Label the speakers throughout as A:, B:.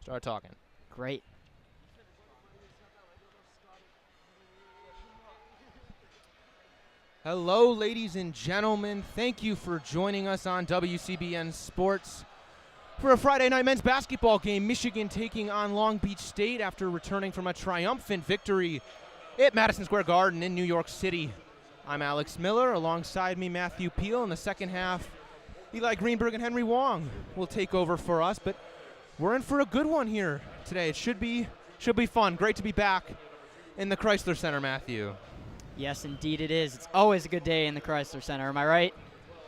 A: Start talking.
B: Great.
A: Hello, ladies and gentlemen. Thank you for joining us on WCBN Sports for a Friday night men's basketball game. Michigan taking on Long Beach State after returning from a triumphant victory at Madison Square Garden in New York City. I'm Alex Miller. Alongside me, Matthew Peal. In the second half, Eli Greenberg and Henry Wong will take over for us, but we're in for a good one here today. It should be fun. Great to be back in the Crisler Center, Matthew.
B: Yes, indeed it is. It's always a good day in the Crisler Center. Am I right?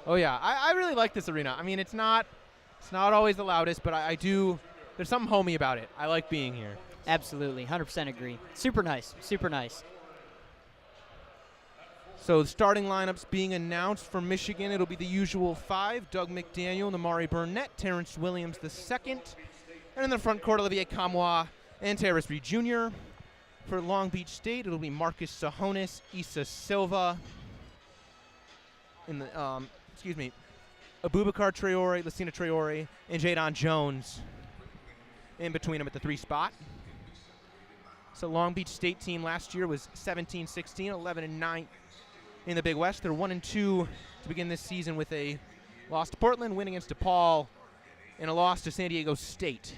A: Oh, yeah. I really like this arena. I mean, it's not always the loudest, but I do. There's something homey about it. I like being here.
B: Absolutely. 100% agree. Super nice. Super nice.
A: So the starting lineups being announced for Michigan. It'll be the usual five: Doug McDaniel, Namari Burnett, Terrence Williams II, and in the front court, Olivier Kamwa and Terrace Reed Jr. For Long Beach State, it'll be Marcus Sahonis, Issa Silva, in the Abubakar Traore, Lucina Traore, and Jadon Jones in between them at the 3 spot. So Long Beach State team last year was 17-16, 11-9 in the Big West. They're 1-2 to begin this season with a loss to Portland, win against DePaul, and a loss to San Diego State.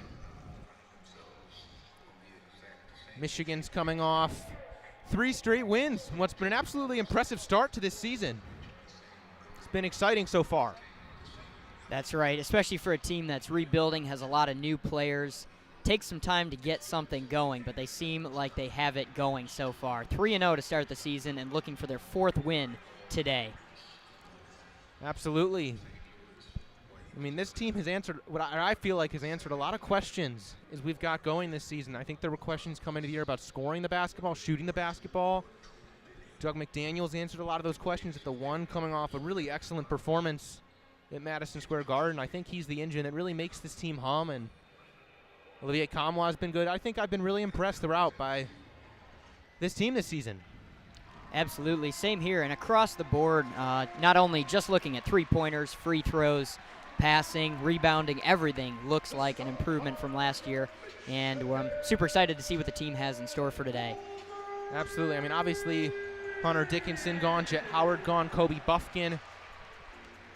A: Michigan's coming off 3 straight wins. What's been an absolutely impressive start to this season. It's been exciting so far.
B: That's right, especially for a team that's rebuilding, has a lot of new players. Takes some time to get something going, but they seem like they have it going so far. 3-0 to start the season and looking for their 4th win today.
A: Absolutely. I mean, this team has answered what I feel like has answered a lot of questions as we've got going this season. I think there were questions coming into the year about scoring the basketball, shooting the basketball. Doug McDaniel's answered a lot of those questions at the one, coming off a really excellent performance at Madison Square Garden. I think he's the engine that really makes this team hum, and Olivier Kamwa has been good. I think I've been really impressed throughout by this team this season.
B: Absolutely. Same here. And across the board, not only just looking at three-pointers, free throws, passing, rebounding, everything looks like an improvement from last year. And I'm super excited to see what the team has in store for today.
A: Absolutely. I mean, obviously, Hunter Dickinson gone, Jet Howard gone, Kobe Buffkin.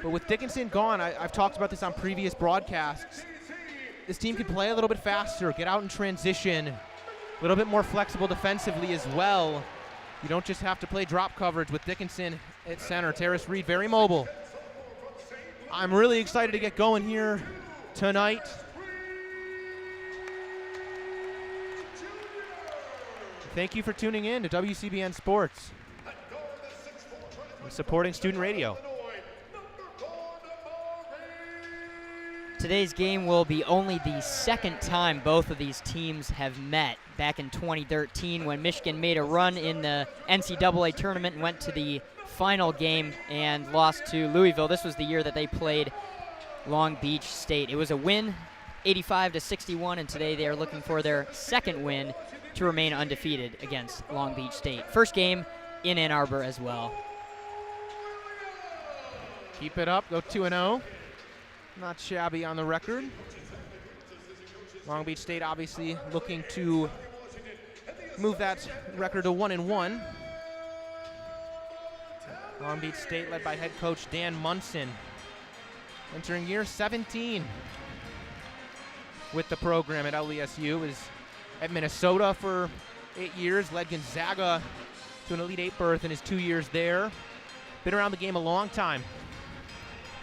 A: But with Dickinson gone, I've talked about this on previous broadcasts. This team can play a little bit faster, get out in transition, a little bit more flexible defensively as well. You don't just have to play drop coverage with Dickinson at center. Terrace Reed, very mobile. I'm really excited to get going here tonight. Thank you for tuning in to WCBN Sports and supporting student radio.
B: Today's game will be only the second time both of these teams have met. Back in 2013 when Michigan made a run in the NCAA tournament and went to the final game and lost to Louisville. This was the year that they played Long Beach State. It was a win, 85-61, and today they are looking for their 2nd win to remain undefeated against Long Beach State. First game in Ann Arbor as well.
A: Keep it up, go 2-0. Not shabby on the record. Long Beach State obviously looking to move that record to 1-1. Long Beach State led by head coach Dan Munson, entering year 17 with the program at LESU. Was at Minnesota for 8 years, led Gonzaga to an Elite 8 berth in his 2 years there. Been around the game a long time.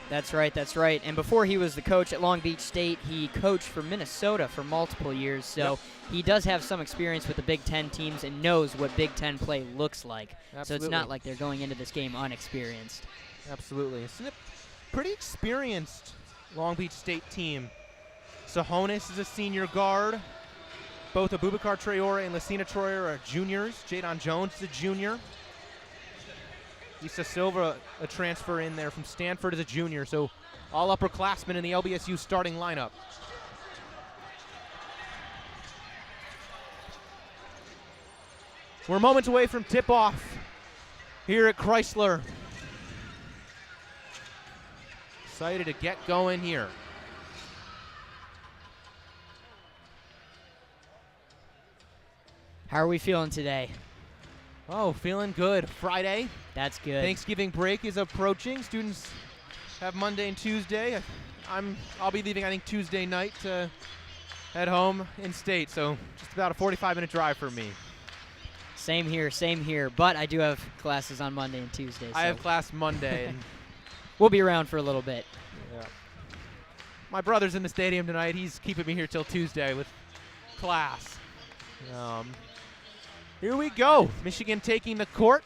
B: That's right, that's right. And before he was the coach at Long Beach State, he coached for Minnesota for multiple years. So he does have some experience with the Big Ten teams and knows what Big Ten play looks like.
A: Absolutely.
B: So it's not like they're going into this game unexperienced.
A: Absolutely. It's a pretty experienced Long Beach State team. Sahonis is a senior guard. Both Abubakar Traore and Lucina Traore are juniors. Jadon Jones is a junior. Issa Silva, a transfer in there from Stanford, as a junior. So all upperclassmen in the LBSU starting lineup. We're moments away from tip-off here at Crisler. Excited to get going here.
B: How are we feeling today?
A: Oh, feeling good. Friday.
B: That's good.
A: Thanksgiving break is approaching. Students have Monday and Tuesday. I'll be leaving, I think, Tuesday night to head home in state, so just about a 45-minute drive for me.
B: Same here. But I do have classes on Monday and Tuesday.
A: I have class Monday. And
B: we'll be around for a little bit.
A: yeah. My brother's in the stadium tonight. He's keeping me here till Tuesday with class. Here we go. Michigan taking the court.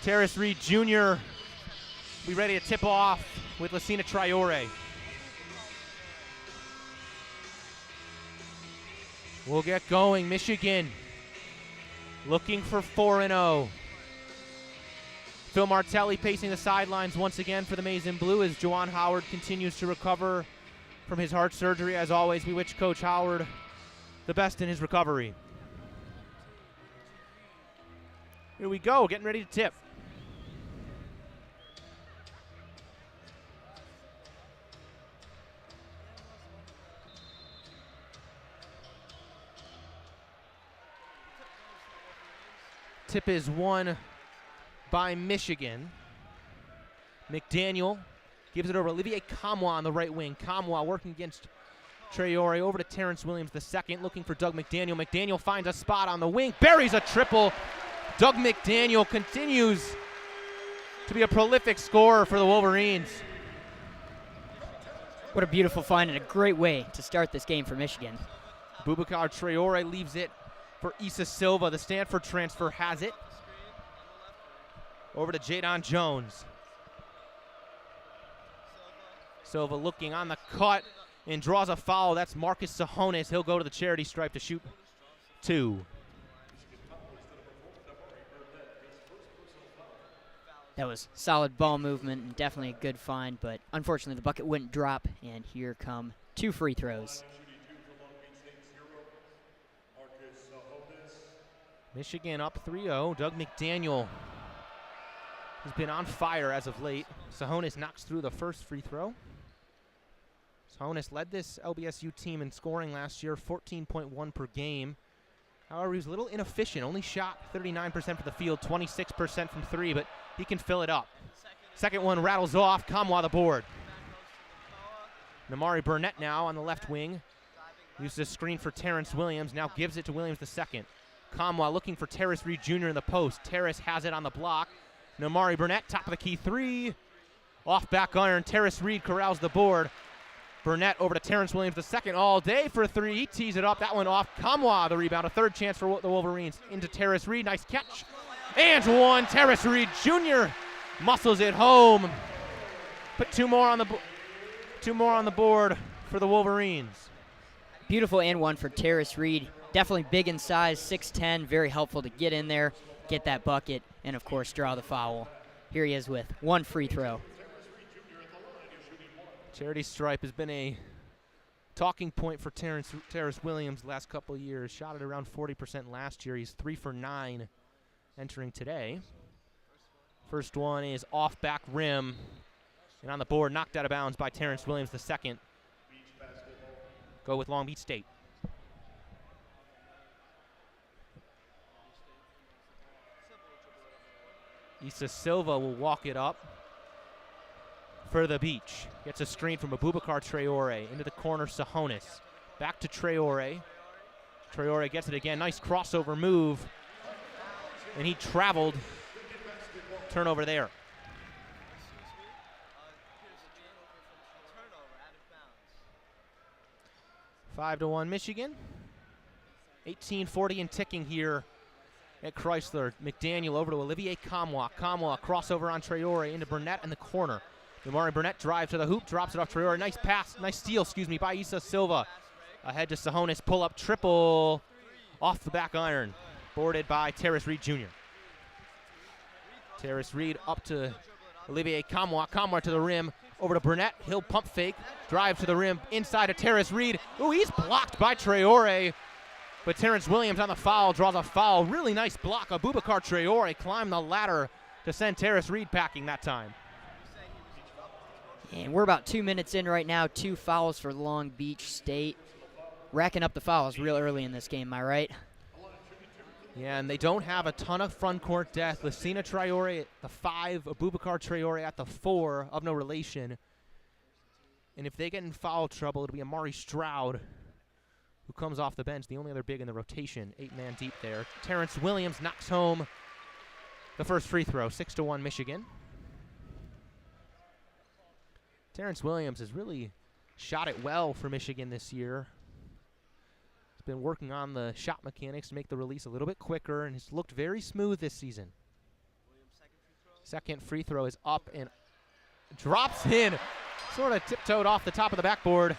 A: Terrace Reed Jr. be ready to tip off with Lucina Traore. We'll get going. Michigan looking for 4-0. Phil Martelli pacing the sidelines once again for the Maize and Blue as Juwan Howard continues to recover from his heart surgery. As always, we wish Coach Howard the best in his recovery. Here we go, getting ready to tip. Tip is won by Michigan. McDaniel gives it over Olivier Kamwa on the right wing. Kamwa working against Traore over to Terrence Williams II, looking for Doug McDaniel. McDaniel finds a spot on the wing, buries a triple. Doug McDaniel continues to be a prolific scorer for the Wolverines.
B: What a beautiful find and a great way to start this game for Michigan.
A: Boubacar Traore leaves it for Issa Silva. The Stanford transfer has it. Over to Jadon Jones. Silva looking on the cut and draws a foul. That's Marcus Sahonis. He'll go to the charity stripe to shoot 2.
B: That was solid ball movement and definitely a good find, but unfortunately the bucket wouldn't drop, and here come 2 free throws.
A: Michigan up 3-0. Doug McDaniel has been on fire as of late. Sahonis knocks through the first free throw. Sahonis led this LBSU team in scoring last year, 14.1 per game. However, he was a little inefficient. Only shot 39% from the field, 26% from 3, but he can fill it up. Second one rattles off. Kamwa the board. Namari Burnett now on the left wing. Uses a screen for Terrence Williams. Now gives it to Williams II. Kamwa looking for Terrace Reed Jr. in the post. Terrace has it on the block. Namari Burnett, top of the key 3. Off back iron. Terrace Reed corrals the board. Burnett over to Terrence Williams II all day for 3. He tees it up. That one off. Kamwa the rebound. A third chance for the Wolverines. Into Terrace Reed. Nice catch. And 1. Terrace Reed Jr. muscles it home. Put 2 more on the board for the Wolverines.
B: Beautiful and 1 for Terrace Reed. Definitely big in size, 6'10", very helpful to get in there, get that bucket, and of course draw the foul. Here he is with 1 free throw.
A: Charity stripe has been a talking point for Terrace Williams the last couple of years. Shot at around 40% last year. He's 3 for 9 entering today. First one is off back rim, and on the board, knocked out of bounds by Terrence Williams II. Go with Long Beach State. Issa Silva will walk it up for the Beach. Gets a screen from Abubakar Traore into the corner. Sahonis back to Traore. Traore gets it again. Nice crossover move, and he traveled. Turnover there. Five to 1 Michigan. 18:40 and ticking here at Crisler. McDaniel over to Olivier Kamwa. Kamwa crossover on Traore into Burnett in the corner. Namari Burnett drives to the hoop, drops it off Traore. Nice pass, nice steal, by Issa Silva. Ahead to Sahonis, pull up triple off the back iron. Boarded by Terrace Reed Jr. Terrace Reed up to Olivier Kamwa. Kamwa to the rim, over to Burnett. He'll pump fake, drive to the rim, inside to Terrace Reed. Ooh, he's blocked by Traore. But Terrence Williams on the foul, draws a foul. Really nice block. Abubakar Traore climbed the ladder to send Terrace Reed packing that time.
B: And we're about 2 minutes in right now. 2 fouls for Long Beach State. Racking up the fouls real early in this game, am I right?
A: Yeah, and they don't have a ton of front court depth. Lucina Traore at the 5, Abubakar Traore at the 4, of no relation. And if they get in foul trouble, it'll be Amari Stroud who comes off the bench, the only other big in the rotation, 8-man deep there. Terrence Williams knocks home the first free throw, 6-1 Michigan. Terrence Williams has really shot it well for Michigan this year. Been working on the shot mechanics to make the release a little bit quicker, and has looked very smooth this season. Second free throw is up and drops in, sort of tiptoed off the top of the backboard,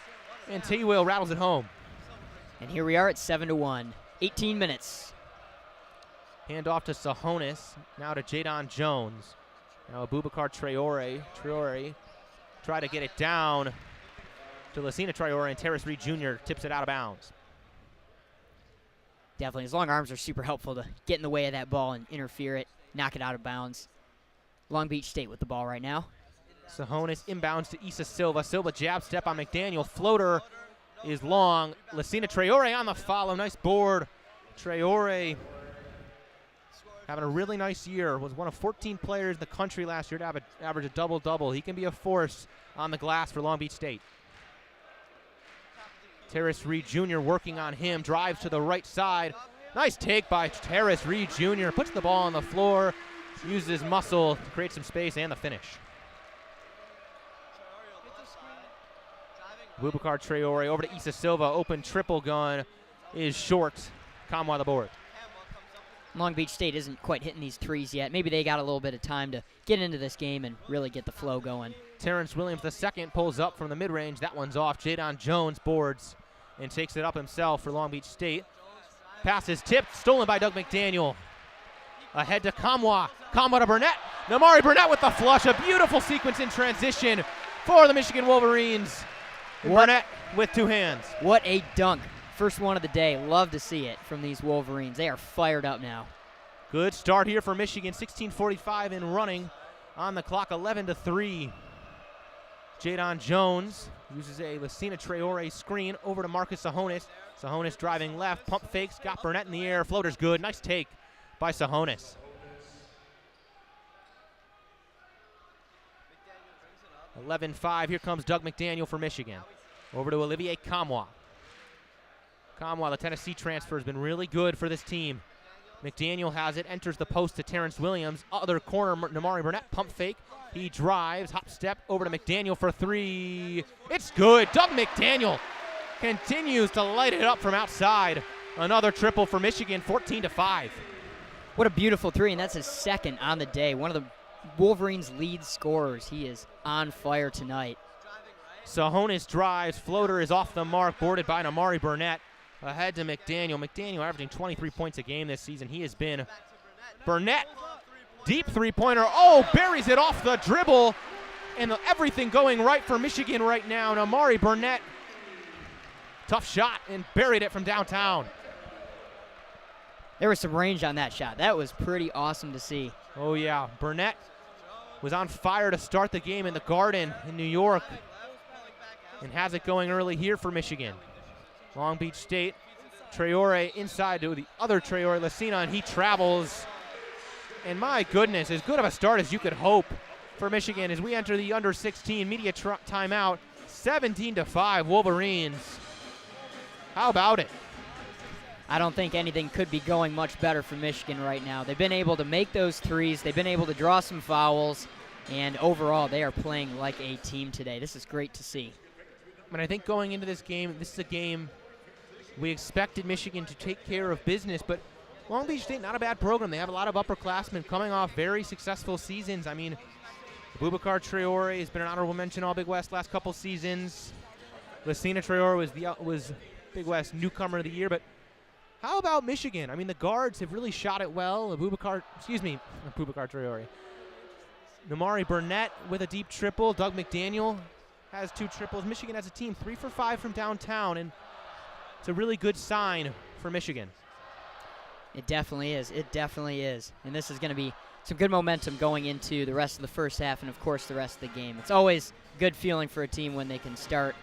A: and T-Will rattles it home.
B: And here we are at 7-1, 18 minutes.
A: Hand off to Sahonis, now to Jadon Jones. Now Abubakar Traore. Traore try to get it down to Lucina Traore, and Terrace Reed Jr. tips it out of bounds.
B: Definitely. His long arms are super helpful to get in the way of that ball and interfere it, knock it out of bounds. Long Beach State with the ball right now.
A: Sahonis inbounds to Issa Silva. Silva jab step on McDaniel. Floater is long. Lucina Traore on the follow. Nice board. Traore having a really nice year. Was one of 14 players in the country last year to average a double-double. He can be a force on the glass for Long Beach State. Terrace Reed Jr. working on him, drives to the right side. Nice take by Terrace Reed Jr. Puts the ball on the floor, uses his muscle to create some space and the finish. Abubakar Traore over to Issa Silva. Open triple gun is short. Kamwa the board.
B: Long Beach State isn't quite hitting these threes yet. Maybe they got a little bit of time to get into this game and really get the flow going.
A: Terrence Williams the second pulls up from the mid-range. That one's off. Jadon Jones boards and takes it up himself for Long Beach State. Pass is tipped, stolen by Doug McDaniel. Ahead to Kamwa. Kamwa to Burnett. Namari Burnett with the flush. A beautiful sequence in transition for the Michigan Wolverines. Burnett with two hands.
B: What a dunk. First one of the day. Love to see it from these Wolverines. They are fired up now.
A: Good start here for Michigan. 16:45 in running on the clock. 11-3. Jadon Jones uses a Lucina Traore screen over to Marcus Sahonis. Sahonis driving left, pump fakes, got Burnett in the air. Floater's good. Nice take by Sahonis. 11-5. Here comes Doug McDaniel for Michigan. Over to Olivier Kamwa. Kamwa, the Tennessee transfer, has been really good for this team. McDaniel has it, enters the post to Terrence Williams. Other corner, Namari Burnett, pump fake. He drives, hop step over to McDaniel for three. It's good. Doug McDaniel continues to light it up from outside. Another triple for Michigan, 14-5.
B: What a beautiful three, and that's his second on the day. One of the Wolverines' lead scorers. He is on fire tonight.
A: Sahonis drives, floater is off the mark, boarded by Namari Burnett. Ahead to McDaniel. McDaniel averaging 23 points a game this season. He has been Burnett. Deep three-pointer. Oh, buries it off the dribble. And everything going right for Michigan right now. Namari Burnett. Tough shot and buried it from downtown.
B: There was some range on that shot. That was pretty awesome to see.
A: Oh, yeah. Burnett was on fire to start the game in the Garden in New York. And has it going early here for Michigan. Long Beach State. Traore inside to the other Traore, Lucina, and he travels. And my goodness, as good of a start as you could hope for Michigan as we enter the under 16 media timeout. 17-5 Wolverines. How about it?
B: I don't think anything could be going much better for Michigan right now. They've been able to make those threes. They've been able to draw some fouls. And overall, they are playing like a team today. This is great to see.
A: And I think going into this is a game we expected Michigan to take care of business, but Long Beach State, not a bad program. They have a lot of upperclassmen coming off very successful seasons. I mean, Abubakar Traore has been an honorable mention All Big West last couple seasons. Lucina Traore was Big West newcomer of the year, but how about Michigan? I mean, the guards have really shot it well. Abubakar Traore. Namari Burnett with a deep triple. Doug McDaniel has two triples. Michigan has a team 3 for 5 from downtown, and it's a really good sign for Michigan.
B: It definitely is. It definitely is. And this is going to be some good momentum going into the rest of the first half and, of course, the rest of the game. It's always a good feeling for a team when they can start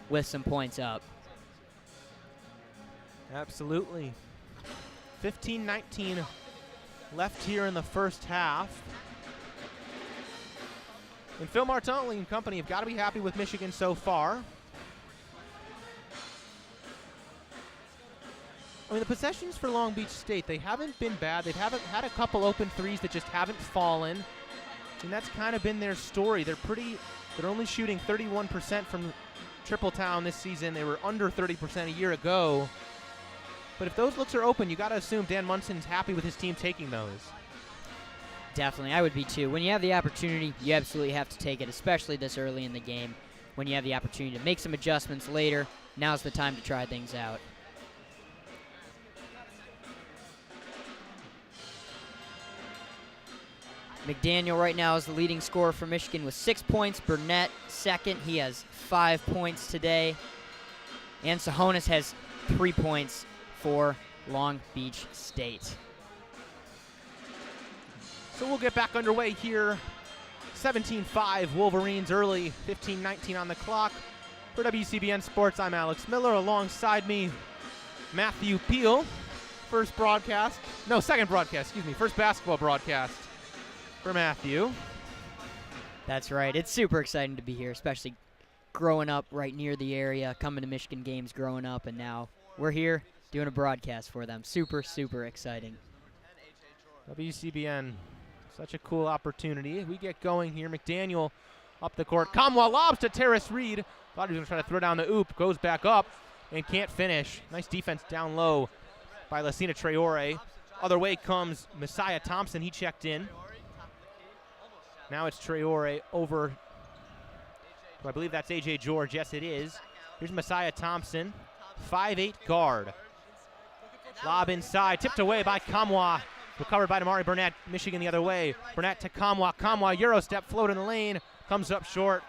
B: with some points up.
A: Absolutely. 15-19 left here in the first half. And Phil Martinelli and company have got to be happy with Michigan so far. I mean, the possessions for Long Beach State, they haven't been bad. They've had a couple open threes that just haven't fallen. And that's kind of been their story. They're only shooting 31% from Tripletown this season. They were under 30% a year ago. But if those looks are open, you got to assume Dan Munson's happy with his team taking those.
B: Definitely, I would be too. When you have the opportunity, you absolutely have to take it, especially this early in the game. When you have the opportunity to make some adjustments later, now's the time to try things out. McDaniel right now is the leading scorer for Michigan with 6 points. Burnett second. He has 5 points today. And Sahonis has 3 points for Long Beach State.
A: So we'll get back underway here. 17-5 Wolverines early, 15-19 on the clock. For WCBN Sports, I'm Alex Miller. Alongside me, Matthew Peal. First basketball broadcast for Matthew.
B: That's right. It's super exciting to be here, especially growing up right near the area, coming to Michigan games growing up, and now we're here doing a broadcast for them. Super, super exciting.
A: WCBN, such a cool opportunity. We get going here. McDaniel up the court. Kamwa lobs to Terrace Reed. Thought he was going to try to throw down the oop. Goes back up and can't finish. Nice defense down low by Lucina Traore. Other way comes Messiah Thompson. He checked in. Now it's Traore over. I believe that's A.J. George. Yes, it is. Here's Messiah Thompson, 5'8" guard. Lob inside, tipped away by Kamwa. Recovered by Damari Burnett. Michigan the other way. Burnett to Kamwa. Kamwa, Eurostep, float in the lane. Comes up short,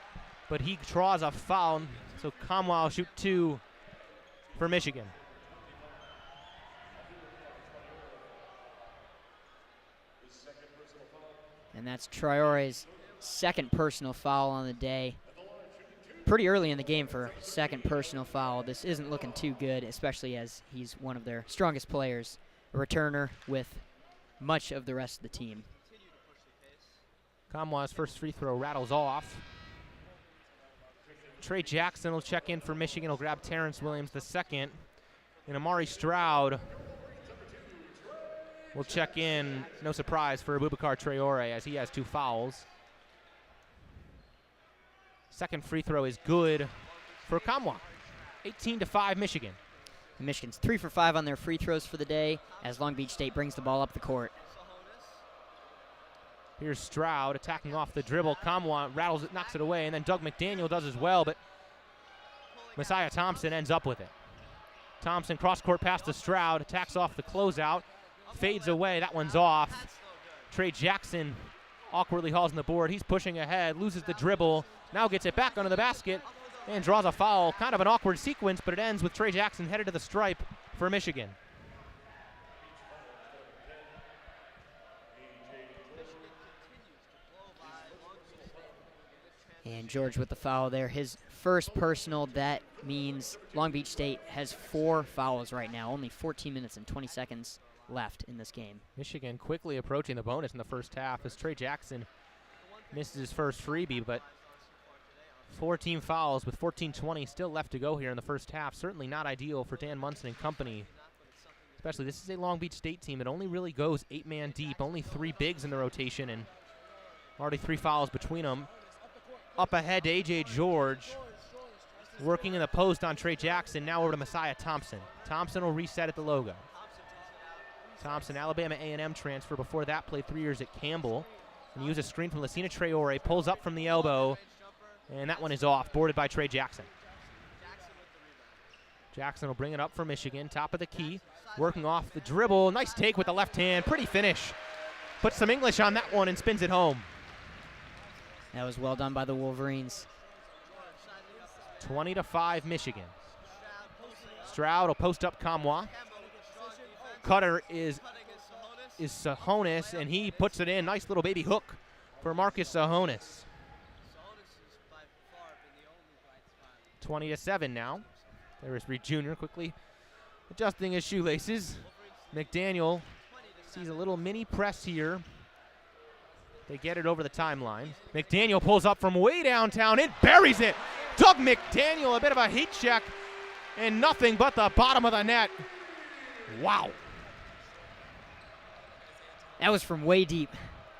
A: but he draws a foul. So Kamwa will shoot 2 for Michigan.
B: And that's Traore's second personal foul on the day. Pretty early in the game for second personal foul. This isn't looking too good, especially as he's one of their strongest players, a returner with much of the rest of the team.
A: Kamwa's first free throw rattles off. Trey Jackson will check in for Michigan. He'll grab Terrence Williams the second. And Amari Stroud will check in, no surprise, for Abubakar Traore as he has 2 fouls. Second free throw is good for Kamwa. 18-5 Michigan.
B: And Michigan's 3 for 5 on their free throws for the day as Long Beach State brings the ball up the court.
A: Here's Stroud attacking off the dribble. Kamwa rattles it, knocks it away, and then Doug McDaniel does as well, but Messiah Thompson ends up with it. Thompson cross-court pass to Stroud, attacks off the closeout, fades away, that one's off. Trey Jackson awkwardly hauls on the board. He's pushing ahead, loses the dribble, now gets it back under the basket, and draws a foul. Kind of an awkward sequence, but it ends with Trey Jackson headed to the stripe for Michigan.
B: And George with the foul there. His first personal. That means Long Beach State has 4 fouls right now. Only 14 minutes and 20 seconds left in this game.
A: Michigan quickly approaching the bonus in the first half as Trey Jackson misses his first freebie, but 14 fouls with 14:20 still left to go here in the first half. Certainly not ideal for Dan Munson and company. Especially, this is a Long Beach State team that only really goes 8-man deep, only 3 bigs in the rotation, and already 3 fouls between them. Up ahead to A.J. George, working in the post on Trey Jackson. Now over to Messiah Thompson. Thompson will reset at the logo. Thompson, Alabama A&M transfer. Before that, played 3 years at Campbell. And uses a screen from Lucina Traore. Pulls up from the elbow, and that one is off, boarded by Trey Jackson. Jackson will bring it up for Michigan, top of the key, working off the dribble. Nice take with the left hand, pretty finish. Puts some English on that one and spins it home.
B: That was well done by the Wolverines.
A: 20-5 Michigan. Stroud will post up Kamwa. Cutter is Sahonis, and he puts it in. Nice little baby hook for Marcus Sahonis. 20-7 now. There's Reed Jr. quickly adjusting his shoelaces. McDaniel sees a little mini press here. They get it over the timeline. McDaniel pulls up from way downtown and buries it. Doug McDaniel, a bit of a heat check, and nothing but the bottom of the net. Wow.
B: That was from way deep.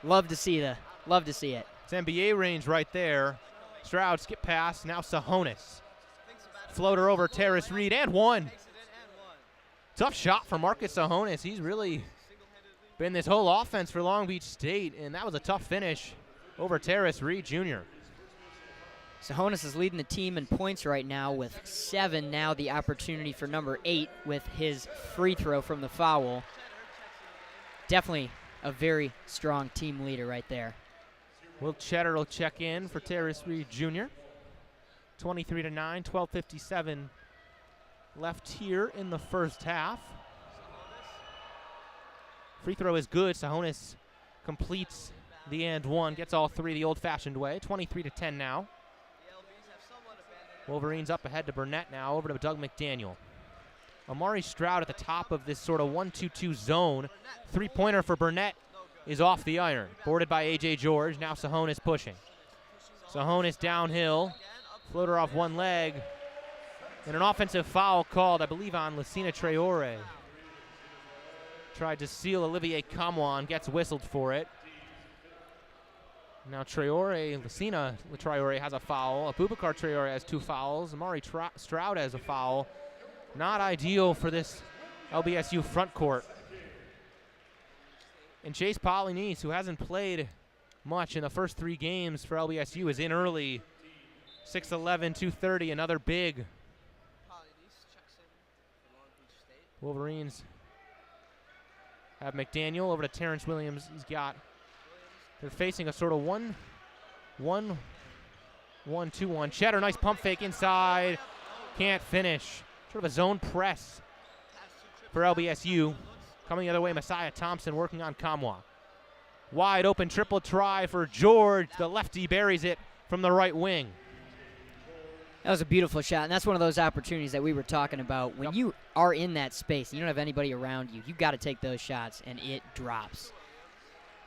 B: Love to see it.
A: It's NBA range right there. Stroud skip pass, now Sahonis. Floater over Terrace Reed, and one. Tough shot for Marcus Sahonis. He's really been this whole offense for Long Beach State, and that was a tough finish over Terrace Reed Jr.
B: Sahonis is leading the team in points right now with 7. Now the opportunity for number 8 with his free throw from the foul. Definitely a very strong team leader right there.
A: Will Cheddar will check in for Terrace Reed Jr. 23-9, 12:57 left here in the first half. Free throw is good. Sahonis completes the and one, gets all 3 the old-fashioned way. 23-10 now. Wolverines up ahead to Burnett now, over to Doug McDaniel. Amari Stroud at the top of this sort of 1-2-2 zone. Three-pointer for Burnett is off the iron. Boarded by A.J. George. Now Sahonis pushing. Sahonis downhill. Floater off one leg. And an offensive foul called, I believe, on Lucina Traore. Tried to seal Olivier Kamwan, gets whistled for it. Now Lucina Traore has a foul. Abubakar Traore has 2 fouls. Amari Stroud has a foul. Not ideal for this LBSU front court. And Chase Polynice, who hasn't played much in the first 3 games for LBSU, is in early. 6'11", 230, another big. Wolverines have McDaniel over to Terrence Williams. They're facing a sort of 1-1-2-1. Cheddar, nice pump fake inside. Can't finish. Sort of a zone press for LBSU. Coming the other way, Messiah Thompson working on Kamwa. Wide open triple try for George. The lefty buries it from the right wing.
B: That was a beautiful shot, and that's one of those opportunities that we were talking about. When you are in that space and you don't have anybody around you, you've got to take those shots, and it drops.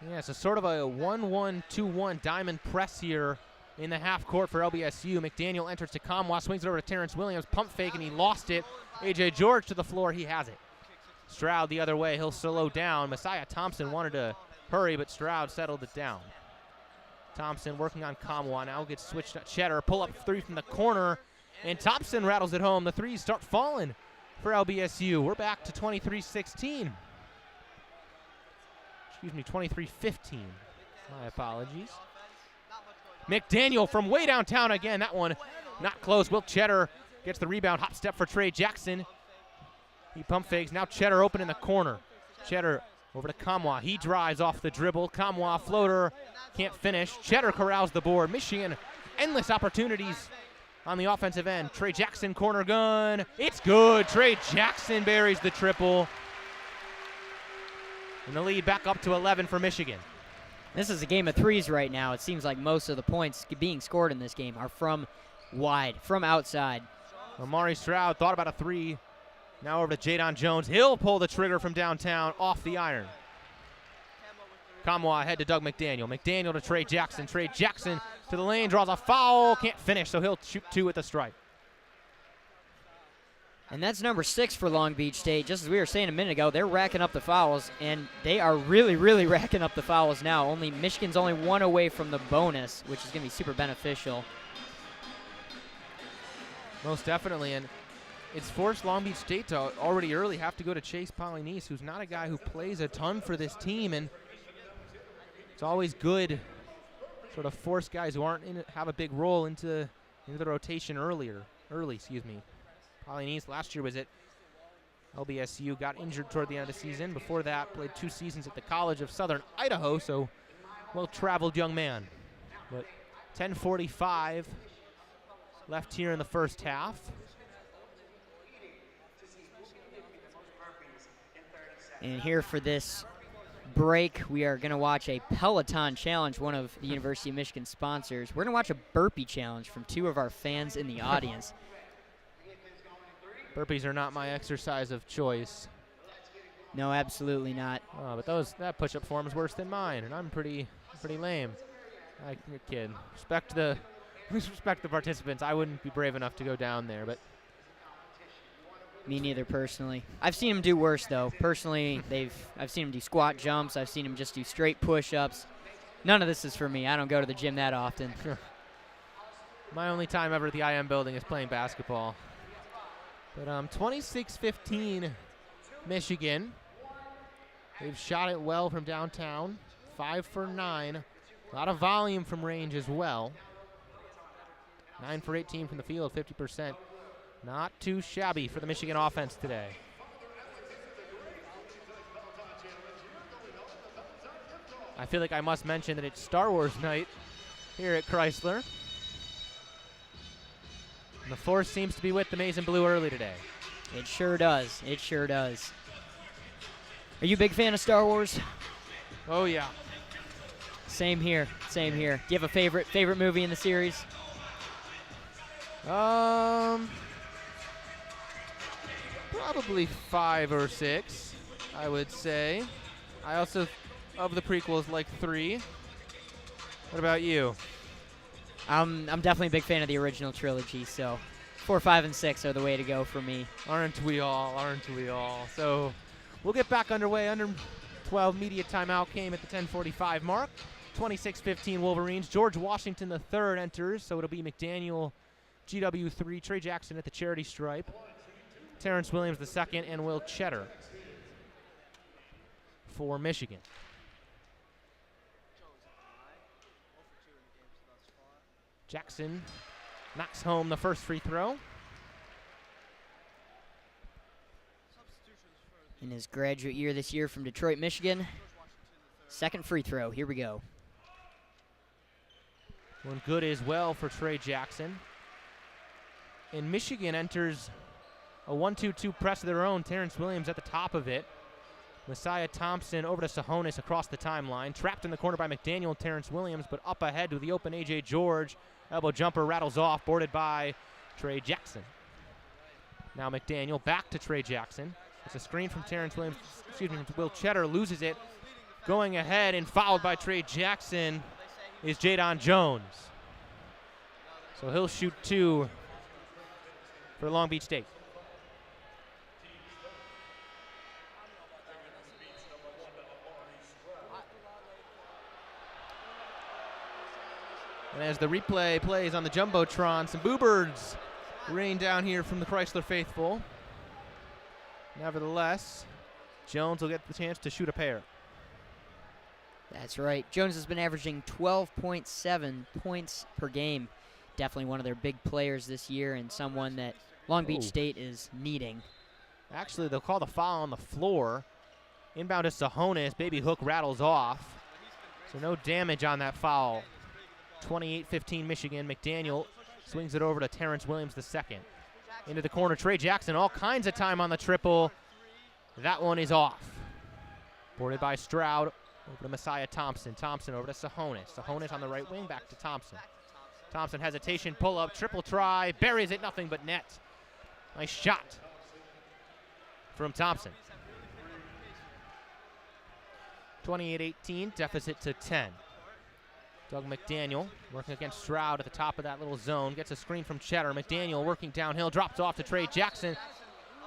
A: Yeah, so sort of a 1-1-2-1 diamond press here in the half court for LBSU. McDaniel enters to Kamwa, swings it over to Terrence Williams, pump fake, and he lost it. A.J. George to the floor, he has it. Stroud the other way, he'll slow down. Messiah Thompson wanted to hurry, but Stroud settled it down. Thompson working on Kamwa, now gets switched to Cheddar, pull up 3 from the corner, and Thompson rattles it home. The threes start falling for LBSU. We're back to 23-16. Excuse me, 23-15. My apologies. McDaniel from way downtown again. That one not close. Will Cheddar gets the rebound. Hop step for Trey Jackson. He pump fakes. Now Cheddar open in the corner. Cheddar over to Kamwa. He drives off the dribble. Kamwa floater. Can't finish. Cheddar corrals the board. Michigan, endless opportunities on the offensive end. Trey Jackson corner gun. It's good. Trey Jackson buries the triple. And the lead back up to 11 for Michigan.
B: This is a game of threes right now. It seems like most of the points being scored in this game are from wide, from outside.
A: Amari Stroud thought about a 3. Now over to Jadon Jones. He'll pull the trigger from downtown off the iron. Kamwa ahead to Doug McDaniel. McDaniel to Trey Jackson. Trey Jackson to the lane, draws a foul. Can't finish, so he'll shoot 2 at the stripe.
B: And that's number 6 for Long Beach State. Just as we were saying a minute ago, they're racking up the fouls, and they are really, really racking up the fouls now. Michigan's only 1 away from the bonus, which is going to be super beneficial.
A: Most definitely, and it's forced Long Beach State to already early have to go to Chase Polynice, who's not a guy who plays a ton for this team, and it's always good sort of force guys who have a big role into the rotation early. Polynice last year was at LBSU, got injured toward the end of the season. Before that, played 2 seasons at the College of Southern Idaho, so well-traveled young man. But 10:45 left here in the first half.
B: And here for this break, we are going to watch a Peloton challenge, one of the University of Michigan sponsors. We're going to watch a burpee challenge from 2 of our fans in the audience.
A: Burpees are not my exercise of choice.
B: No, absolutely not.
A: Oh, but that push-up form is worse than mine, and I'm pretty lame. You're a kid. Respect the participants. I wouldn't be brave enough to go down there, but
B: me neither, personally. I've seen him do worse, though. Personally, I've seen him do squat jumps. I've seen him just do straight push-ups. None of this is for me. I don't go to the gym that often.
A: My only time ever at the IM building is playing basketball. But 26-15, Michigan. They've shot it well from downtown. 5 for 9. A lot of volume from range as well. 9 for 18 from the field, 50%. Not too shabby for the Michigan offense today. I feel like I must mention that it's Star Wars night here at Crisler. And the Force seems to be with the Maize and Blue early today.
B: It sure does. It sure does. Are you a big fan of Star Wars?
A: Oh, yeah.
B: Same here. Same here. Do you have a favorite movie in the series?
A: Probably 5 or 6, I would say. I also, of the prequels, like 3. What about you?
B: I'm definitely a big fan of the original trilogy, so 4, 5, and 6 are the way to go for me.
A: Aren't we all? Aren't we all? So we'll get back underway. Under 12 media timeout came at the 10:45 mark. 26-15 Wolverines. George Washington III enters, so it'll be McDaniel, GW3, Trey Jackson at the charity stripe, Terrence Williams II, and Will Cheddar for Michigan. Jackson knocks home the first free throw.
B: In his graduate year this year from Detroit, Michigan. Second free throw. Here we go.
A: One good as well for Trey Jackson. And Michigan enters a 1-2-2 press of their own. Terrence Williams at the top of it. Messiah Thompson over to Sahonis across the timeline. Trapped in the corner by McDaniel and Terrence Williams, but up ahead to the open A.J. George. Elbow jumper rattles off, boarded by Trey Jackson. Now McDaniel back to Trey Jackson. It's a screen from from Will Cheddar, loses it. Going ahead and fouled by Trey Jackson is Jadon Jones. So he'll shoot 2 for Long Beach State. And as the replay plays on the Jumbotron, some Boo Birds rain down here from the Crisler faithful. Nevertheless, Jones will get the chance to shoot a pair.
B: That's right. Jones has been averaging 12.7 points per game. Definitely one of their big players this year and someone that Long Beach State is needing. Actually,
A: they'll call the foul on the floor. Inbound to Sahonis. Baby hook rattles off. So no damage on that foul. 28-15 Michigan. McDaniel swings it over to Terrence Williams II. Into the corner. Trey Jackson, all kinds of time on the triple. That one is off. Boarded by Stroud. Over to Messiah Thompson. Thompson over to Sahonis. Sahonis on the right wing, back to Thompson. Thompson hesitation, pull up, triple try, buries it, nothing but net. Nice shot from Thompson. 28-18, deficit to 10. Doug McDaniel working against Stroud at the top of that little zone. Gets a screen from Cheddar. McDaniel working downhill, drops off to Trey Jackson,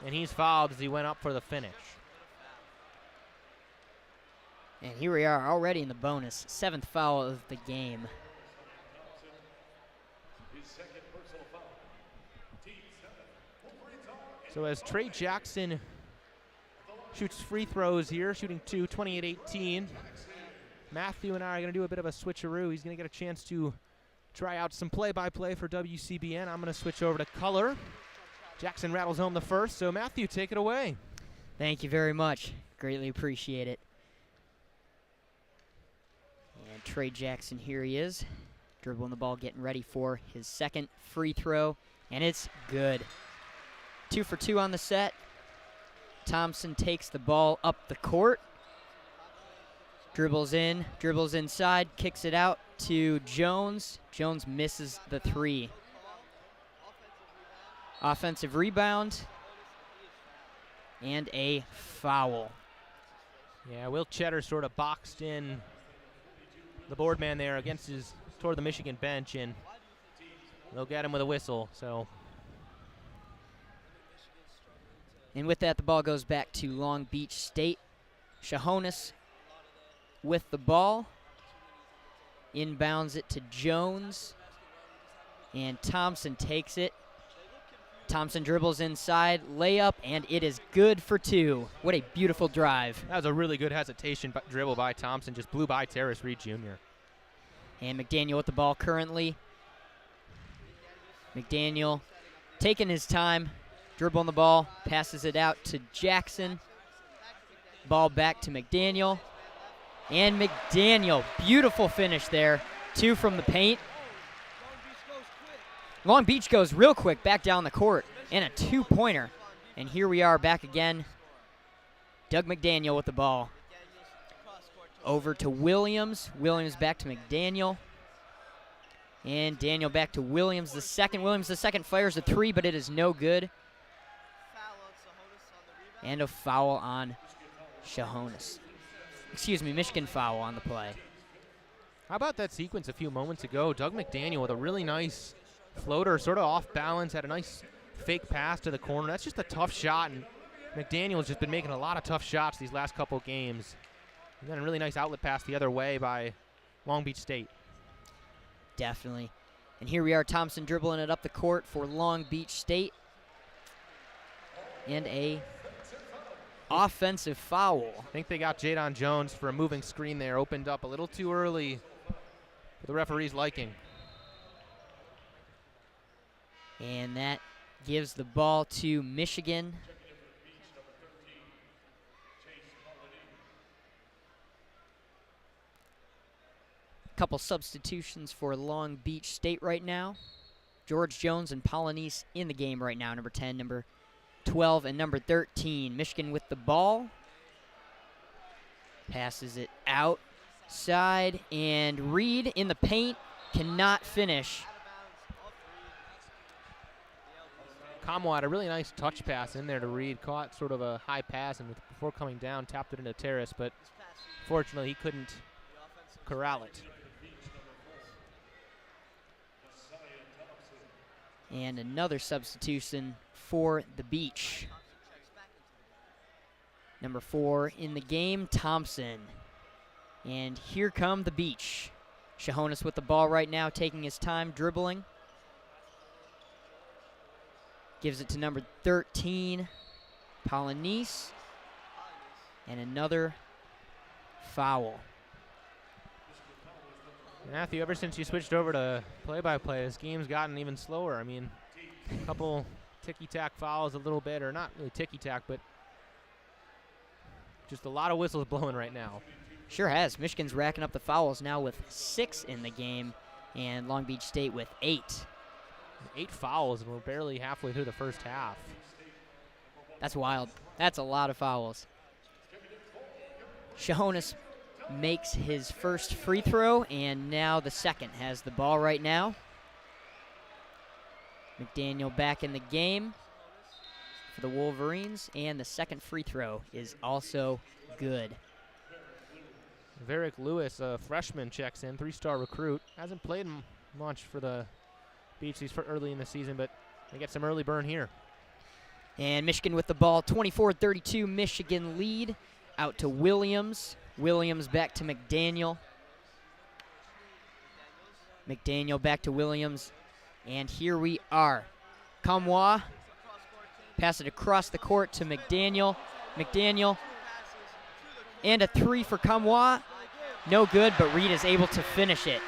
A: and he's fouled as he went up for the finish.
B: And here we are already in the bonus. 7th foul of the game.
A: So as Trey Jackson shoots free throws here, shooting 2, 28-18. Matthew and I are going to do a bit of a switcheroo. He's going to get a chance to try out some play-by-play for WCBN. I'm going to switch over to color. Jackson rattles home the first. So Matthew, take it away.
B: Thank you very much. Greatly appreciate it. And Trey Jackson, here he is, dribbling the ball, getting ready for his second free throw, and it's good. 2 for 2 on the set. Thompson takes the ball up the court, dribbles in, dribbles inside, kicks it out to Jones. Jones misses the 3. Offensive rebound and a foul.
A: Yeah, Will Cheddar sort of boxed in the board man there toward the Michigan bench, and they'll get him with a whistle. So,
B: and with that, the ball goes back to Long Beach State. Shahonis with the ball. Inbounds it to Jones. And Thompson takes it. Thompson dribbles inside, layup, and it is good for two. What a beautiful drive.
A: That was a really good hesitation dribble by Thompson. Just blew by Terrace Reed Jr.
B: And McDaniel with the ball currently. McDaniel taking his time, dribbling the ball, passes it out to Jackson. Ball back to McDaniel. And McDaniel, beautiful finish there. Two from the paint. Long Beach goes real quick back down the court, and a two-pointer. And here we are back again. Doug McDaniel with the ball. Over to Williams. Williams back to McDaniel. And Daniel back to Williams the second. Williams the second fires a three, but it is no good. And a foul on Shahonis. Excuse me, Michigan foul on the play.
A: How about that sequence a few moments ago? Doug McDaniel with a really nice floater, sort of off balance, had a nice fake pass to the corner. That's just a tough shot, and McDaniel's just been making a lot of tough shots these last couple of games. And then a really nice outlet pass the other way by Long Beach State.
B: Definitely. And here we are, Thompson dribbling it up the court for Long Beach State. And a offensive foul.
A: I think they got Jadon Jones for a moving screen there. Opened up a little too early for the referee's liking.
B: And that gives the ball to Michigan. Couple substitutions for Long Beach State right now. George Jones and Polynice in the game right now. Number 10, number 12, and number 13. Michigan with the ball. Passes it outside, and Reed in the paint cannot finish.
A: Kamwa had a really nice touch pass in there to Reed. Caught sort of a high pass, and before coming down, tapped it into Terrace, but fortunately he couldn't corral it.
B: And another substitution for the Beach. Number 4 in the game, Thompson. And here come the Beach. Shahonis with the ball right now, taking his time, dribbling. Gives it to number 13, Polynice. And another foul.
A: Matthew, ever since you switched over to play-by-play, this game's gotten even slower. I mean, a couple ticky-tack fouls a little bit, or not really ticky-tack, but just a lot of whistles blowing right now.
B: Sure has. Michigan's racking up the fouls now with 6 in the game, and Long Beach State with 8.
A: 8 fouls, and we're barely halfway through the first half.
B: That's wild. That's a lot of fouls. Shahonis makes his first free throw, and now the second has the ball right now. McDaniel back in the game for the Wolverines, and the second free throw is also good.
A: Varick Lewis, a freshman, checks in, 3-star recruit. Hasn't played much for the Beach. He's early in the season, but they get some early burn here.
B: And Michigan with the ball, 24-32, Michigan lead. Out to Williams. Williams back to McDaniel. McDaniel back to Williams. And here we are. Kamwa. Pass it across the court to McDaniel. McDaniel. And a 3 for Kamwa. No good, but Reed is able to finish it.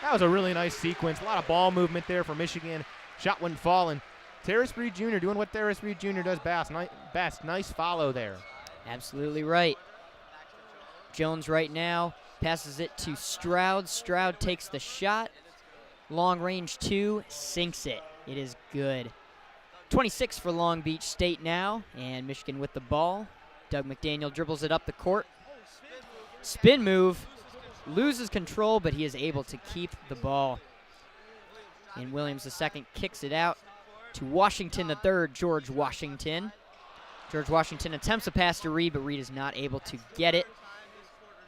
A: That was a really nice sequence. A lot of ball movement there for Michigan. Shot wouldn't fall, and Terrace Reed Jr. doing what Terrace Reed Jr. does best. Nice follow there.
B: Absolutely right. Jones right now passes it to Stroud. Stroud takes the shot. Long range 2, sinks it. It is good. 26 for Long Beach State now, and Michigan with the ball. Doug McDaniel dribbles it up the court. Spin move. Loses control, but he is able to keep the ball. And Williams II kicks it out to Washington III, George Washington. George Washington attempts a pass to Reed, but Reed is not able to get it.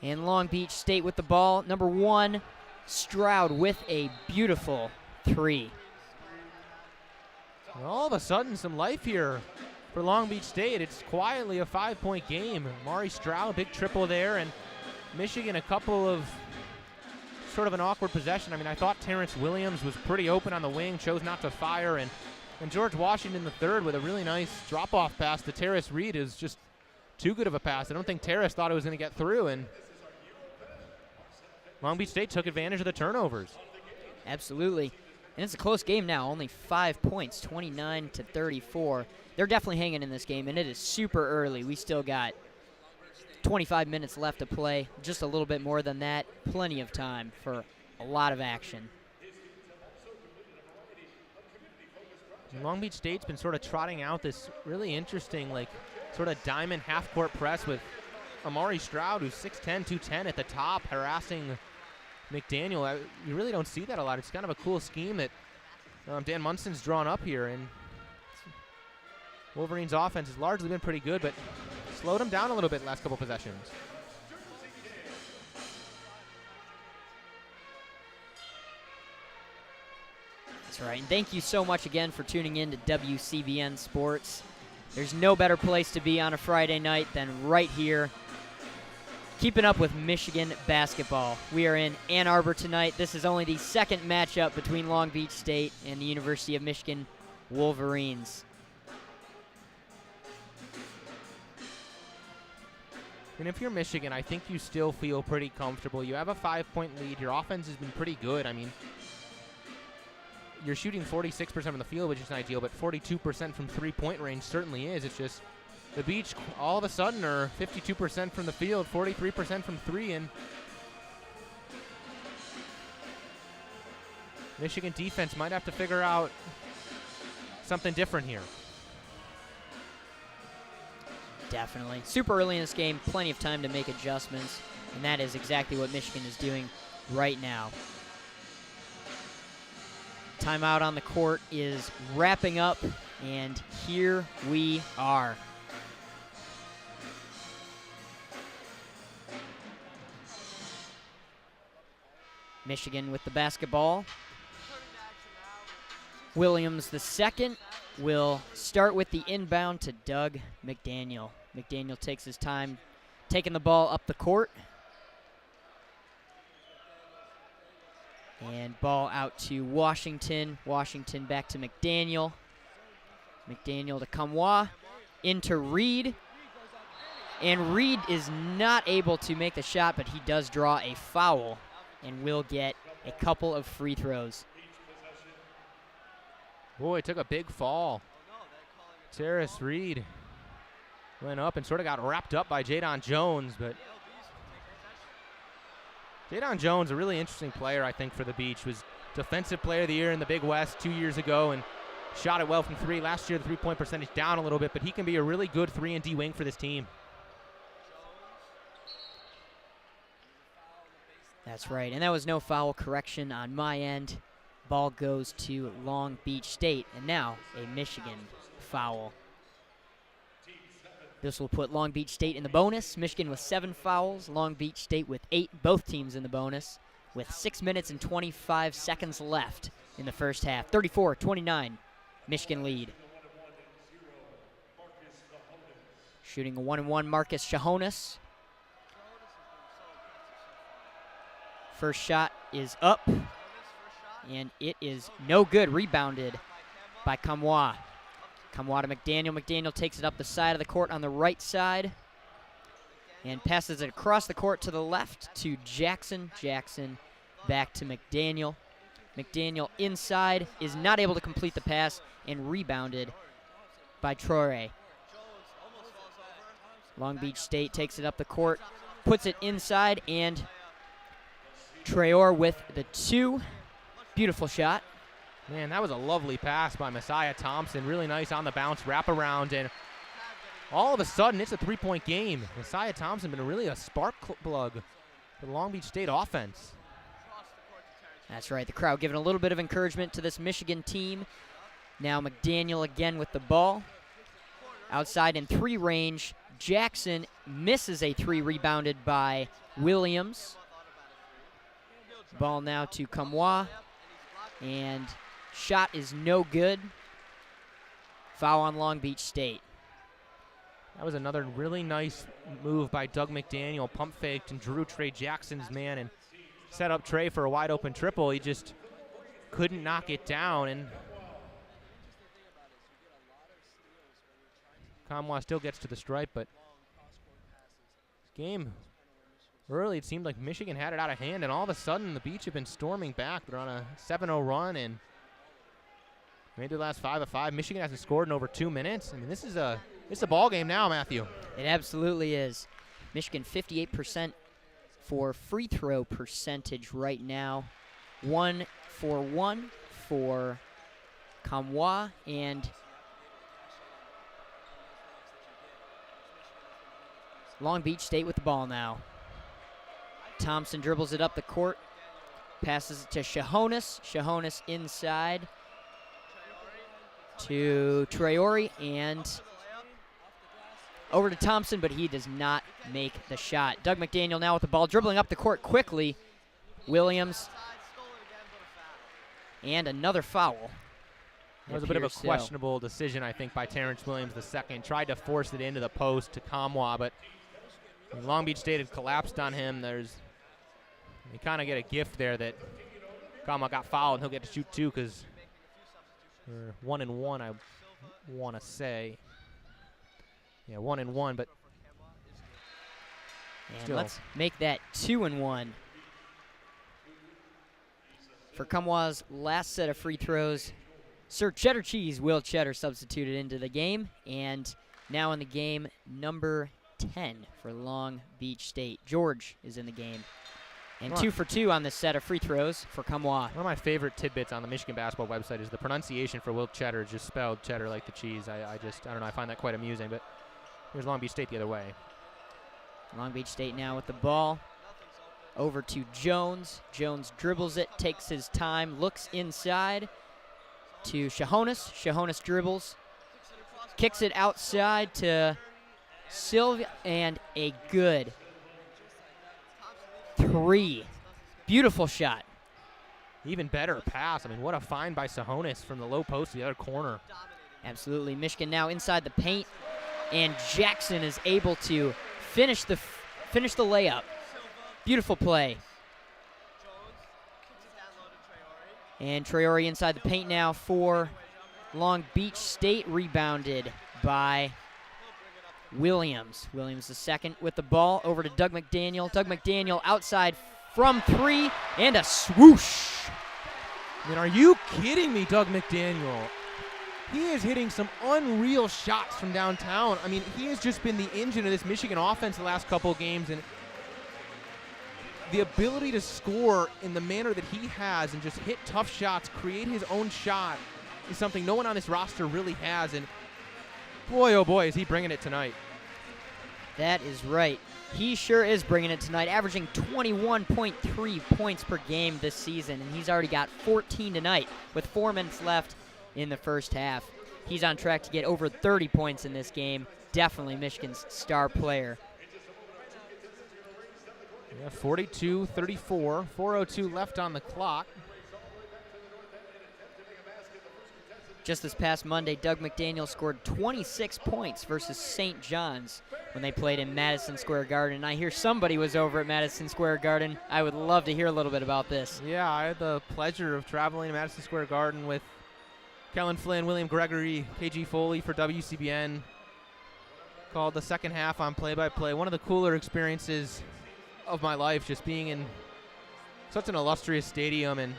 B: And Long Beach State with the ball. Number 1, Stroud with a beautiful 3.
A: And all of a sudden, some life here for Long Beach State. It's quietly a 5-point game. Mari Stroud, big triple there, and Michigan a couple of sort of an awkward possession. I mean, I thought Terrence Williams was pretty open on the wing, chose not to fire, and George Washington the third with a really nice drop-off pass to Terrace Reed is just too good of a pass. I don't think Terrace thought it was going to get through, and Long Beach State took advantage of the turnovers.
B: Absolutely. And it's a close game now, only 5 points, 29-34. They're definitely hanging in this game, and it is super early. We still got 25 minutes left to play, just a little bit more than that. Plenty of time for a lot of action.
A: Long Beach State's been sort of trotting out this really interesting, like, sort of diamond half-court press with Amari Stroud, who's 6'10", 210 at the top, harassing McDaniel. You really don't see that a lot. It's kind of a cool scheme that Dan Munson's drawn up here, and Wolverines' offense has largely been pretty good, but slowed them down a little bit the last couple possessions.
B: That's right, and thank you so much again for tuning in to WCBN Sports. There's no better place to be on a Friday night than right here, keeping up with Michigan basketball. We are in Ann Arbor tonight. This is only the second matchup between Long Beach State and the University of Michigan Wolverines.
A: And if you're Michigan, I think you still feel pretty comfortable. You have a 5-point lead. Your offense has been pretty good. I mean, you're shooting 46% from the field, which isn't ideal, but 42% from three-point range certainly is. It's just the Beach all of a sudden are 52% from the field, 43% from 3, and Michigan defense might have to figure out something different here.
B: Definitely. Super early in this game, plenty of time to make adjustments, and that is exactly what Michigan is doing right now. Timeout on the court is wrapping up, and here we are. Michigan with the basketball. Williams the second will start with the inbound to Doug McDaniel. McDaniel takes his time taking the ball up the court. And ball out to Washington. Washington back to McDaniel. McDaniel to Kamwa. Into Reed. And Reed is not able to make the shot, but he does draw a foul and will get a couple of free throws.
A: Boy, took a big fall. Terrace Reed went up and sort of got wrapped up by Jadon Jones, but Jadon Jones, a really interesting player, I think, for the Beach. Was Defensive Player of the Year in the Big West 2 years ago and shot it well from 3. Last year, the three-point percentage down a little bit, but he can be a really good 3-and-D wing for this team.
B: That's right, and that was no foul correction on my end. Ball goes to Long Beach State, and now a Michigan foul. This will put Long Beach State in the bonus. Michigan with 7 fouls, Long Beach State with 8, both teams in the bonus, with 6 minutes and 25 seconds left in the first half. 34-29, Michigan lead. Shooting a 1-and-1, Marcus Shahonas. First shot is up, and it is no good. Rebounded by Kamwa. Kamwa to McDaniel. McDaniel takes it up the side of the court on the right side and passes it across the court to the left to Jackson. Jackson back to McDaniel. McDaniel inside is not able to complete the pass and rebounded by Troy. Long Beach State takes it up the court, puts it inside, and Traore with the 2. Beautiful shot.
A: Man, that was a lovely pass by Messiah Thompson. Really nice on the bounce wraparound, and all of a sudden it's a 3-point game. Messiah Thompson been really a spark plug for the Long Beach State offense.
B: That's right, the crowd giving a little bit of encouragement to this Michigan team. Now McDaniel again with the ball. Outside in 3 range, Jackson misses a 3 rebounded by Williams. Ball now to Kamwa, and shot is no good. Foul on Long Beach State.
A: That was another really nice move by Doug McDaniel. Pump faked and drew Trey Jackson's man and set up Trey for a wide open triple. He just couldn't knock it down, and Kamwa still gets to the stripe, but game early, it seemed like Michigan had it out of hand, and all of a sudden the Beach have been storming back. They're on a 7-0 run and made the last 5 of 5. Michigan hasn't scored in over 2 minutes. I mean, this is a ball game now, Matthew.
B: It absolutely is. Michigan 58% for free throw percentage right now. 1 for 1 for Kamwa, and Long Beach State with the ball now. Thompson dribbles it up the court, passes it to Shahonis. Shahonis inside to Traore, and over to Thompson, but he does not make the shot. Doug McDaniel now with the ball, dribbling up the court quickly. Williams, and another foul.
A: That was a bit of a questionable decision, I think, by Terrence Williams II. Tried to force it into the post to Kamwa, but Long Beach State had collapsed on him. You kind of get a gift there that Kamwa got fouled, and he'll get to shoot 2 because we're 1-1, I want to say. Yeah, 1-1, but
B: and
A: still.
B: Let's make that 2-1. For Kamwa's last set of free throws, Sir Cheddar Cheese, Will Cheddar, substituted into the game, and now in the game, number 10 for Long Beach State. George is in the game. And 2 for 2 on this set of free throws for Kamwa.
A: One of my favorite tidbits on the Michigan basketball website is the pronunciation for Will Cheddar is just spelled cheddar like the cheese. I don't know, I find that quite amusing, but here's Long Beach State the other way.
B: Long Beach State now with the ball. Over to Jones. Jones dribbles it, takes his time, looks inside to Shahonis. Shahonis dribbles, kicks it outside to Sylvia, and a good 3. Beautiful shot.
A: Even better pass. I mean, what a find by Shahonis from the low post to the other corner.
B: Absolutely. Michigan now inside the paint, and Jackson is able to finish the layup. Beautiful play. And Traore inside the paint now for Long Beach State, rebounded by Williams. Williams the second with the ball, over to Doug McDaniel. Doug McDaniel outside from 3, and a swoosh.
A: I mean, are you kidding me, Doug McDaniel? He is hitting some unreal shots from downtown. I mean, he has just been the engine of this Michigan offense the last couple of games, and the ability to score in the manner that he has and just hit tough shots, create his own shot, is something no one on this roster really has, and boy, oh boy, is he bringing it tonight.
B: That is right. He sure is bringing it tonight, averaging 21.3 points per game this season, and he's already got 14 tonight with 4 minutes left in the first half. He's on track to get over 30 points in this game. Definitely Michigan's star player.
A: Yeah, 42-34, 4:02 left on the clock.
B: Just this past Monday, Doug McDaniel scored 26 points versus St. John's when they played in Madison Square Garden. I hear somebody was over at Madison Square Garden. I would love to hear a little bit about this.
A: Yeah, I had the pleasure of traveling to Madison Square Garden with Kellen Flynn, William Gregory, KG Foley for WCBN. Called the second half on play-by-play. One of the cooler experiences of my life, just being in such an illustrious stadium. And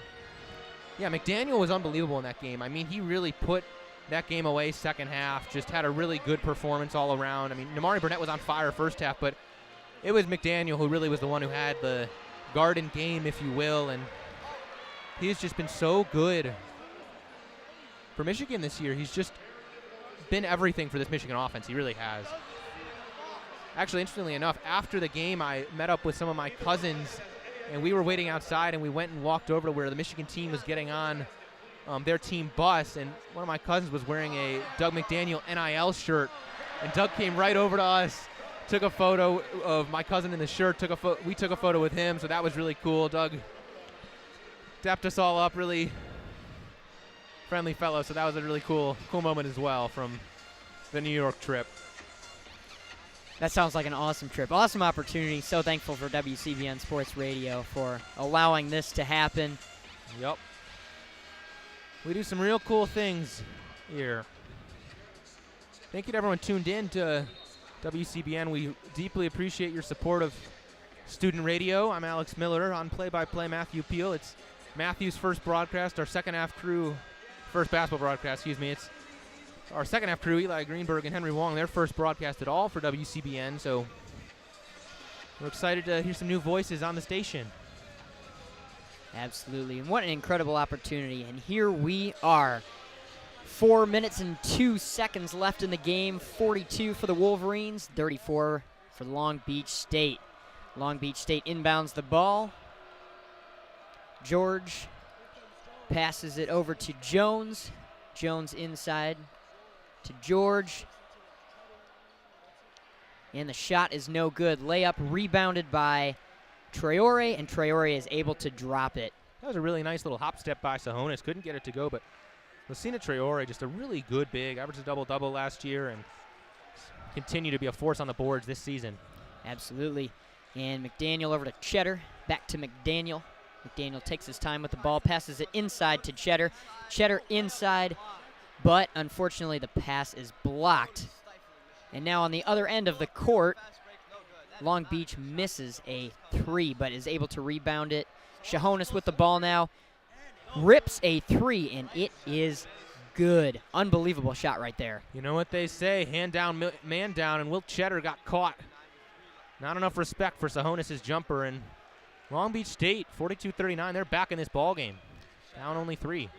A: yeah, McDaniel was unbelievable in that game. I mean, he really put that game away second half, just had a really good performance all around. I mean, Nimari Burnett was on fire first half, but it was McDaniel who really was the one who had the Garden game, if you will, and he's just been so good for Michigan this year. He's just been everything for this Michigan offense. He really has. Actually, interestingly enough, after the game, I met up with some of my cousins, and we were waiting outside, and we went and walked over to where the Michigan team was getting on their team bus, and one of my cousins was wearing a Doug McDaniel NIL shirt And Doug came right over to us, took a photo of my cousin in the shirt. We took a photo with him, so that was really cool. Doug dapped us all up, really friendly fellow. So that was a really cool moment as well from the New York trip.
B: That sounds like an awesome trip. Awesome opportunity. So thankful for WCBN Sports Radio for allowing this to happen.
A: Yep. We do some real cool things here. Thank you to everyone tuned in to WCBN. We deeply appreciate your support of student radio. I'm Alex Miller on play-by-play Matthew Peal. It's Matthew's first broadcast, our second half crew, first basketball broadcast, excuse me. It's our second half crew, Eli Greenberg and Henry Wong, their first broadcast at all for WCBN. So we're excited to hear some new voices on the station.
B: Absolutely. And what an incredible opportunity. And here we are. 4 minutes and 2 seconds left in the game. 42 for the Wolverines, 34 for Long Beach State. Long Beach State inbounds the ball. George passes it over to Jones. Jones inside to George. And the shot is no good. Layup rebounded by Traore, and Traore is able to drop it.
A: That was a really nice little hop step by Sahonis. Couldn't get it to go, but Lucina Traore, just a really good big, averaged a double-double last year and continue to be a force on the boards this season.
B: Absolutely. And McDaniel over to Cheddar. Back to McDaniel. McDaniel takes his time with the ball, passes it inside to Cheddar. Cheddar inside, but unfortunately the pass is blocked. And now on the other end of the court, Long Beach misses a three, but is able to rebound it. Shahonis with the ball now. Rips a three, and it is good. Unbelievable shot right there.
A: You know what they say, hand down, man down, and Wilt Cheddar got caught. Not enough respect for Sahonis' jumper, and Long Beach State, 42-39, they're back in this ball game. Down only 3.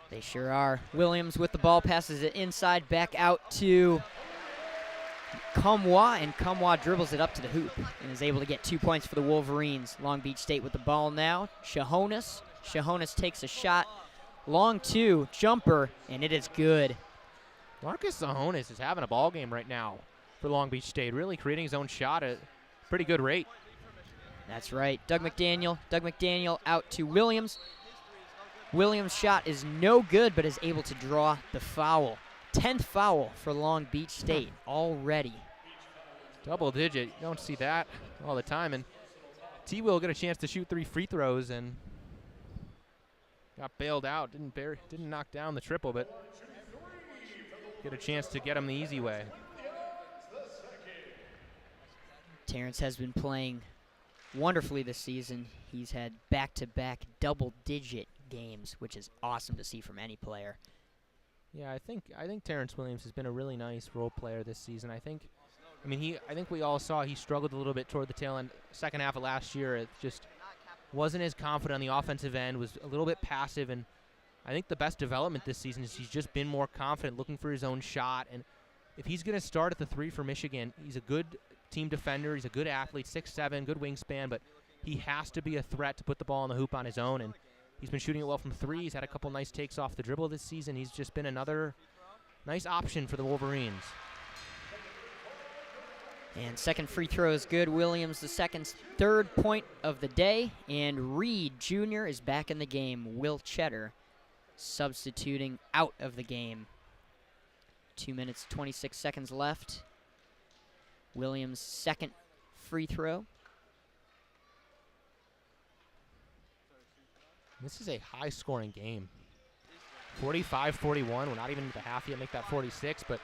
B: They sure are. Williams with the ball, passes it inside, back out to Kumwa, and Kumwa dribbles it up to the hoop and is able to get 2 points for the Wolverines. Long Beach State with the ball now. Shahonis. Shahonis takes a shot. Long two, jumper, and it is good.
A: Marcus Sahonis is having a ball game right now for Long Beach State, really creating his own shot at a pretty good rate.
B: That's right. Doug McDaniel out to Williams. Williams' shot is no good, but is able to draw the foul. 10th foul for Long Beach State already.
A: Double digit. You don't see that all the time. And T. Will get a chance to shoot 3 free throws and got bailed out. Didn't knock down the triple, but get a chance to get him the easy way.
B: Terrence has been playing wonderfully this season. He's had back-to-back double-digit games, which is awesome to see from any player.
A: Yeah, I think Terrence Williams has been a really nice role player this season. I think we all saw he struggled a little bit toward the tail end, second half of last year. It just wasn't as confident on the offensive end, was a little bit passive, and I think the best development this season is he's just been more confident, looking for his own shot. And if he's going to start at the 3 for Michigan, he's a good team defender, he's a good athlete, 6'7", good wingspan, but he has to be a threat to put the ball in the hoop on his own. And he's been shooting it well from 3. He's had a couple nice takes off the dribble this season. He's just been another nice option for the Wolverines.
B: And second free throw is good. Williams, the third point of the day. And Reed Jr. is back in the game. Will Cheddar substituting out of the game. 2 minutes, 26 seconds left. Williams' second free throw.
A: This is a high-scoring game. 45-41. We're not even at the half yet. Make that 46, but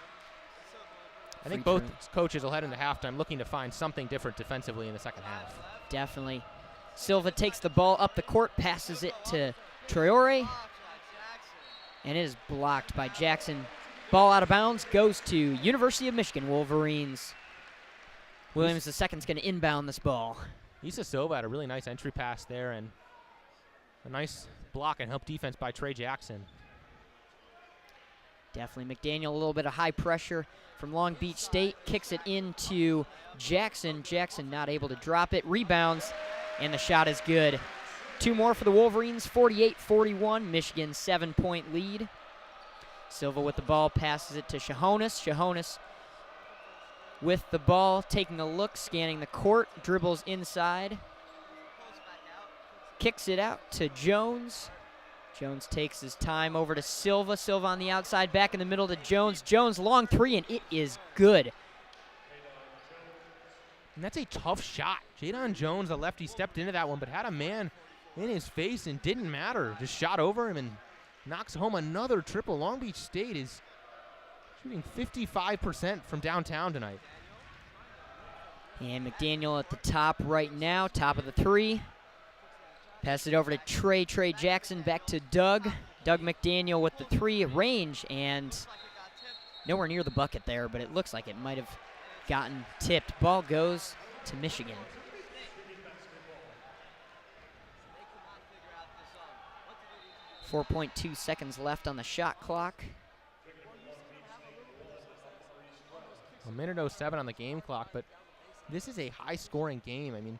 A: I think both coaches will head into halftime looking to find something different defensively in the second half.
B: Definitely. Silva takes the ball up the court, passes it to Traore, and it is blocked by Jackson. Ball out of bounds, goes to University of Michigan Wolverines. Williams II is going to inbound this ball.
A: Issa Silva had a really nice entry pass there and a nice block and help defense by Trey Jackson.
B: Definitely McDaniel, a little bit of high pressure from Long Beach State. Kicks it into Jackson. Jackson not able to drop it. Rebounds, and the shot is good. 2 more for the Wolverines, 48-41. Michigan's 7-point lead. Silva with the ball, passes it to Shahonis. Shahonis with the ball, taking a look, scanning the court, dribbles inside, kicks it out to Jones. Jones takes his time over to Silva. Silva on the outside, back in the middle to Jones. Jones, long three, and it is good.
A: And that's a tough shot. Jadon Jones, the lefty, stepped into that one, but had a man in his face and didn't matter. Just shot over him and knocks home another triple. Long Beach State is shooting 55% from downtown tonight.
B: And McDaniel at the top right now, top of the three. Pass it over to Trey Jackson, back to Doug. Doug McDaniel with the three, range, and nowhere near the bucket there, but it looks like it might have gotten tipped. Ball goes to Michigan. .2 seconds left on the shot clock.
A: A minute 07 on the game clock, but this is a high-scoring game. I mean,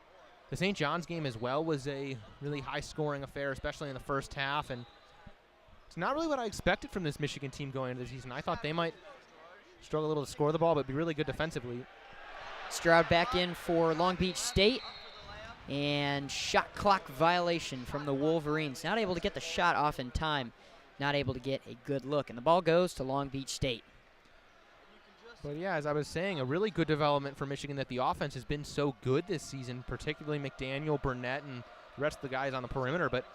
A: the St. John's game as well was a really high-scoring affair, especially in the first half, and it's not really what I expected from this Michigan team going into the season. I thought they might struggle a little to score the ball, but be really good defensively.
B: Stroud back in for Long Beach State, and shot clock violation from the Wolverines. Not able to get the shot off in time, not able to get a good look, and the ball goes to Long Beach State.
A: But yeah, as I was saying, a really good development for Michigan that the offense has been so good this season, particularly McDaniel, Burnett, and the rest of the guys on the perimeter, but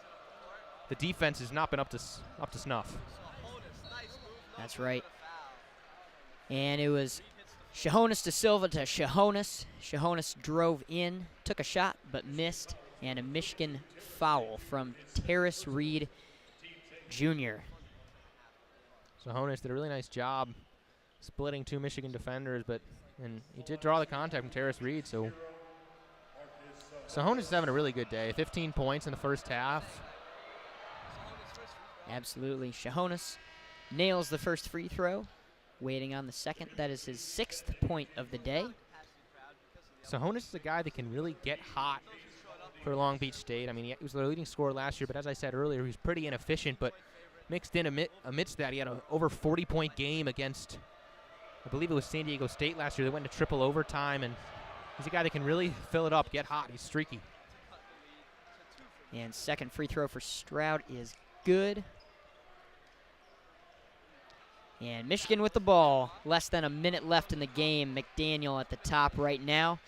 A: the defense has not been up to snuff.
B: That's right. And it was Shahonas to Silva to Shahonas. Shahonas drove in, took a shot, but missed, and a Michigan foul from Terrace Reed Jr.
A: Sahonis did a really nice job splitting two Michigan defenders, and he did draw the contact from Terrace Reed, so Sahonis is having a really good day. 15 points in the first half.
B: Absolutely. Shahonas nails the first free throw, waiting on the second. That is his 6th point of the day.
A: Sahonis is a guy that can really get hot for Long Beach State. I mean, he was their leading scorer last year, but as I said earlier, he was pretty inefficient, but mixed in amidst that, he had an over 40-point game against, I believe it was San Diego State last year. They went into triple overtime, and he's a guy that can really fill it up, get hot. He's streaky.
B: And second free throw for Stroud is good. And Michigan with the ball. Less than a minute left in the game. McDaniel at the top right now.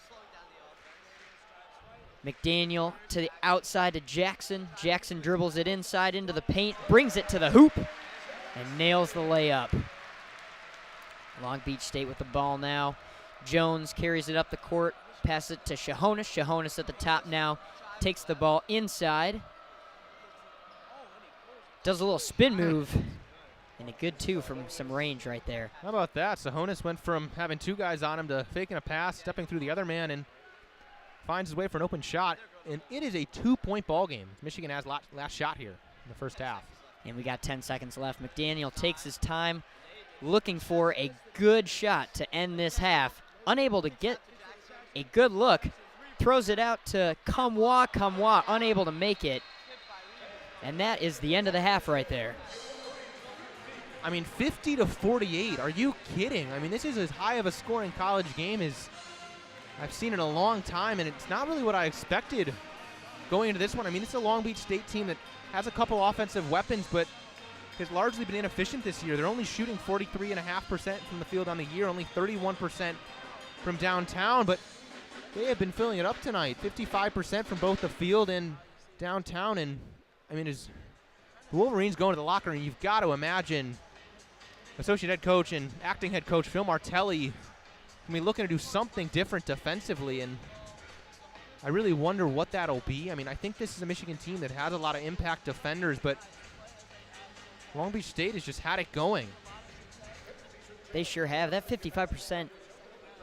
B: McDaniel to the outside to Jackson. Jackson dribbles it inside into the paint, brings it to the hoop, and nails the layup. Long Beach State with the ball now. Jones carries it up the court, passes it to Shahonas. Shahonas at the top now, takes the ball inside. Does a little spin move, and a good two from some range right there.
A: How about that? Sahonis went from having two guys on him to faking a pass, stepping through the other man, and finds his way for an open shot. And it is a 2-point ball game. Michigan has last shot here in the first half.
B: And we got 10 seconds left. McDaniel takes his time, looking for a good shot to end this half. Unable to get a good look. Throws it out to Kamwa, unable to make it. And that is the end of the half right there.
A: I mean, 50-48. Are you kidding? I mean, this is as high of a scoring college game as I've seen in a long time, and it's not really what I expected going into this one. I mean, it's a Long Beach State team that has a couple offensive weapons, but has largely been inefficient this year. They're only shooting 43.5% from the field on the year, only 31% from downtown, but they have been filling it up tonight. 55% from both the field and downtown, and I mean, as the Wolverines go into the locker room, you've got to imagine associate head coach and acting head coach Phil Martelli, I mean, looking to do something different defensively, and I really wonder what that'll be. I mean, I think this is a Michigan team that has a lot of impact defenders, but Long Beach State has just had it going.
B: They sure have. That 55%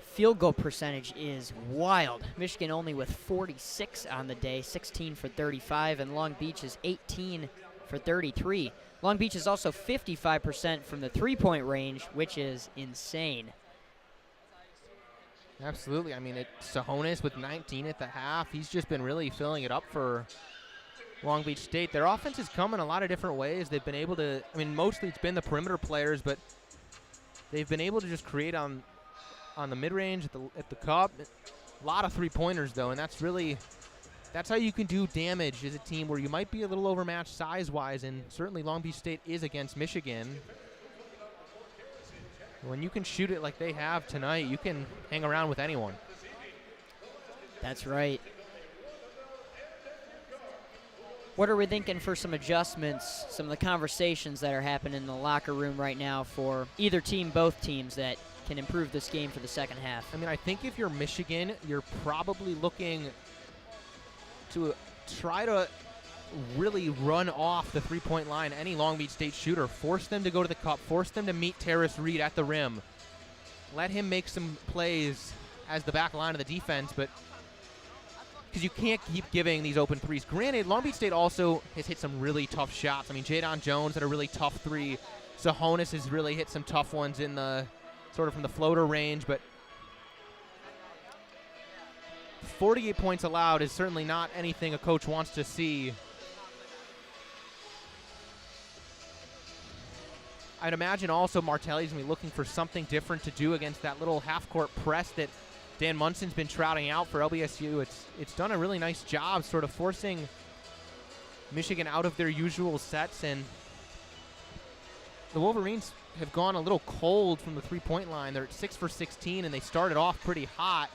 B: field goal percentage is wild. Michigan only with 46 on the day, 16 for 35, and Long Beach is 18 for 33. Long Beach is also 55% from the three-point range, which is insane.
A: Absolutely. I mean, it's Sahonis with 19 at the half. He's just been really filling it up for Long Beach State. Their offense has come in a lot of different ways. They've been able to, I mean, mostly it's been the perimeter players, but they've been able to just create on on the mid-range, at the cup. A lot of three-pointers, though, and that's how you can do damage as a team where you might be a little overmatched size-wise, and certainly Long Beach State is against Michigan. When you can shoot it like they have tonight, you can hang around with anyone.
B: That's right. What are we thinking for some adjustments, some of the conversations that are happening in the locker room right now for either team, both teams, that can improve this game for the second half?
A: I mean, I think if you're Michigan, you're probably looking to try to really run off the three-point line any Long Beach State shooter, force them to go to the cup, force them to meet Terrace Reed at the rim, let him make some plays as the back line of the defense, but because you can't keep giving these open threes. Granted, Long Beach State also has hit some really tough shots. I mean, Jadon Jones had a really tough three. Sahonis has really hit some tough ones in the sort of from the floater range, but 48 points allowed is certainly not anything a coach wants to see. I'd imagine also Martelli's going to be looking for something different to do against that little half-court press that Dan Munson's been trotting out for LBSU. It's done a really nice job sort of forcing Michigan out of their usual sets, and the Wolverines have gone a little cold from the three-point line. They're at 6 for 16, and they started off pretty hot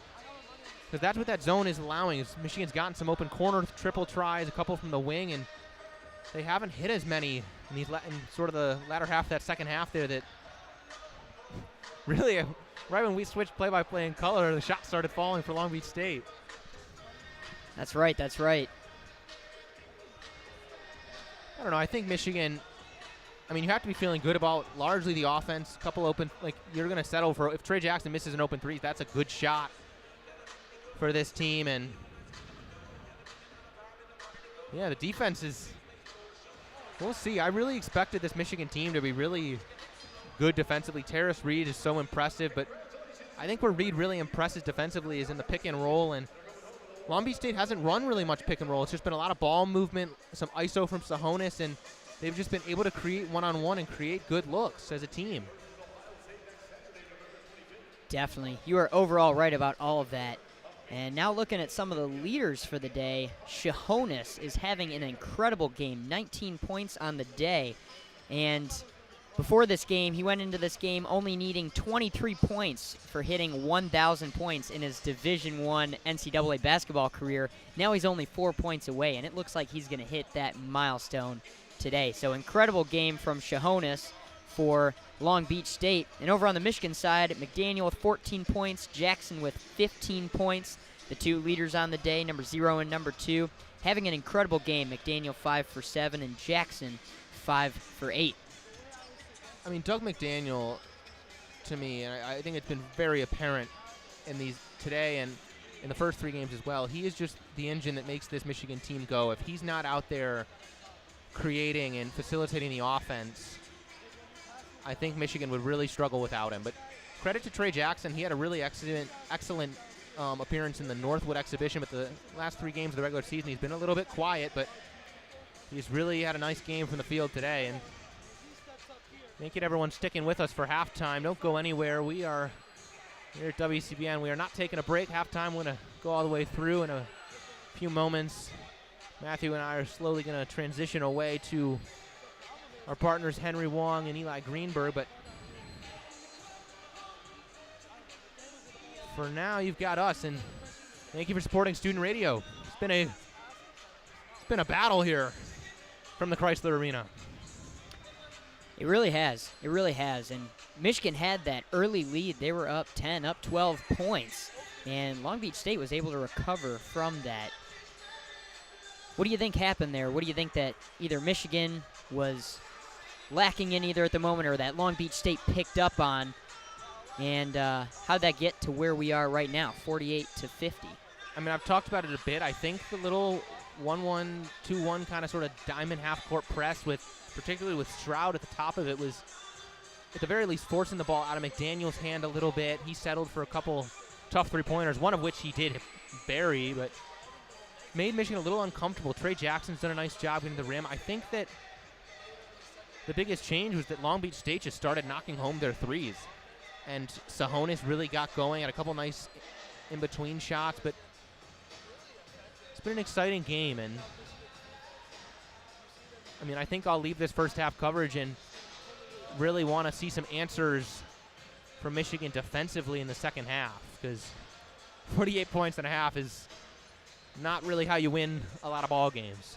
A: because that's what that zone is allowing. Is Michigan's gotten some open corner triple tries, a couple from the wing, and they haven't hit as many in these in sort of the latter half of that second half there. That really, right when we switched play-by-play in color, the shots started falling for Long Beach State.
B: That's right, that's right.
A: I don't know, I think Michigan, I mean, you have to be feeling good about largely the offense. A couple open, like you're going to settle for, if Trey Jackson misses an open three, that's a good shot for this team. And yeah, the defense is, we'll see. I really expected this Michigan team to be really good defensively. Terrace Reed is so impressive, but I think where Reed really impresses defensively is in the pick and roll, and Long Beach State hasn't run really much pick and roll. It's just been a lot of ball movement, some ISO from Sahonis, and they've just been able to create one-on-one and create good looks as a team.
B: Definitely. You are overall right about all of that. And now looking at some of the leaders for the day, Sahonis is having an incredible game, 19 points on the day. And before this game, he went into this game only needing 23 points for hitting 1,000 points in his Division I NCAA basketball career. Now he's only 4 points away, and it looks like he's going to hit that milestone today. So incredible game from Sahonis for Long Beach State. And over on the Michigan side, McDaniel with 14 points, Jackson with 15 points. The two leaders on the day, number 0 and number 2, having an incredible game. McDaniel 5 for 7 and Jackson 5 for 8.
A: I mean, Doug McDaniel, to me, and I think it's been very apparent in these today and in the first 3 games as well, he is just the engine that makes this Michigan team go. If he's not out there creating and facilitating the offense, I think Michigan would really struggle without him. But credit to Trey Jackson. He had a really excellent appearance in the Northwood exhibition, but the last 3 games of the regular season, he's been a little bit quiet, but he's really had a nice game from the field today. And thank you to everyone sticking with us for halftime. Don't go anywhere. We are here at WCBN. We are not taking a break. Halftime, we're going to go all the way through in a few moments. Matthew and I are slowly going to transition away to our partners Henry Wong and Eli Greenberg, but for now you've got us, and thank you for supporting student radio. It's been a battle here from the Crisler Arena.
B: It really has. It really has. And Michigan had that early lead. They were up 10, up 12 points, and Long Beach State was able to recover from that. What do you think happened there? What do you think that either Michigan was lacking in either at the moment or that Long Beach State picked up on? And how'd that get to where we are right now, 48-50?
A: I mean, I've talked about it a bit. I think the little 1-1, 2-1 kind of sort of diamond half-court press, particularly with Stroud at the top of it, was at the very least forcing the ball out of McDaniel's hand a little bit. He settled for a couple tough three-pointers, one of which he did bury, but made Michigan a little uncomfortable. Trey Jackson's done a nice job getting to the rim. I think that the biggest change was that Long Beach State just started knocking home their threes. and Sahonis really got going, had a couple nice in-between shots, but it's been an exciting game, and I mean, I think I'll leave this first half coverage and really want to see some answers from Michigan defensively in the second half, because 48 points and a half is not really how you win a lot of ball games.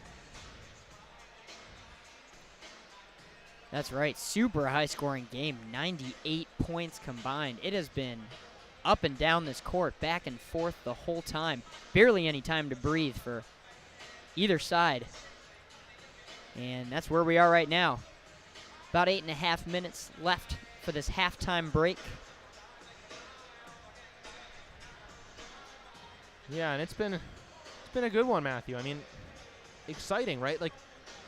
B: That's right. Super high-scoring game. 98 points combined. It has been up and down this court, back and forth the whole time. Barely any time to breathe for either side. And that's where we are right now. About 8.5 minutes left for this halftime break.
A: Yeah, and it's been a good one, Matthew. I mean, exciting, right? Like,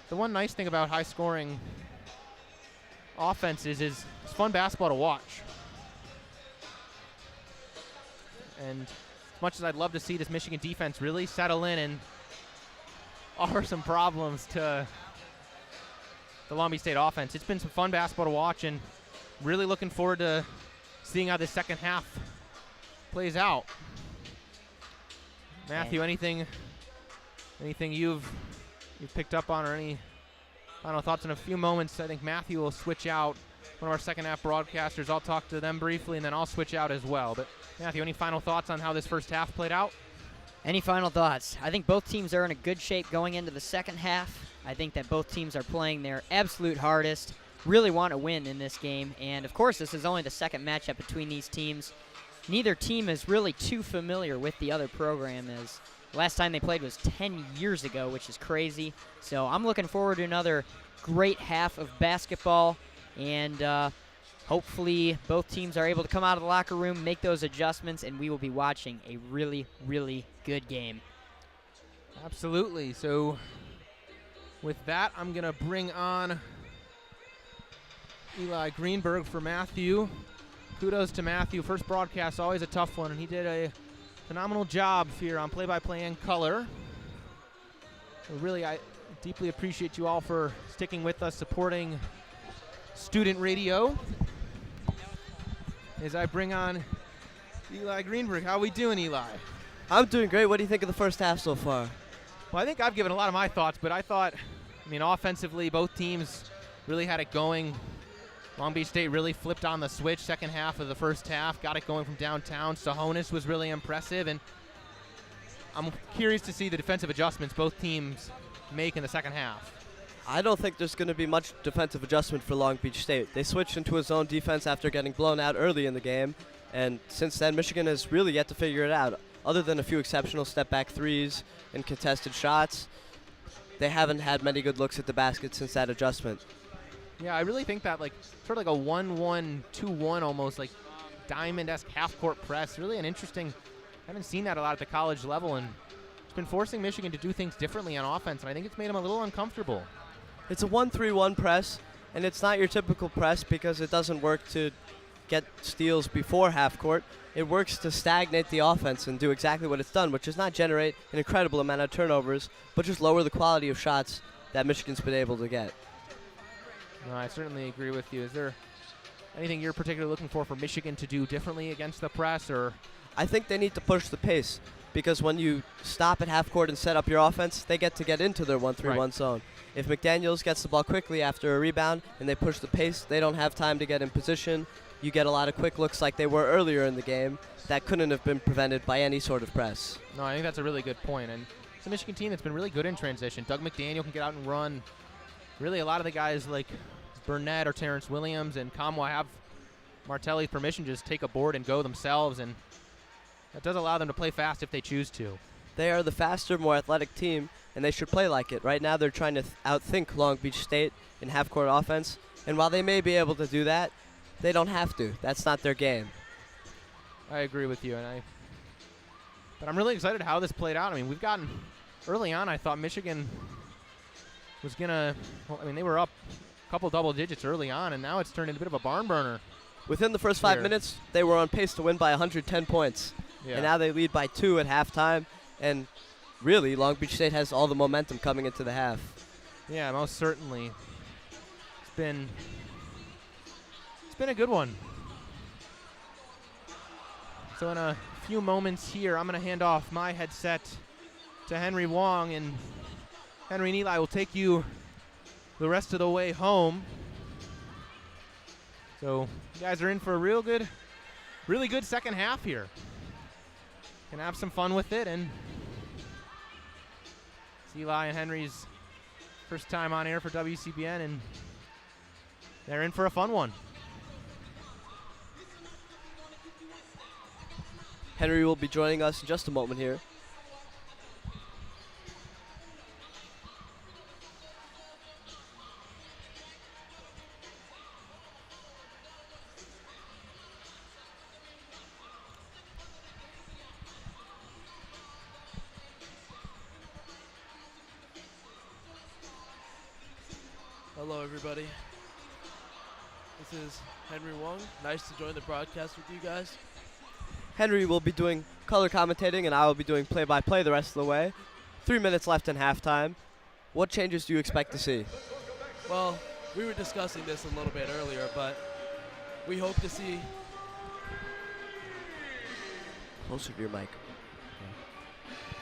A: the one nice thing about high-scoring offenses is it's fun basketball to watch. And as much as I'd love to see this Michigan defense really settle in and offer some problems to the Long Beach State offense, it's been some fun basketball to watch, and really looking forward to seeing how this second half plays out. Matthew, anything you've picked up on, or any final thoughts? In a few moments, I think Matthew will switch out, one of our second half broadcasters. I'll talk to them briefly, and then I'll switch out as well. But Matthew, any final thoughts on how this first half played out?
B: Any final thoughts? I think both teams are in a good shape going into the second half. I think that both teams are playing their absolute hardest, really want to win in this game. And, of course, this is only the second matchup between these teams. Neither team is really too familiar with the other program, as last time they played was 10 years ago, which is crazy. So I'm looking forward to another great half of basketball, and hopefully both teams are able to come out of the locker room, make those adjustments, and we will be watching a really, really good game.
A: Absolutely. So with that, I'm going to bring on Eli Greenberg for Matthew. Kudos to Matthew. First broadcast, always a tough one, and he did a phenomenal job here on play-by-play and color. So really, I deeply appreciate you all for sticking with us, supporting student radio. As I bring on Eli Greenberg. How we doing, Eli?
C: I'm doing great. What do you think of the first half so far?
A: Well, I think I've given a lot of my thoughts, but I mean, offensively, both teams really had it going. Long Beach State really flipped on the switch second half of the first half, got it going from downtown. Sahonis was really impressive, and I'm curious to see the defensive adjustments both teams make in the second half.
C: I don't think there's going to be much defensive adjustment for Long Beach State. They switched into a zone defense after getting blown out early in the game, and since then Michigan has really yet to figure it out. Other than a few exceptional step-back threes and contested shots, they haven't had many good looks at the basket since that adjustment.
A: Yeah, I really think that, like, sort of like a 1-1, 2-1 almost, like diamond-esque half-court press. Really an interesting, I haven't seen that a lot at the college level, and it's been forcing Michigan to do things differently on offense, and I think it's made them a little uncomfortable.
C: It's a 1-3-1 press, and it's not your typical press because it doesn't work to get steals before half court. It works to stagnate the offense and do exactly what it's done, which is not generate an incredible amount of turnovers, but just lower the quality of shots that Michigan's been able to get.
A: No, I certainly agree with you. Is there anything you're particularly looking for Michigan to do differently against the press? Or
C: I think they need to push the pace, because when you stop at half court and set up your offense, they get into their 1-3-1 zone. If McDaniels gets the ball quickly after a rebound and they push the pace, they don't have time to get in position. You get a lot of quick looks like they were earlier in the game that couldn't have been prevented by any sort of press.
A: No, I think that's a really good point. And it's a Michigan team that's been really good in transition. Doug McDaniel can get out and run. Really, a lot of the guys like Burnett or Terrence Williams and Kamwa have Martelli's permission to just take a board and go themselves, and that does allow them to play fast if they choose to.
C: They are the faster, more athletic team, and they should play like it. Right now they're trying to outthink Long Beach State in half-court offense, and while they may be able to do that, they don't have to. That's not their game.
A: I agree with you, but I'm really excited how this played out. I mean, we've gotten early on, I thought Michigan was gonna. Well, I mean, they were up a couple double digits early on, and now it's turned into a bit of a barn burner.
C: Within the first 5 minutes, they were on pace to win by 110 points, and now they lead by 2 at halftime. And really, Long Beach State has all the momentum coming into the half.
A: Yeah, most certainly. It's been a good one. So in a few moments here, I'm going to hand off my headset to Henry Wong, and Henry and Eli will take you the rest of the way home. So you guys are in for a really good second half here. Can have some fun with it, and it's Eli and Henry's first time on air for WCBN, and they're in for a fun one.
C: Henry will be joining us in just a moment here.
D: Hello, everybody. This is Henry Wong. Nice to join the broadcast with you guys.
C: Henry will be doing color commentating, and I will be doing play-by-play the rest of the way. 3 minutes left in halftime. What changes do you expect to see?
D: Well, we were discussing this a little bit earlier, but we hope to see...
C: Closer to your mic.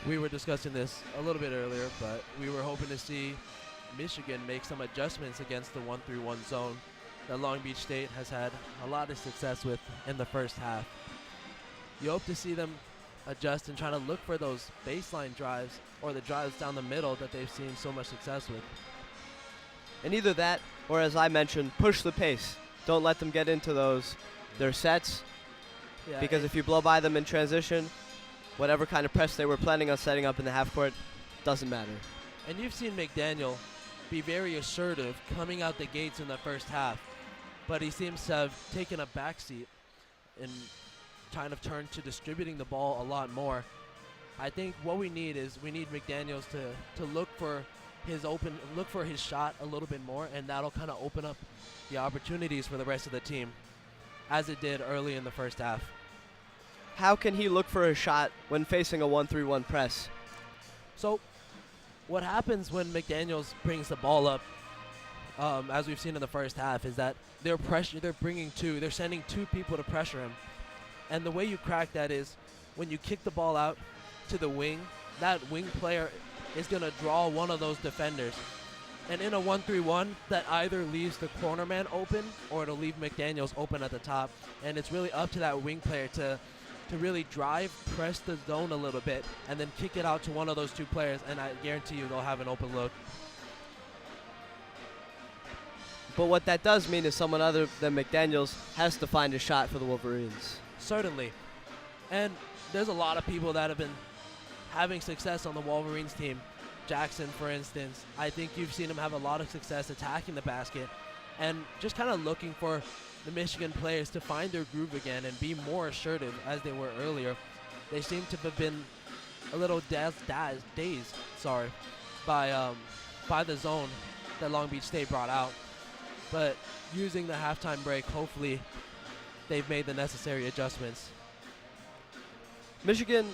D: We were discussing this a little bit earlier, but we were hoping to see Michigan make some adjustments against the 1-3-1 zone that Long Beach State has had a lot of success with in the first half. You hope to see them adjust and try to look for those baseline drives or the drives down the middle that they've seen so much success with.
C: And either that, or as I mentioned, push the pace. Don't let them get into their sets, because if you blow by them in transition, whatever kind of press they were planning on setting up in the half court doesn't matter.
D: And you've seen McDaniel be very assertive coming out the gates in the first half, but he seems to have taken a backseat and kind of turned to distributing the ball a lot more. I think what we need is McDaniels to look for his shot a little bit more, and that'll kind of open up the opportunities for the rest of the team, as it did early in the first half.
C: How can he look for a shot when facing a 1-3-1 press?
D: So what happens when McDaniels brings the ball up, as we've seen in the first half, is that they're sending two people to pressure him. And the way you crack that is when you kick the ball out to the wing, that wing player is going to draw one of those defenders. And in a 1-3-1, that either leaves the corner man open or it'll leave McDaniels open at the top. And it's really up to that wing player to really drive, press the zone a little bit, and then kick it out to one of those two players, and I guarantee you they'll have an open look.
C: But what that does mean is someone other than McDaniels has to find a shot for the Wolverines.
D: Certainly. And there's a lot of people that have been having success on the Wolverines team. Jackson, for instance, I think you've seen him have a lot of success attacking the basket and just kind of looking for the Michigan players to find their groove again and be more assertive as they were earlier. They seem to have been a little dazed by the zone that Long Beach State brought out. But using the halftime break, hopefully they've made the necessary adjustments.
C: Michigan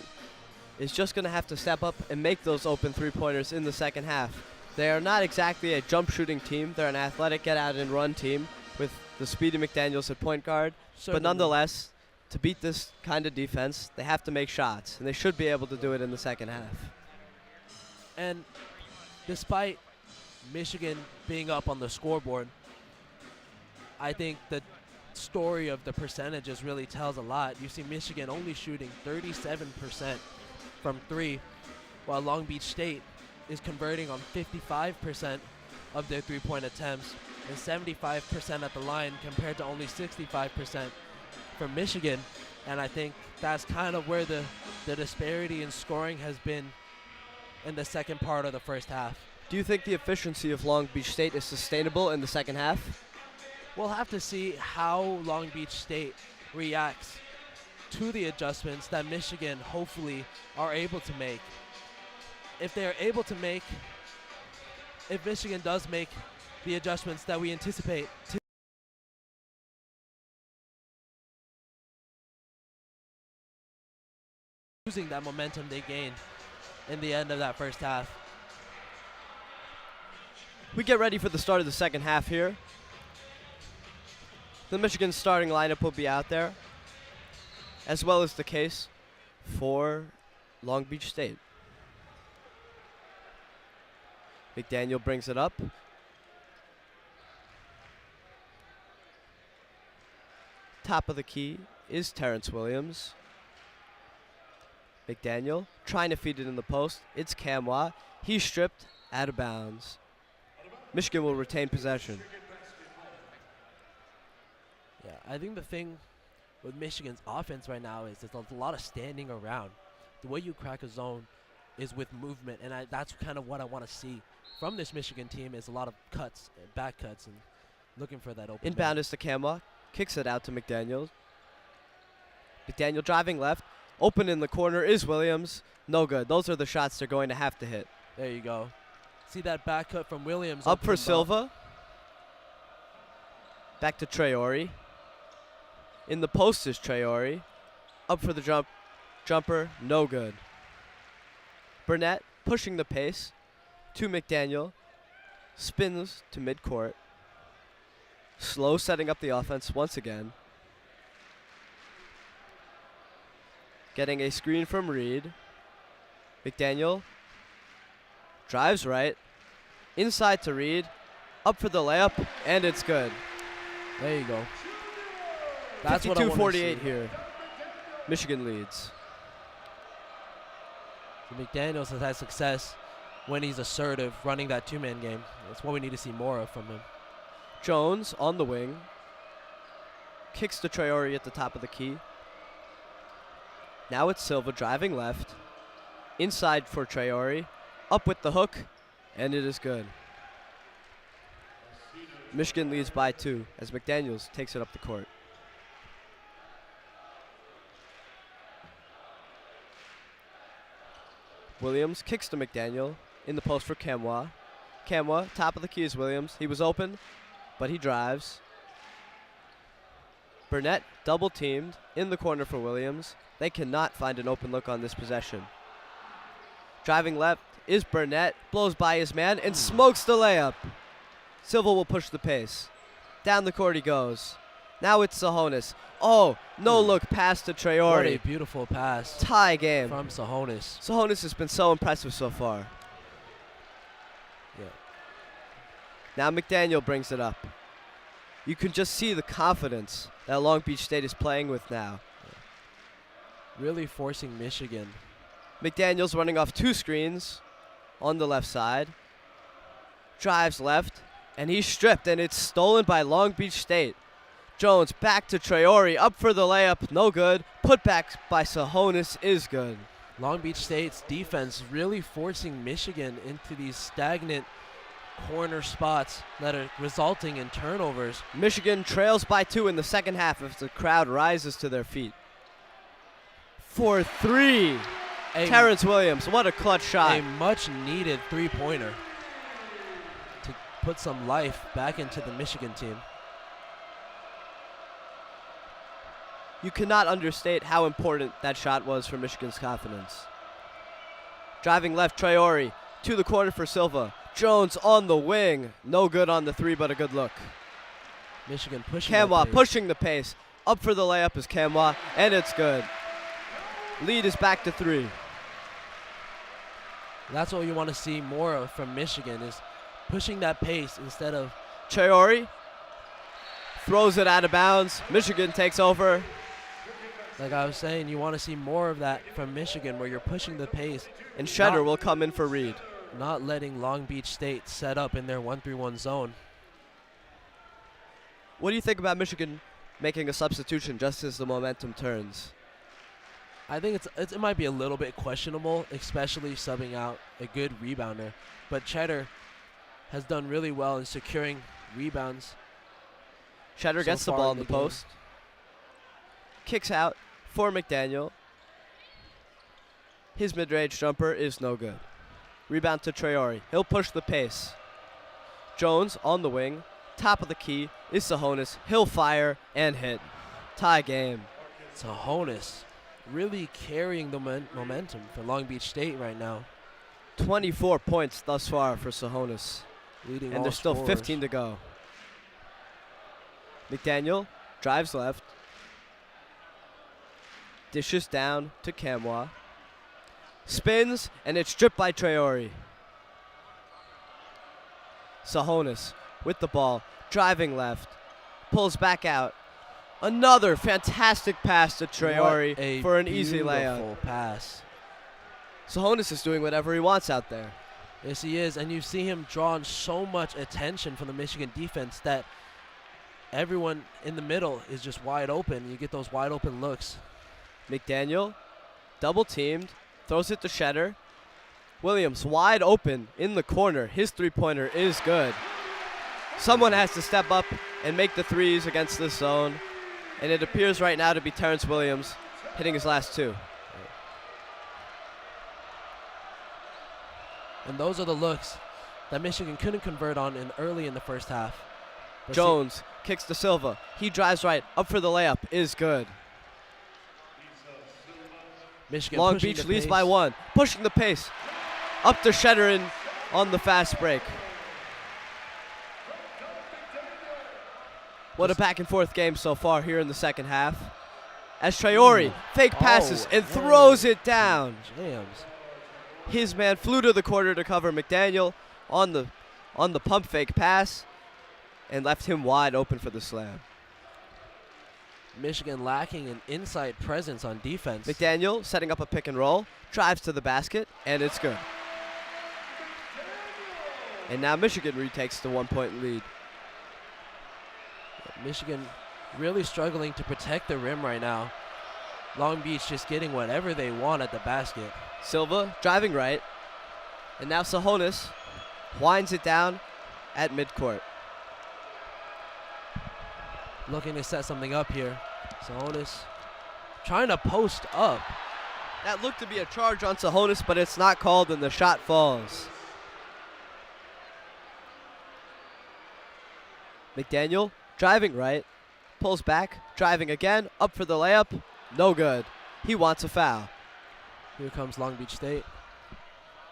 C: is just going to have to step up and make those open three-pointers in the second half. They are not exactly a jump shooting team. They're an athletic get-out-and-run team with the speedy McDaniels at point guard. But nonetheless, to beat this kind of defense, they have to make shots, and they should be able to do it in the second half.
D: And despite Michigan being up on the scoreboard, I think the story of the percentages really tells a lot. You see Michigan only shooting 37% from three, while Long Beach State is converting on 55% of their three-point attempts and 75% at the line compared to only 65% from Michigan. And I think that's kind of where the disparity in scoring has been in the second part of the first half.
C: Do you think the efficiency of Long Beach State is sustainable in the second half?
D: We'll have to see how Long Beach State reacts to the adjustments that Michigan hopefully are able to make. If Michigan does make the adjustments that we anticipate to losing that momentum they gained in the end of that first half.
C: We get ready for the start of the second half here. The Michigan starting lineup will be out there. as well as the case for Long Beach State. McDaniel brings it up. Top of the key is Terrence Williams. McDaniel trying to feed it in the post. It's Kamwa. He's stripped out of bounds. Michigan will retain possession.
D: Yeah, I think the thing with Michigan's offense right now is there's a lot of standing around. The way you crack a zone is with movement, and that's kind of what I want to see from this Michigan team is a lot of cuts, back cuts, and looking for that open.
C: Inbound is to Kamwa. Kicks it out to McDaniel. McDaniel driving left. Open in the corner is Williams. No good. Those are the shots they're going to have to hit.
D: There you go. See that back cut from Williams.
C: Up for Silva. Back to Traore. In the post is Traore. Up for the jumper. No good. Burnett pushing the pace to McDaniel. Spins to midcourt. Slow setting up the offense once again. Getting a screen from Reed. McDaniel drives right. Inside to Reed. Up for the layup, and it's good.
D: There you go. That's what I want to see.
C: 52-48 here. Michigan leads.
D: So McDaniels has had success when he's assertive, running that two-man game. That's what we need to see more of from him.
C: Jones on the wing. Kicks to Traore at the top of the key. Now it's Silva driving left. Inside for Traore. Up with the hook, and it is good. Michigan leads by 2 as McDaniels takes it up the court. Williams kicks to McDaniel in the post for Kamwa. Kamwa, top of the key is Williams. He was open, but he drives. Burnett double teamed in the corner for Williams. They cannot find an open look on this possession. Driving left is Burnett, blows by his man and smokes the layup. Silva will push the pace. Down the court he goes. Now it's Sahonis. Oh, no look pass to Traore.
D: What a beautiful pass.
C: Tie game.
D: From Sahonis.
C: Sahonis has been so impressive so far.
D: Yeah.
C: Now McDaniel brings it up. You can just see the confidence that Long Beach State is playing with now.
D: Really forcing Michigan.
C: McDaniel's running off 2 screens on the left side. Drives left, and he's stripped, and it's stolen by Long Beach State. Jones back to Traore, up for the layup, no good. Put back by Sahonis is good.
D: Long Beach State's defense really forcing Michigan into these stagnant corner spots that are resulting in turnovers.
C: Michigan trails by 2 in the second half as the crowd rises to their feet. For 3. Terrence Williams, what a clutch shot.
D: A much-needed three-pointer to put some life back into the Michigan team.
C: You cannot understate how important that shot was for Michigan's confidence. Driving left, Traore to the corner for Silva. Jones on the wing. No good on the 3, but a good look.
D: Michigan pushing
C: Kamwa pushing the pace. Up for the layup is Kamwa, and it's good. Lead is back to 3.
D: That's what you want to see more of from Michigan is pushing that pace instead of...
C: Traore throws it out of bounds. Michigan takes over.
D: Like I was saying, you want to see more of that from Michigan where you're pushing the pace.
C: And Shedder will come in for Reed.
D: Not letting Long Beach State set up in their 1-3-1 zone.
C: What do you think about Michigan making a substitution just as the momentum turns?
D: I think it might be a little bit questionable, especially subbing out a good rebounder. But Cheddar has done really well in securing rebounds.
C: Cheddar gets the ball in the post. Kicks out for McDaniel. His mid-range jumper is no good. Rebound to Traore. He'll push the pace. Jones on the wing. Top of the key is Sahonis. He'll fire and hit. Tie game.
D: Sahonis really carrying the momentum for Long Beach State right now.
C: 24 points thus far for Sahonis.
D: Leading
C: and
D: all
C: there's still
D: scorers.
C: 15 to go. McDaniel drives left. Dishes down to Kamwa. Spins, and it's stripped by Traore. Sahonis with the ball, driving left, pulls back out. Another fantastic pass to Traore for an easy layup.
D: Beautiful pass.
C: Sahonis is doing whatever he wants out there.
D: Yes, he is, and you see him drawing so much attention from the Michigan defense that everyone in the middle is just wide open. You get those wide open looks.
C: McDaniel, double teamed, throws it to Shetter. Williams wide open in the corner. His three-pointer is good. Someone has to step up and make the threes against this zone, and it appears right now to be Terrence Williams hitting his last two.
D: And those are the looks that Michigan couldn't convert on early in the first half. But
C: Jones kicks to Silva. He drives right, up for the layup, is good.
D: Michigan
C: Long
D: pushing
C: Beach
D: the
C: leads
D: pace.
C: by 1, pushing the pace. Up to Shedderin on the fast break. What a back and forth game so far here in the second half. As Traore fake passes and throws it down.
D: Jams.
C: His man flew to the corner to cover McDaniel on the pump fake pass and left him wide open for the slam.
D: Michigan lacking an inside presence on defense.
C: McDaniel setting up a pick and roll, drives to the basket, and it's good. And now Michigan retakes the 1-point lead.
D: Michigan really struggling to protect the rim right now. Long Beach just getting whatever they want at the basket.
C: Silva driving right, and now Sahonis winds it down at midcourt.
D: Looking to set something up here. Sahonis trying to post up.
C: That looked to be a charge on Sahonis, but it's not called, and the shot falls. McDaniel driving right, pulls back, driving again, up for the layup, no good. He wants a foul.
D: Here comes Long Beach State.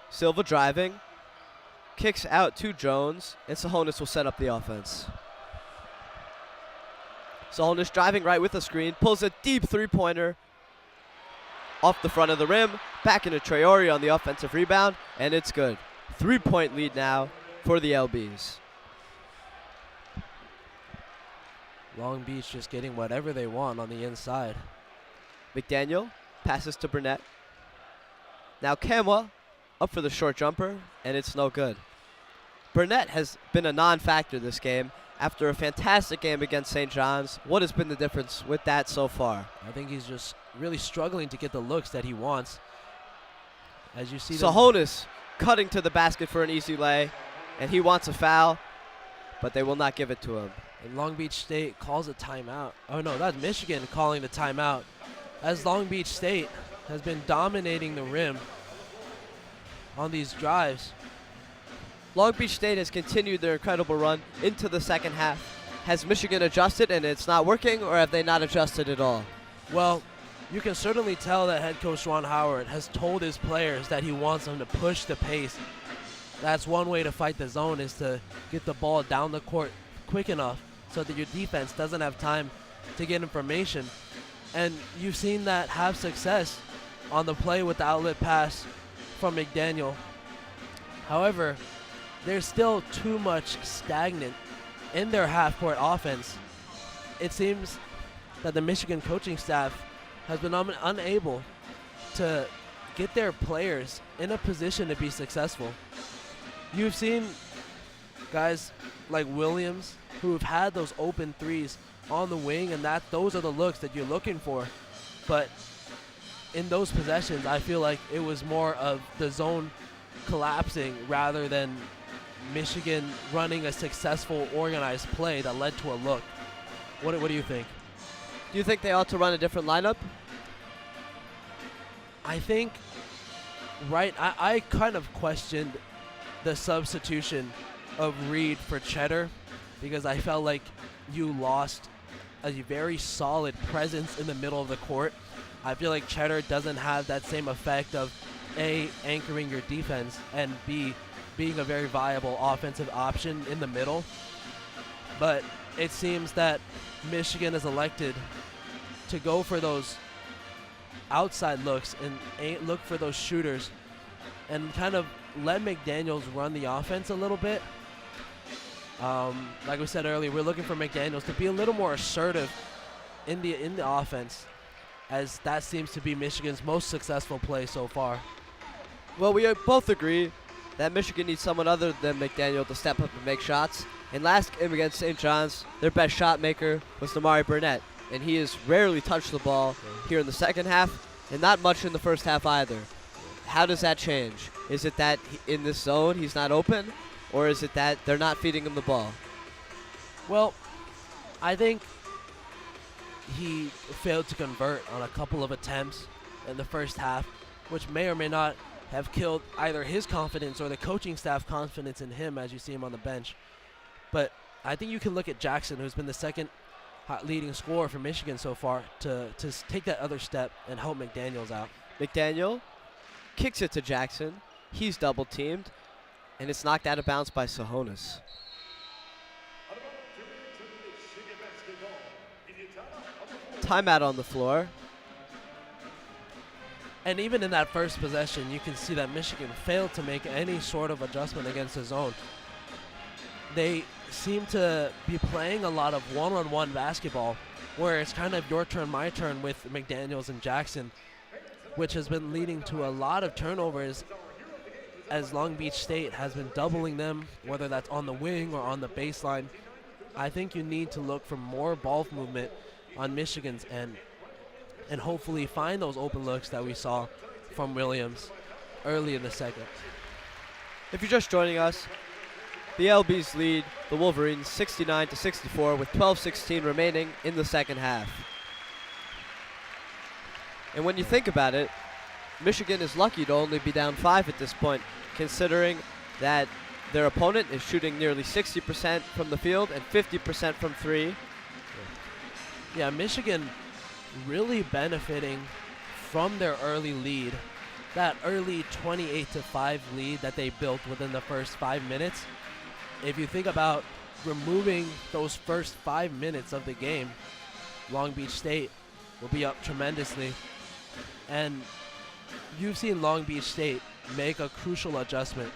C: Silva driving, kicks out to Jones, and Sahonis will set up the offense. Sahonis driving right with a screen, pulls a deep three-pointer off the front of the rim, back into Traore on the offensive rebound, and it's good. 3-point lead now for the LBs.
D: Long Beach just getting whatever they want on the inside.
C: McDaniel passes to Burnett. Now Kamwa up for the short jumper, and it's no good. Burnett has been a non-factor this game after a fantastic game against St. John's. What has been the difference with that so far?
D: I think he's just really struggling to get the looks that he wants. As you see,
C: Sahonis cutting to the basket for an easy lay, and he wants a foul, but they will not give it to him.
D: and Long Beach State calls a timeout. Oh no, that's Michigan calling the timeout, as Long Beach State has been dominating the rim on these drives.
C: Long Beach State has continued their incredible run into the second half. Has Michigan adjusted and it's not working, or have they not adjusted at all?
D: Well, you can certainly tell that head coach Ron Howard has told his players that he wants them to push the pace. That's one way to fight the zone, is to get the ball down the court quick enough so that your defense doesn't have time to get information. And you've seen that have success on the play with the outlet pass from McDaniel. However, there's still too much stagnant in their half-court offense. It seems that the Michigan coaching staff has been unable to get their players in a position to be successful. You've seen guys like Williams who have had those open threes on the wing, and those are the looks that you're looking for. But in those possessions, I feel like it was more of the zone collapsing rather than Michigan running a successful, organized play that led to a look. What do you think?
C: Do you think they ought to run a different lineup?
D: I think, I kind of questioned the substitution of Reed for Cheddar, because I felt like you lost a very solid presence in the middle of the court. I feel like Cheddar doesn't have that same effect of A, anchoring your defense, and B, being a very viable offensive option in the middle. But it seems that Michigan has elected to go for those outside looks and look for those shooters and kind of let McDaniels run the offense a little bit. Like we said earlier, we're looking for McDaniels to be a little more assertive in the offense, as that seems to be Michigan's most successful play so far.
C: Well, we both agree that Michigan needs someone other than McDaniel to step up and make shots. And last game against St. John's, their best shot maker was Damari Burnett, and he has rarely touched the ball here in the second half, and not much in the first half either. How does that change? Is it that in this zone he's not open, or is it that they're not feeding him the ball?
D: Well, I think he failed to convert on a couple of attempts in the first half, which may or may not have killed either his confidence or the coaching staff confidence in him as you see him on the bench. But I think you can look at Jackson, who's been the second leading scorer for Michigan so far, to take that other step and help McDaniels out.
C: McDaniel kicks it to Jackson. He's double teamed, and it's knocked out of bounds by Sahonis. Timeout on the floor.
D: And even in that first possession, you can see that Michigan failed to make any sort of adjustment against the zone. They seem to be playing a lot of one-on-one basketball, where it's kind of your turn, my turn with McDaniels and Jackson, which has been leading to a lot of turnovers as Long Beach State has been doubling them, whether that's on the wing or on the baseline. I think you need to look for more ball movement on Michigan's end and hopefully find those open looks that we saw from Williams early in the second.
C: If you're just joining us, the LBs lead the Wolverines 69-64 with 12:16 remaining in the second half. And when you think about it, Michigan is lucky to only be down 5 at this point, considering that their opponent is shooting nearly 60% from the field and 50% from three.
D: Yeah, Michigan really benefiting from their early lead, that early 28-5 lead that they built within the first 5 minutes. If you think about removing those first 5 minutes of the game, Long Beach State will be up tremendously. And you've seen Long Beach State make a crucial adjustment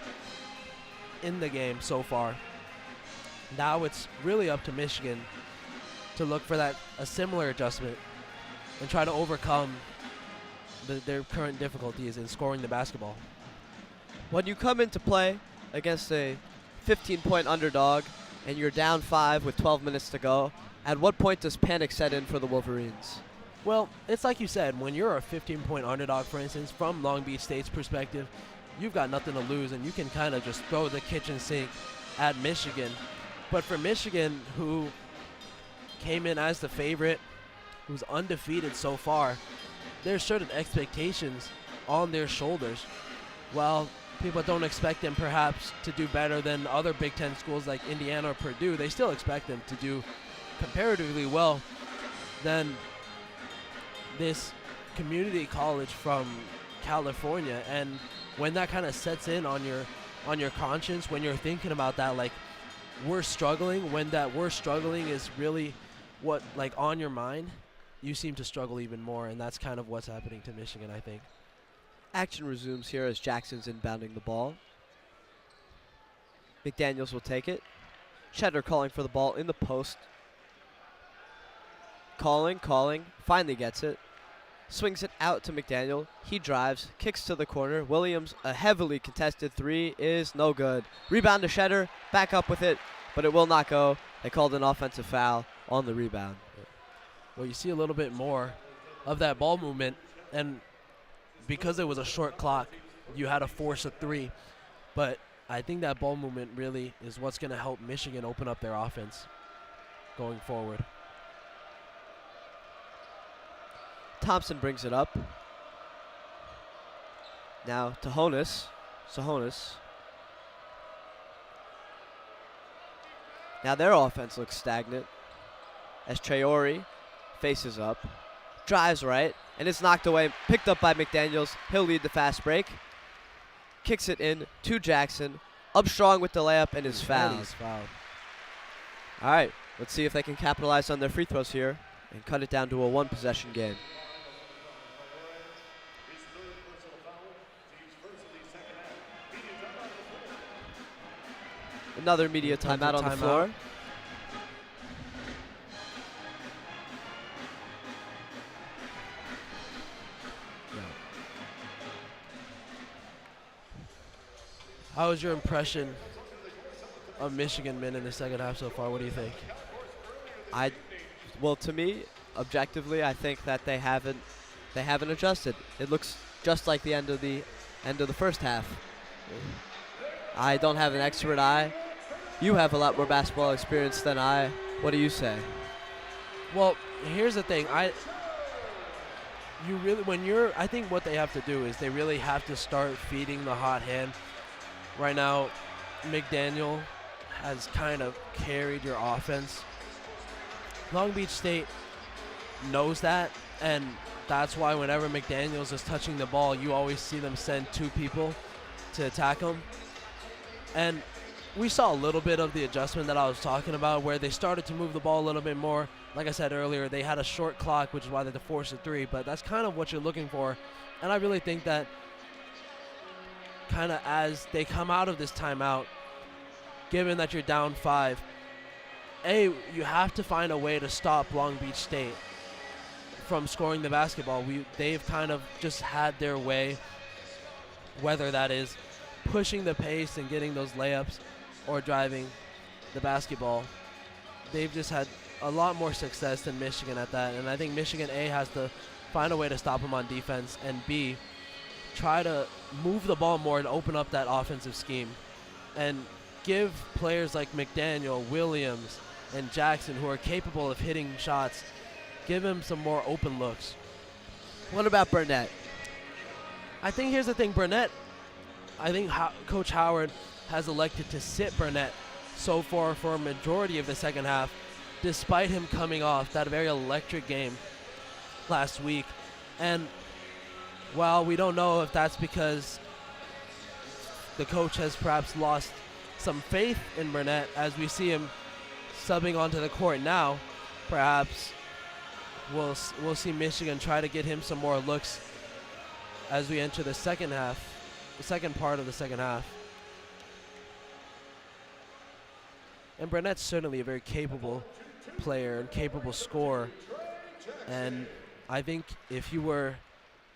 D: in the game so far. Now it's really up to Michigan to look for a similar adjustment and try to overcome their current difficulties in scoring the basketball.
C: When you come into play against a 15-point underdog and you're down 5 with 12 minutes to go, at what point does panic set in for the Wolverines?
D: Well, it's like you said, when you're a 15-point underdog, for instance, from Long Beach State's perspective, you've got nothing to lose, and you can kind of just throw the kitchen sink at Michigan. But for Michigan, who came in as the favorite, who's undefeated so far, there's certain expectations on their shoulders. While people don't expect them perhaps to do better than other Big Ten schools like Indiana or Purdue, they still expect them to do comparatively well than this community college from California. And when that kind of sets in on your conscience, when you're thinking about that, like, we're struggling, when that we're struggling is really what, like, on your mind, you seem to struggle even more, and that's kind of what's happening to Michigan, I think.
C: Action resumes here as Jackson's inbounding the ball. McDaniels will take it. Cheddar calling for the ball in the post. Calling, finally gets it. Swings it out to McDaniel. He drives, kicks to the corner. Williams, a heavily contested three, is no good. Rebound to Cheddar, back up with it, but it will not go. They called an offensive foul on the rebound.
D: Well, you see a little bit more of that ball movement, and because it was a short clock, you had to force a three. But I think that ball movement really is what's going to help Michigan open up their offense going forward.
C: Thompson brings it up. Now to Sahonis. Now their offense looks stagnant as Traore faces up, drives right, and it's knocked away, picked up by McDaniels. He'll lead the fast break. Kicks it in to Jackson. Up strong with the layup and is fouled. All right, let's see if they can capitalize on their free throws here and cut it down to a one-possession game. Another media timeout on the floor.
D: How was your impression of Michigan men in the second half so far? What do you think?
C: Well, to me, objectively, I think that they haven't adjusted. It looks just like the end of the first half. I don't have an expert eye. You have a lot more basketball experience than I. What do you say?
D: Well, here's the thing. I think what they have to do is they really have to start feeding the hot hand. Right now, McDaniel has kind of carried your offense. Long Beach State knows that, and that's why whenever McDaniels is touching the ball, you always see them send 2 people to attack him. And we saw a little bit of the adjustment that I was talking about, where they started to move the ball a little bit more. Like I said earlier, they had a short clock, which is why they had to force a 3, but that's kind of what you're looking for. And I really think that kind of as they come out of this timeout, given that you're down 5, you have to find a way to stop Long Beach State from scoring the basketball. They've kind of just had their way, whether that is pushing the pace and getting those layups or driving the basketball. They've just had a lot more success than Michigan at that, and I think Michigan A has to find a way to stop them on defense, and B, try to move the ball more and open up that offensive scheme and give players like McDaniel, Williams, and Jackson, who are capable of hitting shots, give him some more open looks.
C: What about Burnett?
D: I think here's the thing. Burnett, I think Coach Howard has elected to sit Burnett so far for a majority of the second half, despite him coming off that very electric game last week. And while we don't know if that's because the coach has perhaps lost some faith in Burnett as we see him subbing onto the court now, perhaps we'll see Michigan try to get him some more looks as we enter the second part of the second half. And Burnett's certainly a very capable player and capable scorer. And I think if he were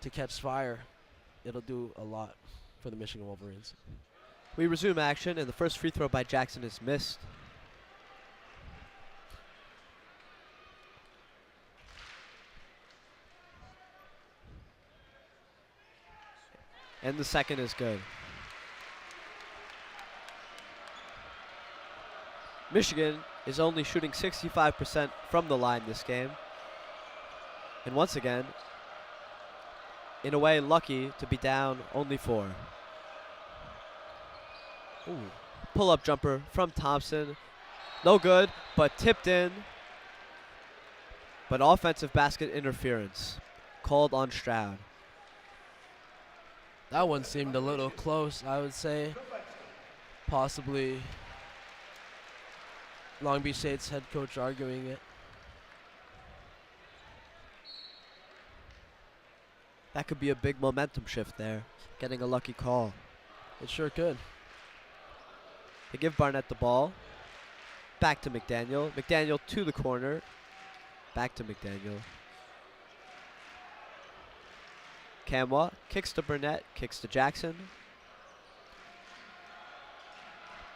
D: to catch fire, it'll do a lot for the Michigan Wolverines.
C: We resume action, and the first free throw by Jackson is missed. And the second is good. Michigan is only shooting 65% from the line this game. And once again, in a way, lucky to be down only 4. Ooh. Pull-up jumper from Thompson. No good, but tipped in. But offensive basket interference called on Stroud.
D: That one seemed a little close, I would say. Possibly Long Beach State's head coach arguing it.
C: That could be a big momentum shift there, getting a lucky call.
D: It sure could.
C: They give Barnett the ball. Back to McDaniel. McDaniel to the corner. Back to McDaniel. Kamwa kicks to Burnett, kicks to Jackson.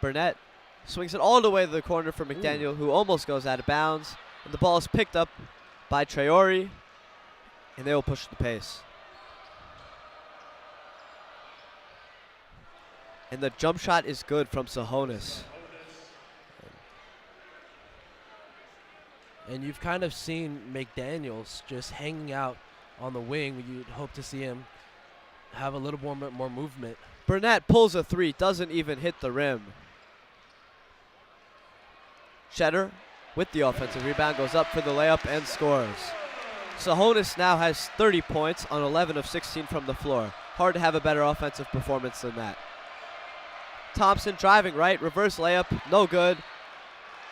C: Burnett swings it all the way to the corner for McDaniel, who almost goes out of bounds. And the ball is picked up by Traore, and they will push the pace. And the jump shot is good from Sahonis.
D: And you've kind of seen McDaniels just hanging out on the wing. You'd hope to see him have a little more movement.
C: Burnett pulls a 3, doesn't even hit the rim. Cheddar with the offensive rebound goes up for the layup and scores. Sahonis now has 30 points on 11 of 16 from the floor. Hard to have a better offensive performance than that. Thompson driving right, reverse layup, no good.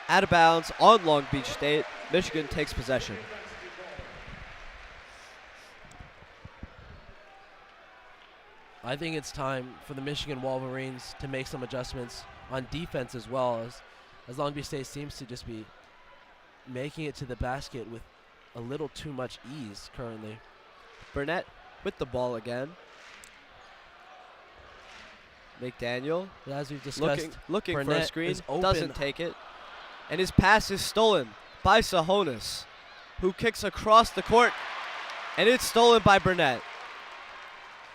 C: Out of bounds on Long Beach State. Michigan takes possession.
D: I think it's time for the Michigan Wolverines to make some adjustments on defense as well, as Long Beach State seems to just be making it to the basket with a little too much ease currently.
C: Burnett with the ball again. McDaniel
D: But as we've discussed,
C: looking for a
D: Burnett
C: screen,
D: is open.
C: doesn't take it. And his pass is stolen by Sahonis, who kicks across the court, and it's stolen by Burnett.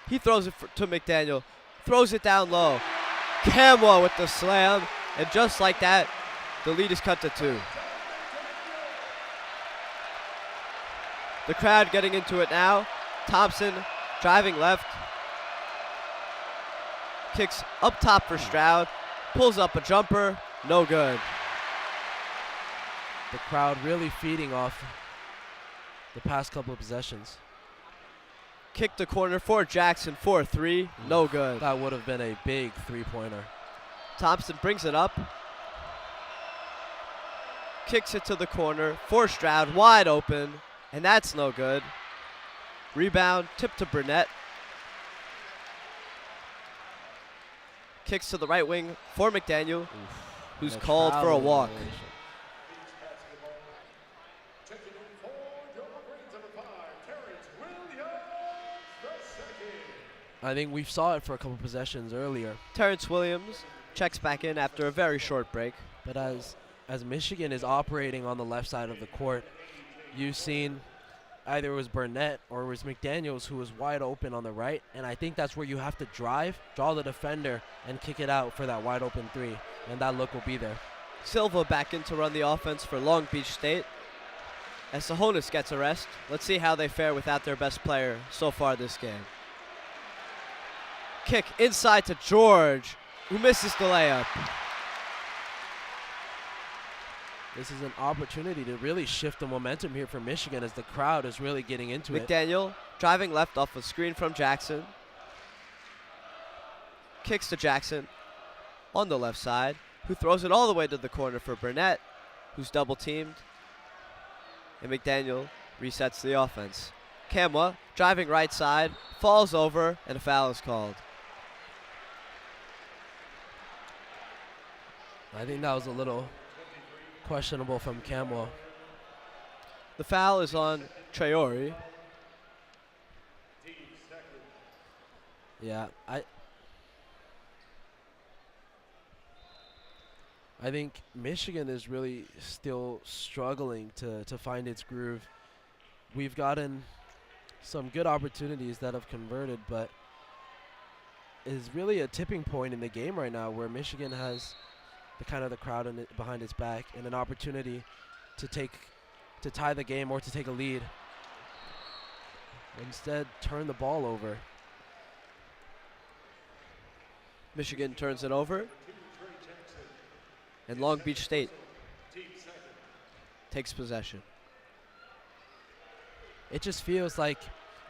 C: He throws it to McDaniel, throws it down low. Camwa with the slam, and just like that, the lead is cut to 2. The crowd getting into it now. Thompson driving left. Kicks up top for Stroud. Pulls up a jumper. No good.
D: The crowd really feeding off the past couple of possessions.
C: Kick to corner for Jackson for 3. No good.
D: That would have been a big three-pointer.
C: Thompson brings it up. Kicks it to the corner for Stroud. Wide open. And that's no good. Rebound. Tip to Burnett. Kicks to the right wing for McDaniel, who's called for a walk.
D: I think we saw it for a couple possessions earlier.
C: Terrence Williams checks back in after a very short break.
D: But as Michigan is operating on the left side of the court, you've seen either it was Burnett or it was McDaniels who was wide open on the right, and I think that's where you have to draw the defender, and kick it out for that wide open 3, and that look will be there.
C: Silva back in to run the offense for Long Beach State. As Sahonis gets a rest, let's see how they fare without their best player so far this game. Kick inside to George, who misses the layup.
D: This is an opportunity to really shift the momentum here for Michigan as the crowd is really getting into it.
C: McDaniel driving left off a screen from Jackson. Kicks to Jackson on the left side, who throws it all the way to the corner for Burnett, who's double teamed. And McDaniel resets the offense. Camwa driving right side, falls over, and a foul is called.
D: I think that was a little questionable from Camwa.
C: The foul is on Traore.
D: Yeah, I think Michigan is really still struggling to find its groove. We've gotten some good opportunities that have converted, but is really a tipping point in the game right now where Michigan has the crowd behind its back and an opportunity to tie the game or to take a lead. Instead, turn the ball over.
C: Michigan turns it over. And Long Beach State takes possession.
D: It just feels like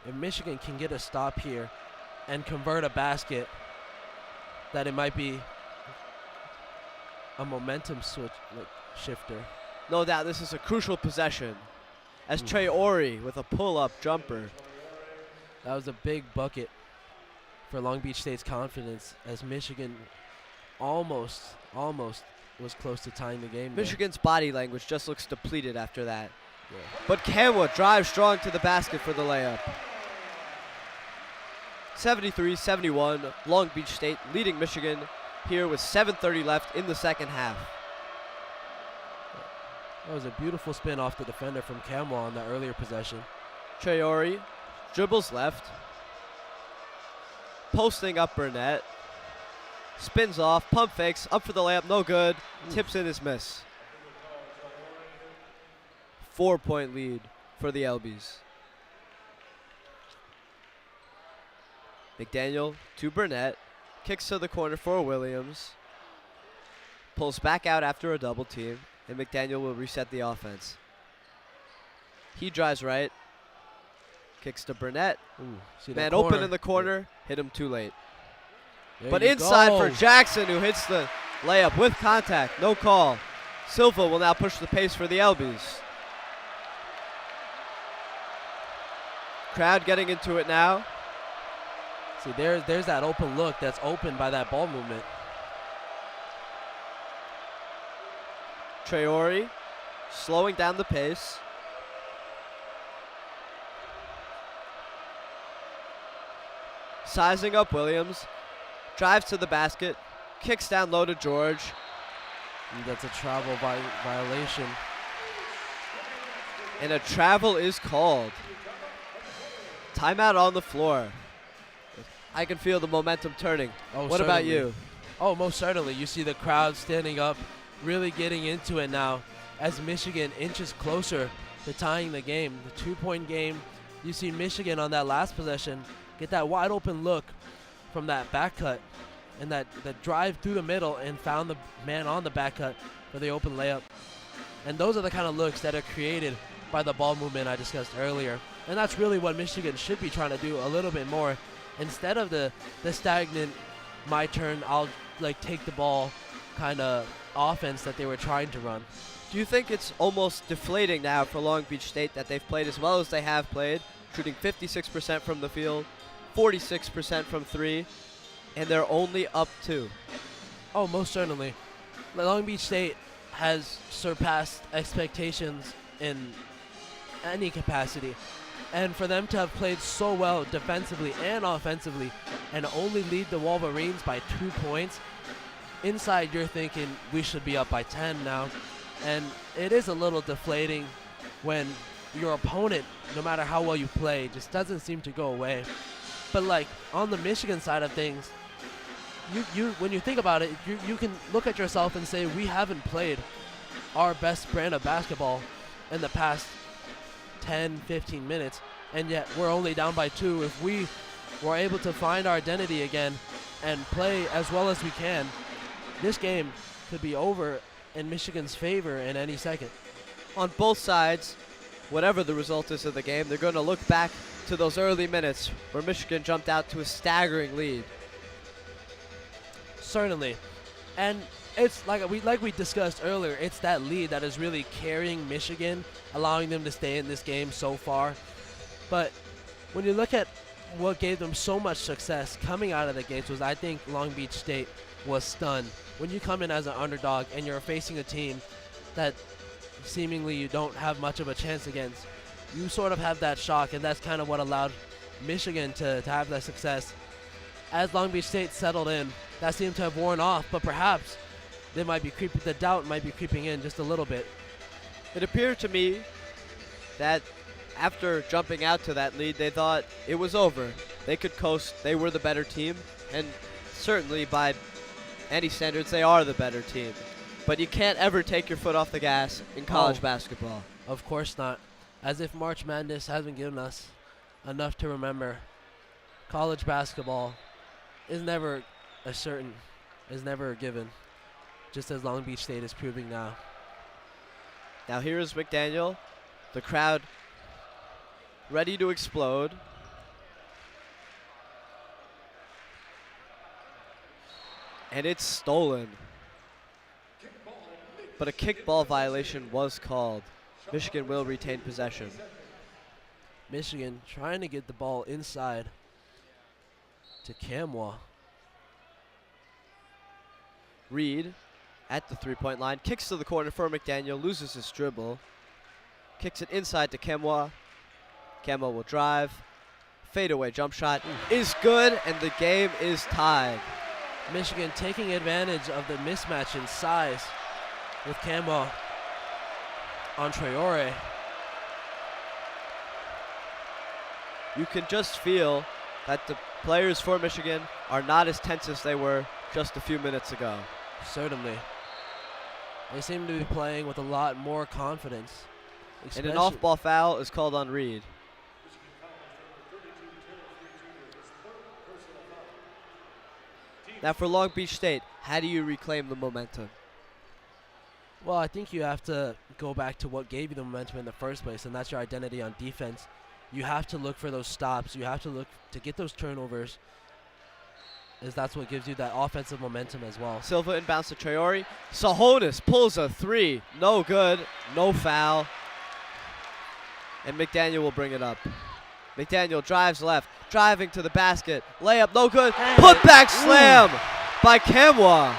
D: if Michigan can get a stop here and convert a basket, that it might be a momentum shifter.
C: No doubt this is a crucial possession as Traore with a pull-up jumper.
D: That was a big bucket for Long Beach State's confidence as Michigan almost was close to tying the game.
C: Michigan's body language just looks depleted after that. Yeah. But Camwa drives strong to the basket for the layup. 73-71, Long Beach State leading Michigan here with 7:30 left in the second half.
D: That was a beautiful spin off the defender from Camwa on that earlier possession.
C: Traore dribbles left, posting up Burnett, spins off, pump fakes, up for the layup, no good, tips in his miss. 4-point lead for the Elbies. McDaniel to Burnett, kicks to the corner for Williams, pulls back out after a double team, and McDaniel will reset the offense. He drives right, kicks to Burnett. Man open in the corner, hit him too late. But inside for Jackson, who hits the layup with contact, no call. Silva will now push the pace for the Elbies. Crowd getting into it now.
D: See, there's that open look that's opened by that ball movement.
C: Traore slowing down the pace. Sizing up Williams. Drives to the basket. Kicks down low to George.
D: And that's a travel violation.
C: And a travel is called. Timeout on the floor. I can feel the momentum turning.
D: Oh,
C: what about
D: certainly.
C: you?
D: Oh, most certainly. You see the crowd standing up, really getting into it now as Michigan inches closer to tying the game. The 2-point game. You see Michigan on that last possession get that wide open look from that back cut and that drive through the middle and found the man on the back cut for the open layup. And those are the kind of looks that are created by the ball movement I discussed earlier. And that's really what Michigan should be trying to do a little bit more. Instead of the stagnant, my turn, I'll take the ball kind of offense that they were trying to run.
C: Do you think it's almost deflating now for Long Beach State that they've played as well as they have played, shooting 56% from the field, 46% from three, and they're only up 2?
D: Oh, most certainly. Long Beach State has surpassed expectations in any capacity. And for them to have played so well defensively and offensively and only lead the Wolverines by 2 points, inside you're thinking we should be up by 10 now. And it is a little deflating when your opponent, no matter how well you play, just doesn't seem to go away. But on the Michigan side of things, you when you think about it, you can look at yourself and say we haven't played our best brand of basketball in the past 10, 15 minutes, and yet we're only down by 2. If we were able to find our identity again and play as well as we can, this game could be over in Michigan's favor in any second.
C: On both sides, whatever the result is of the game, they're going to look back to those early minutes where Michigan jumped out to a staggering lead.
D: Certainly. And it's like we discussed earlier, it's that lead that is really carrying Michigan, allowing them to stay in this game so far. But when you look at what gave them so much success coming out of the gates was, I think, Long Beach State was stunned. When you come in as an underdog and you're facing a team that seemingly you don't have much of a chance against, you sort of have that shock, and that's kind of what allowed Michigan to have that success. As Long Beach State settled in, that seemed to have worn off, but perhaps the doubt might be creeping in just a little bit.
C: It appeared to me that after jumping out to that lead, they thought it was over. They could coast. They were the better team, and certainly by any standards, they are the better team. But you can't ever take your foot off the gas in college basketball.
D: Of course not. As if March Madness hasn't given us enough to remember. College basketball is never is never a given, just as Long Beach State is proving now.
C: Now here is McDaniel, the crowd ready to explode. And it's stolen. But a kickball violation was called. Michigan will retain possession.
D: Michigan trying to get the ball inside to Kamwa.
C: Reed at the three-point line, kicks to the corner for McDaniel, loses his dribble, kicks it inside to Kamwa. Kamwa will drive. Fadeaway jump shot is good, and the game is tied.
D: Michigan taking advantage of the mismatch in size with Kamwa on Traore.
C: You can just feel that the players for Michigan are not as tense as they were just a few minutes ago.
D: Certainly. They seem to be playing with a lot more confidence.
C: And an off-ball foul is called on Reed. Now for Long Beach State, how do you reclaim the momentum?
D: Well, I think you have to go back to what gave you the momentum in the first place, and that's your identity on defense. You have to look for those stops. You have to look to get those turnovers, as that's what gives you that offensive momentum as well.
C: Silva inbounds to Traore. Sahonis pulls a three. No good. No foul. And McDaniel will bring it up. McDaniel drives left, driving to the basket. Layup, no good.
D: Hey.
C: Putback slam by Kamwa.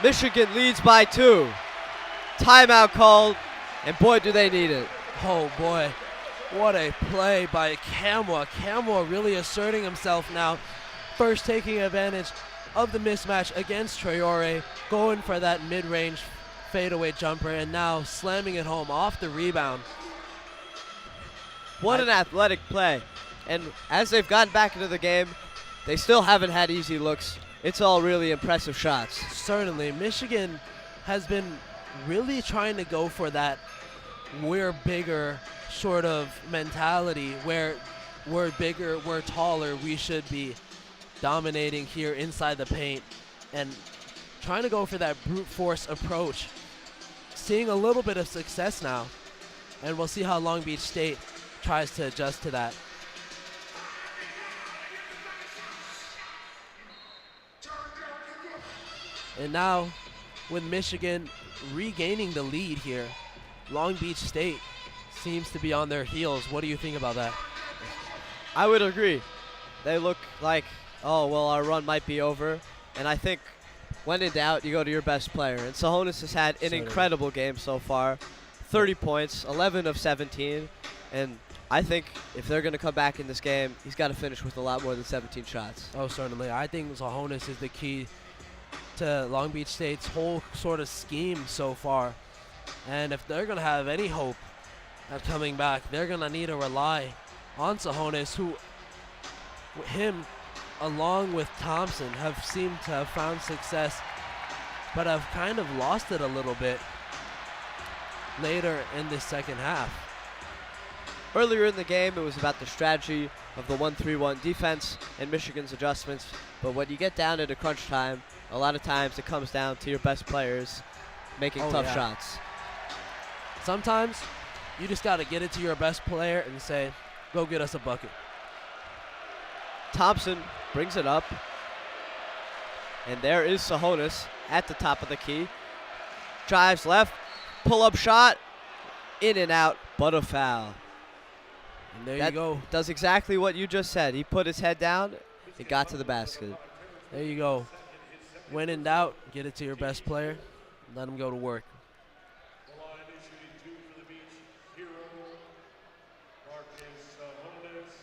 C: Michigan leads by 2. Timeout called, and boy, do they need it.
D: Oh boy, what a play by Kamwa. Kamwa really asserting himself now. First taking advantage of the mismatch against Traore, going for that mid-range fadeaway jumper, and now slamming it home off the rebound.
C: What an athletic play. And as they've gotten back into the game, they still haven't had easy looks. It's all really impressive shots.
D: Certainly, Michigan has been really trying to go for that we're bigger sort of mentality, where we're bigger, we're taller, we should be dominating here inside the paint, and trying to go for that brute force approach. Seeing a little bit of success now, and we'll see how Long Beach State tries to adjust to that. And now, with Michigan regaining the lead here, Long Beach State seems to be on their heels. What do you think about that?
C: I would agree. They look like, oh, well, our run might be over. And I think when in doubt, you go to your best player. And Sahonis has had an incredible game so far. 30 points, 11 of 17. And I think if they're going to come back in this game, he's got to finish with a lot more than 17 shots.
D: Oh, certainly. I think Sahonis is the key to Long Beach State's whole sort of scheme so far. And if they're going to have any hope at coming back, they're going to need to rely on Sahonis, who him along with Thompson have seemed to have found success, but have kind of lost it a little bit later in the second half.
C: Earlier in the game, it was about the strategy of the 1-3-1 defense and Michigan's adjustments. But when you get down into crunch time, a lot of times it comes down to your best players making tough shots.
D: Sometimes you just got to get it to your best player and say, go get us a bucket.
C: Thompson brings it up. And there is Sahonis at the top of the key. Drives left, pull-up shot, in and out, but a foul.
D: And there
C: That
D: you go.
C: does exactly what you just said. He put his head down, it got to the basket.
D: There you go. When in doubt, get it to your best player. Let him go to work.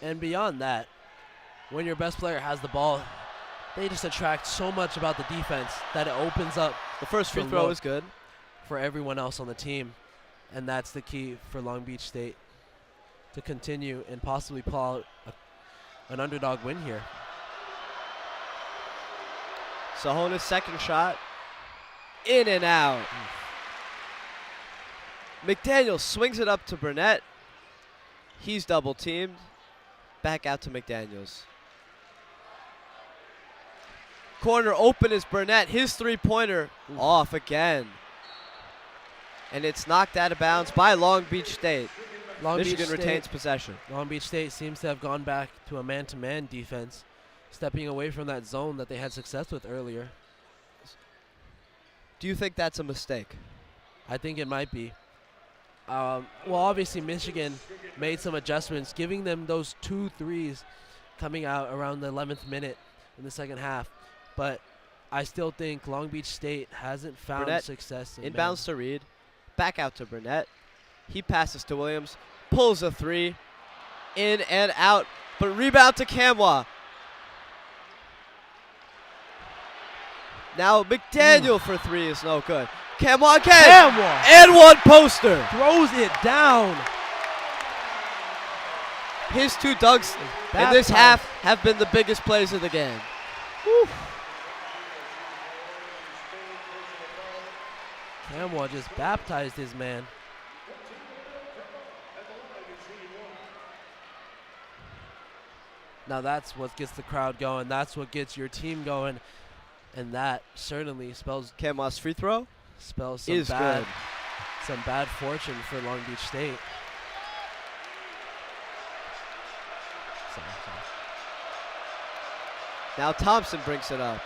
D: And beyond that, when your best player has the ball, they just attract so much about the defense that it opens up
C: The first free
D: the
C: throw
D: look
C: is good.
D: for everyone else on the team. And that's the key for Long Beach State to continue and possibly pull out an underdog win here.
C: Sahonis' second shot, in and out. McDaniel swings it up to Burnett. He's double teamed. Back out to McDaniels. Corner open is Burnett. His three-pointer off again. And it's knocked out of bounds by Long Beach State. Michigan retains possession.
D: Long Beach State seems to have gone back to a man-to-man defense, stepping away from that zone that they had success with earlier.
C: Do you think that's a mistake?
D: I think it might be. Well, obviously Michigan made some adjustments, giving them those 2 threes coming out around the 11th minute in the second half. But I still think Long Beach State hasn't found
C: Burnett
D: success.
C: Inbounds to Reed. Back out to Burnett. He passes to Williams. Pulls a three. In and out. But rebound to Kamwa. Now McDaniel for three is no good. Kamwa again.
D: Kamwa
C: And one poster.
D: throws it down.
C: His 2 dunks in this half have been the biggest plays of the game.
D: Whew. Kamwa just baptized his man. Now that's what gets the crowd going. That's what gets your team going. And that certainly spells
C: Kamwa's free throw
D: some
C: is good.
D: some bad fortune for Long Beach State. Sorry.
C: Now Thompson brings it up.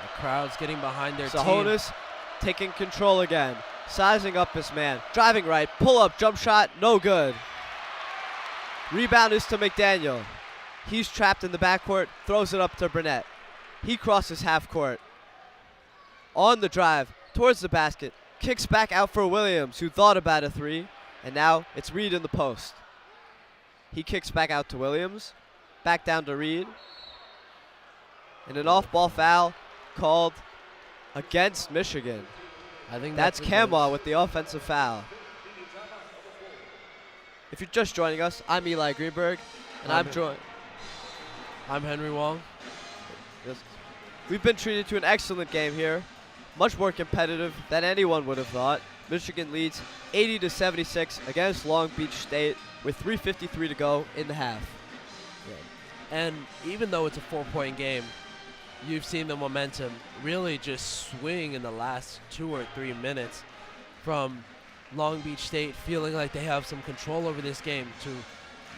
D: The crowd's getting behind their team.
C: Sahonis taking control again. Sizing up his man. Driving right. Pull up. Jump shot. No good. Rebound is to McDaniel. He's trapped in the backcourt, throws it up to Burnett. He crosses half court. On the drive, towards the basket, kicks back out for Williams, who thought about a three, and now it's Reed in the post. He kicks back out to Williams, back down to Reed, and an off-ball foul called against Michigan.
D: I think
C: That's Kamwa with the offensive foul. If you're just joining us, I'm Eli Greenberg, and
D: I'm Henry Wong.
C: We've been treated to an excellent game here, much more competitive than anyone would have thought. Michigan leads 80-76 against Long Beach State with 3:53 to go in the half.
D: And even though it's a 4-point game, you've seen the momentum really just swing in the last 2 or 3 minutes from Long Beach State feeling like they have some control over this game to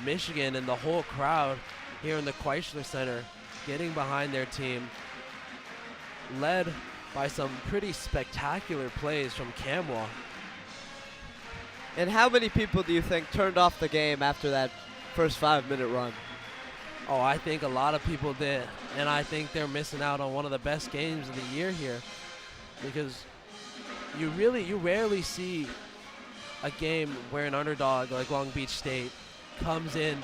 D: Michigan and the whole crowd here in the Crisler Center getting behind their team, led by some pretty spectacular plays from Kamwa.
C: And how many people do you think turned off the game after that first 5-minute run?
D: Oh, I think a lot of people did, and I think they're missing out on one of the best games of the year here, because you rarely see a game where an underdog like Long Beach State comes in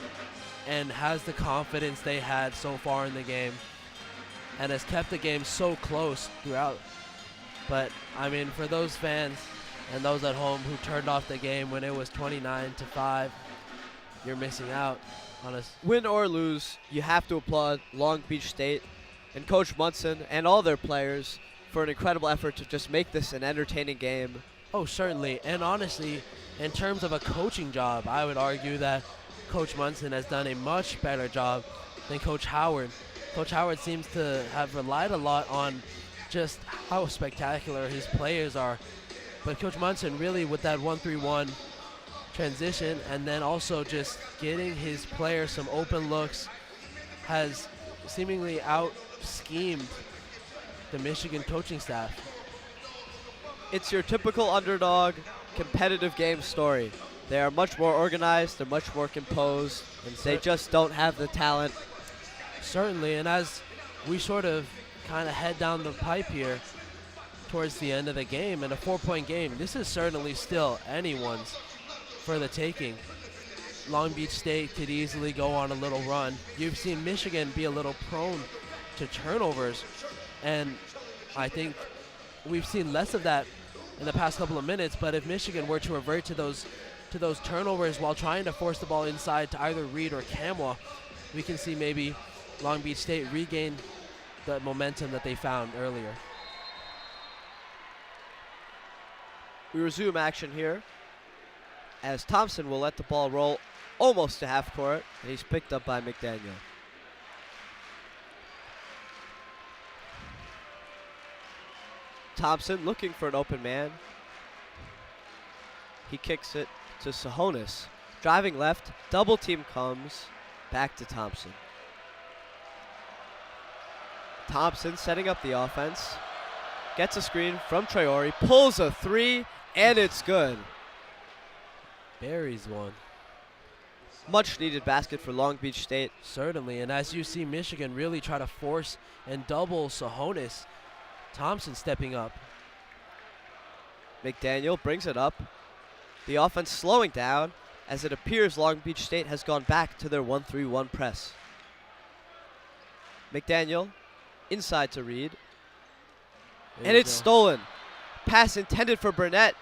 D: and has the confidence they had so far in the game and has kept the game so close throughout. But I mean, for those fans and those at home who turned off the game when it was 29-5, you're missing out on us.
C: Win or lose, you have to applaud Long Beach State and Coach Munson and all their players for an incredible effort to just make this an entertaining game.
D: Oh, certainly. And honestly, in terms of a coaching job, I would argue that Coach Munson has done a much better job than Coach Howard. Coach Howard seems to have relied a lot on just how spectacular his players are. But Coach Munson really, with that 1-3-1 transition and then also just getting his players some open looks, has seemingly out-schemed the Michigan coaching staff.
C: It's your typical underdog, competitive game story. They are much more organized, they're much more composed, and they just don't have the talent.
D: Certainly, and as we sort of kind of head down the pipe here towards the end of the game, and a 4-point game, this is certainly still anyone's for the taking. Long Beach State could easily go on a little run. You've seen Michigan be a little prone to turnovers, and I think we've seen less of that in the past couple of minutes, but if Michigan were to revert to those turnovers while trying to force the ball inside to either Reed or Kamwa, we can see maybe Long Beach State regain the momentum that they found earlier.
C: We resume action here as Thompson will let the ball roll almost to half court, and he's picked up by McDaniel. Thompson looking for an open man. He kicks it to Sahonis. Driving left, double team comes, back to Thompson. Thompson setting up the offense. Gets a screen from Traore, pulls a three, and it's good.
D: Buries one.
C: Much needed basket for Long Beach State.
D: Certainly, and as you see Michigan really try to force and double Sahonis, Thompson stepping up.
C: McDaniel brings it up. The offense slowing down as it appears Long Beach State has gone back to their 1-3-1 press. McDaniel inside to Reed.
D: There
C: And
D: you
C: it's
D: go.
C: stolen. Pass intended for Burnett.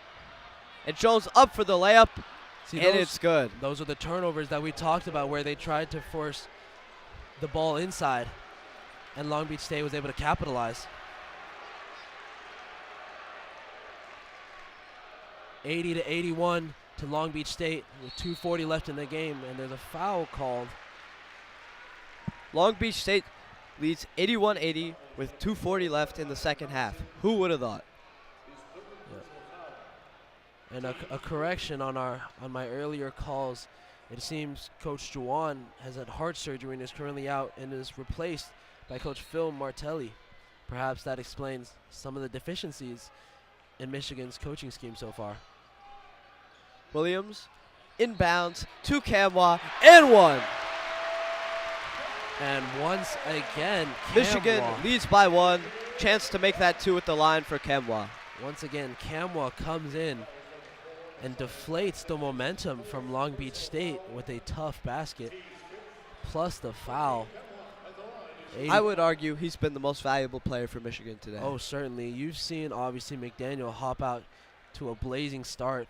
C: And Jones up for the layup.
D: See,
C: And it's good.
D: Those are the turnovers that we talked about where they tried to force the ball inside, and Long Beach State was able to capitalize. 80-81 to Long Beach State with 2:40 left in the game, and there's a foul called.
C: Long Beach State leads 81-80 with 2:40 left in the second half. Who would have thought?
D: And a correction on my earlier calls. It seems Coach Juwan has had heart surgery and is currently out and is replaced by Coach Phil Martelli. Perhaps that explains some of the deficiencies in Michigan's coaching scheme so far.
C: Williams inbounds to Kamwa, and one.
D: And once again,
C: Michigan
D: Kamwa.
C: leads by one. Chance to make that 2 at the line for Kamwa.
D: Once again, Kamwa comes in and deflates the momentum from Long Beach State with a tough basket, plus the foul.
C: I would argue he's been the most valuable player for Michigan today.
D: Oh, certainly. You've seen, obviously, McDaniel hop out to a blazing start,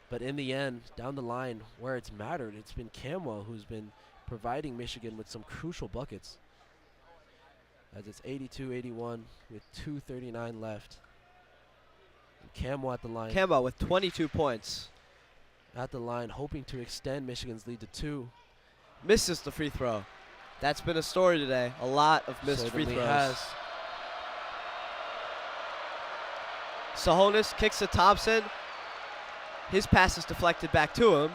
D: but in the end, down the line, where it's mattered, it's been Kamwa who's been providing Michigan with some crucial buckets. As it's 82-81 with 2:39 left. And Kamwa at the line.
C: Kamwa with 22 points.
D: At the line, hoping to extend Michigan's lead to 2.
C: Misses the free throw. That's been a story today. A lot of missed free
D: Certainly
C: throws.
D: has.
C: Sahonis kicks to Thompson. His pass is deflected back to him,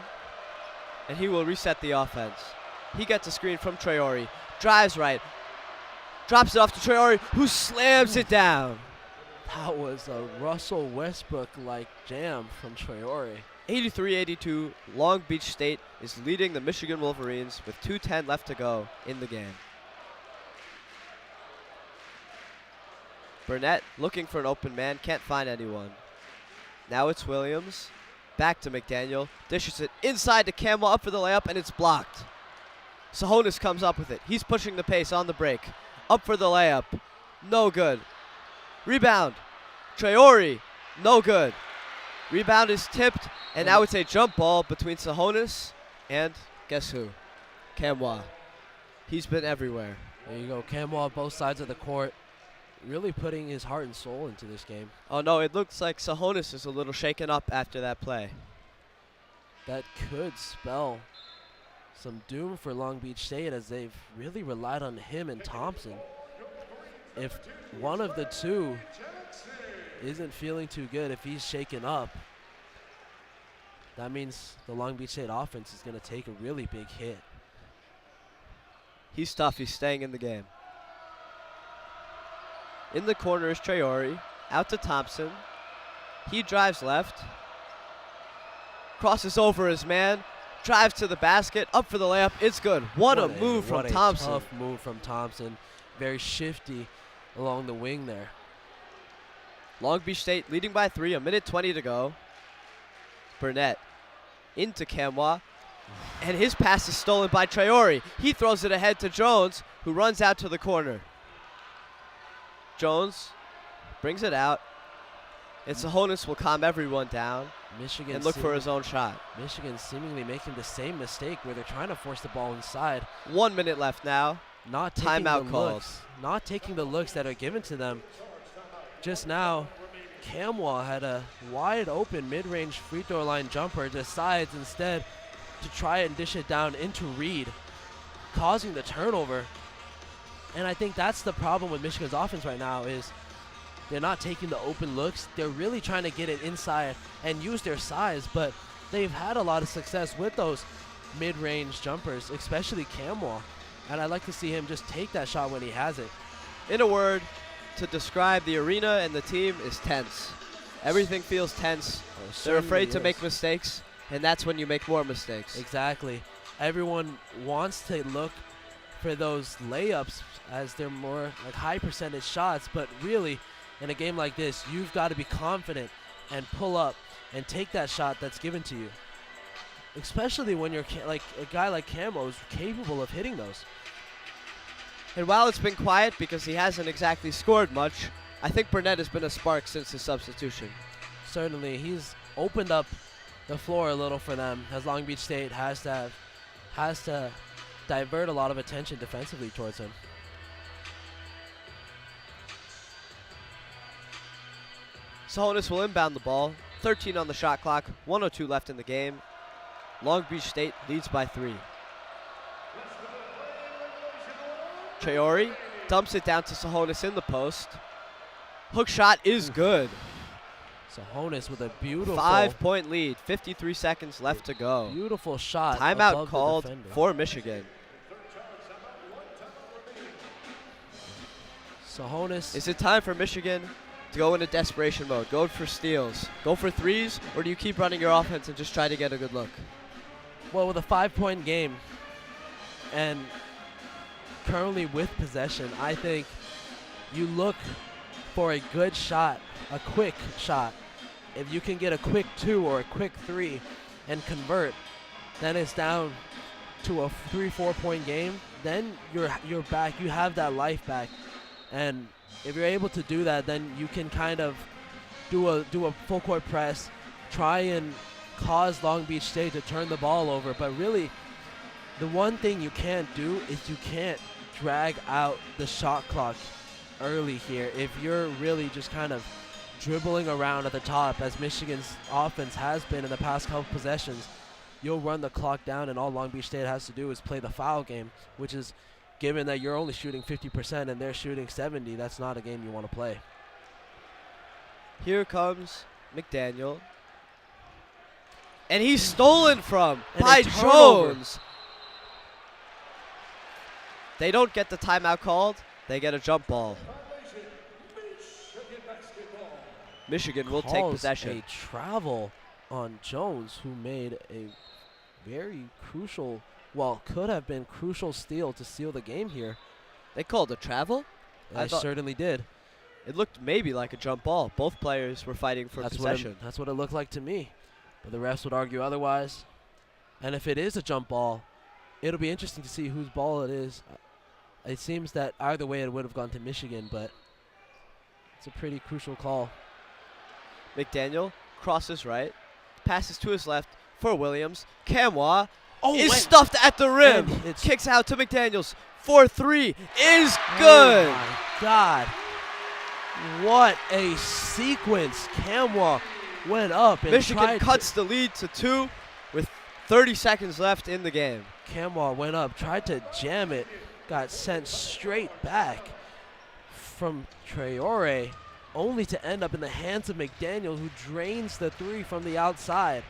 C: and he will reset the offense. He gets a screen from Traore. Drives right. Drops it off to Traore, who slams it down.
D: That was a Russell Westbrook-like jam from Traore.
C: 83-82, Long Beach State is leading the Michigan Wolverines with 2:10 left to go in the game. Burnett looking for an open man, can't find anyone. Now it's Williams, back to McDaniel, dishes it inside to Campbell, up for the layup, and it's blocked. Sahonis comes up with it. He's pushing the pace on the break. Up for the layup, no good. Rebound, Traore, no good. Rebound is tipped, and now it's a jump ball between Sahonis and guess who? Kamwa. He's been everywhere.
D: There you go. Kamwa both sides of the court, really putting his heart and soul into this game.
C: Oh no, it looks like Sahonis is a little shaken up after that play.
D: That could spell some doom for Long Beach State, as they've really relied on him and Thompson. If one of the two isn't feeling too good, if he's shaken up, that means the Long Beach State offense is going to take a really big hit.
C: He's tough. He's staying in the game. In the corner is Traore. Out to Thompson. He drives left. Crosses over his man. Drives to the basket. Up for the layup. It's good. What a move from Thompson.
D: Tough move from Thompson. Very shifty along the wing there.
C: Long Beach State leading by 3. 1:20 to go. Burnett into Kamwa. And his pass is stolen by Traore. He throws it ahead to Jones, who runs out to the corner. Jones brings it out. And Sahonis will calm everyone down
D: Michigan
C: and look for his own shot.
D: Michigan seemingly making the same mistake where they're trying to force the ball inside.
C: 1 minute left now.
D: Not taking
C: Timeout
D: the
C: calls.
D: looks. Not taking the looks that are given to them. Just now, Kamwa had a wide open mid-range free throw line jumper, decides instead to try and dish it down into Reed, causing the turnover. And I think that's the problem with Michigan's offense right now, is they're not taking the open looks. They're really trying to get it inside and use their size, but they've had a lot of success with those mid-range jumpers, especially Kamwa. And I'd like to see him just take that shot when he has it.
C: In a word, to describe the arena and the team is tense. Everything feels tense. They're afraid to make mistakes, and that's when you make more mistakes.
D: Exactly. Everyone wants to look for those layups as they're more like high percentage shots, but really in a game like this, you've got to be confident and pull up and take that shot that's given to you. Especially when you're like a guy like Kamwa is capable of hitting those.
C: And while it's been quiet because he hasn't exactly scored much, I think Burnett has been a spark since his substitution.
D: Certainly, he's opened up the floor a little for them, as Long Beach State has to divert a lot of attention defensively towards him.
C: Sahonis will inbound the ball. 13 on the shot clock. 1:02 left in the game. Long Beach State leads by 3. Traore dumps it down to Sahonis in the post. Hook shot is good.
D: Sahonis with a beautiful
C: 5-point lead. 53 seconds left to go.
D: Beautiful shot.
C: Timeout
D: above
C: called
D: the defender.
C: for Michigan.
D: Sahonis.
C: Is it time for Michigan to go into desperation mode? Go for steals. Go for threes, or do you keep running your offense and just try to get a good look?
D: Well, with a 5-point game and currently with possession, I think you look for a good shot, a quick shot. If you can get a quick 2 or a quick 3 and convert, then it's down to a 3-4 point game. Then you're back. You have that life back, and if you're able to do that, then you can kind of do a full court press, try and cause Long Beach State to turn the ball over. But really, the one thing you can't do is you can't drag out the shot clock early here. If you're really just kind of dribbling around at the top, as Michigan's offense has been in the past couple possessions, you'll run the clock down, and all Long Beach State has to do is play the foul game, which is, given that you're only shooting 50% and they're shooting 70, that's not a game you want to play.
C: Here comes McDaniel. And he's stolen from
D: And
C: by
D: a turnover.
C: Jones. They don't get the timeout called. They get a jump ball. Michigan will take
D: Calls
C: possession.
D: a travel on Jones, who made a very crucial, well, could have been crucial steal to seal the game here.
C: They called a travel? I
D: They
C: thought
D: certainly did.
C: it looked maybe like a jump ball. Both players were fighting for possession.
D: That's what it looked like to me. But the refs would argue otherwise. And if it is a jump ball, it'll be interesting to see whose ball it is. It seems that either way it would have gone to Michigan, but it's a pretty crucial call.
C: McDaniel crosses right, passes to his left for Williams. Kamwa is stuffed at the rim.
D: And it's
C: Kicks out to McDaniels. 4-3 is good.
D: Oh my God. What a sequence. Kamwa went up and
C: Michigan
D: tried
C: cuts the lead to 2 with 30 seconds left in the game.
D: Kamwa went up, tried to jam it, got sent straight back from Traore, only to end up in the hands of McDaniel, who drains the 3 from the outside.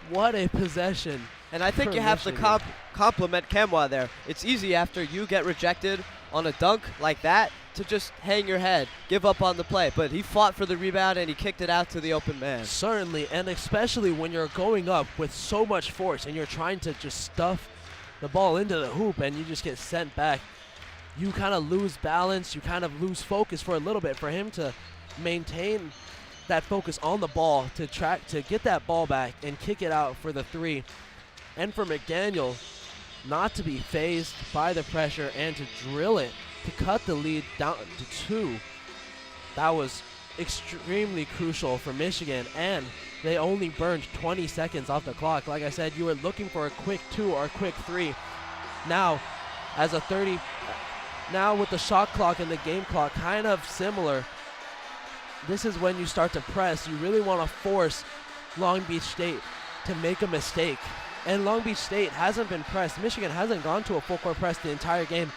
D: What a possession.
C: And I think
D: for
C: you have to
D: Michigan.
C: compliment Kamwa there. It's easy after you get rejected on a dunk like that to just hang your head, give up on the play. But he fought for the rebound and he kicked it out to the open man.
D: Certainly, and especially when you're going up with so much force and you're trying to just stuff the ball into the hoop and you just get sent back, you kind of lose balance, you kind of lose focus for a little bit. For him to maintain that focus on the ball, to get that ball back and kick it out for the 3, and for McDaniel not to be fazed by the pressure and to drill it to cut the lead down to 2, that was extremely crucial for Michigan, and they only burned 20 seconds off the clock. Like I said, you were looking for a quick 2 or a quick 3. Now, as a 30, now with the shot clock and the game clock kind of similar, this is when you start to press. You really want to force Long Beach State to make a mistake. And Long Beach State hasn't been pressed. Michigan hasn't gone to a full court press the entire game.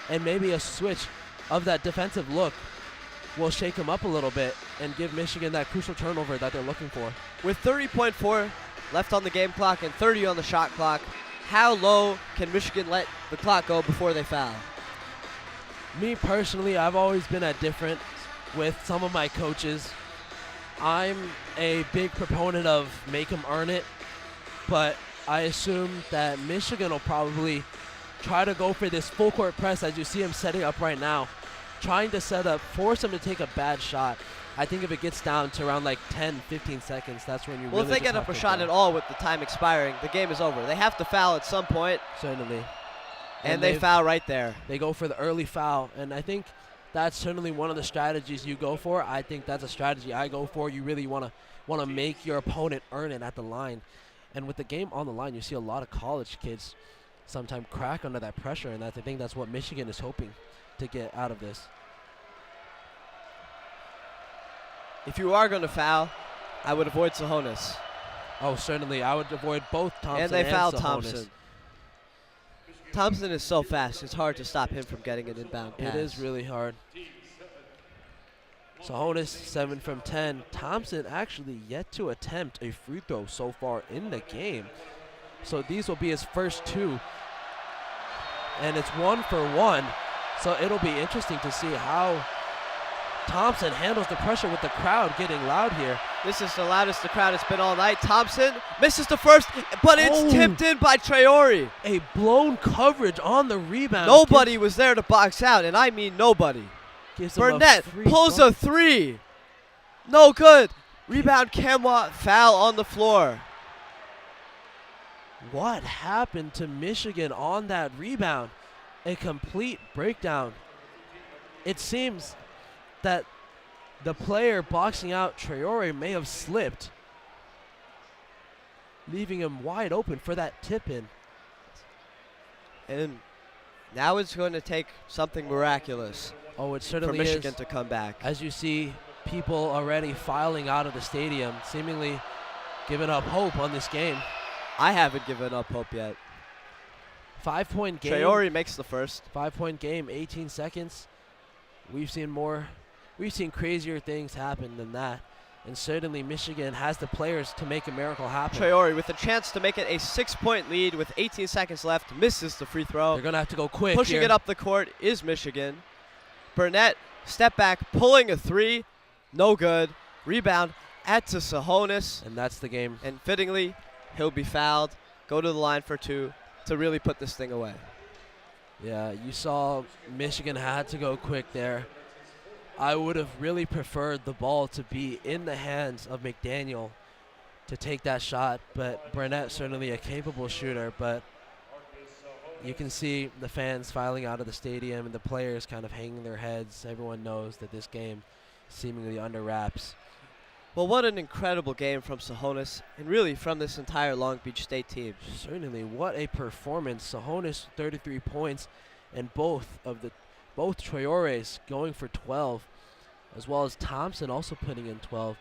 D: And maybe a switch of that defensive look will shake them up a little bit and give Michigan that crucial turnover that they're looking for.
C: With 30.4 left on the game clock and 30 on the shot clock, how low can Michigan let the clock go before they foul?
D: Me personally, I've always been at different with some of my coaches. I'm a big proponent of make them earn it, but I assume that Michigan will probably try to go for this full court press as you see him setting up right now, trying to set up, force him to take a bad shot. I think if it gets down to around like 10, 15 seconds, that's when you
C: Well,
D: really
C: if they
D: just
C: get up
D: have
C: a
D: to
C: shot
D: go.
C: at all with the time expiring, the game is over. They have to foul at some point,
D: Certainly.
C: and they foul right there.
D: They go for the early foul, and I think that's certainly one of the strategies you go for. I think that's a strategy I go for. You really want to make your opponent earn it at the line. And with the game on the line, you see a lot of college kids sometimes crack under that pressure, and I think that's what Michigan is hoping to get out of this.
C: If you are going to foul, I would avoid Sahonis.
D: Oh, certainly. I would avoid both Thompson
C: And they foul
D: Sahonis.
C: Thompson. Thompson is so fast, it's hard to stop him from getting an inbound pass.
D: It is really hard. Sahonis, 7 from 10. Thompson actually yet to attempt a free throw so far in the game. So these will be his first 2. And it's 1 for 1. So it'll be interesting to see how Thompson handles the pressure with the crowd getting loud here.
C: This is the loudest the crowd has been all night. Thompson misses the first, but it's tipped in by Traore.
D: A blown coverage on the rebound.
C: Nobody was there to box out, and I mean nobody. Burnett pulls a three. No good. Rebound, Kemwa, foul on the floor.
D: What happened to Michigan on that rebound? A complete breakdown. It seems that the player boxing out Traore may have slipped, leaving him wide open for that tip-in.
C: And now it's going to take something miraculous
D: Oh, it certainly
C: for Michigan
D: is.
C: to come back.
D: As you see people already filing out of the stadium, seemingly giving up hope on this game.
C: I haven't given up hope yet.
D: 5-point game.
C: Traore makes the first.
D: 5-point game, 18 seconds. We've seen crazier things happen than that. And certainly Michigan has the players to make a miracle happen.
C: Traore with a chance to make it a 6-point lead with 18 seconds left. Misses the free throw.
D: They're going to have to go quick
C: Pushing
D: here.
C: it up the court is Michigan. Burnett, step back, pulling a three. No good. Rebound at to Sahonis.
D: And that's the game.
C: And fittingly, he'll be fouled. Go to the line for two to really put this thing away.
D: Yeah, you saw Michigan had to go quick there. I would have really preferred the ball to be in the hands of McDaniel to take that shot, but Burnett certainly a capable shooter, but you can see the fans filing out of the stadium and the players kind of hanging their heads. Everyone knows that this game is seemingly under wraps.
C: Well, what an incredible game from Sahonis and really from this entire Long Beach State team.
D: Certainly, what a performance. Sahonis 33 points, and both Traores going for 12, as well as Thompson also putting in 12.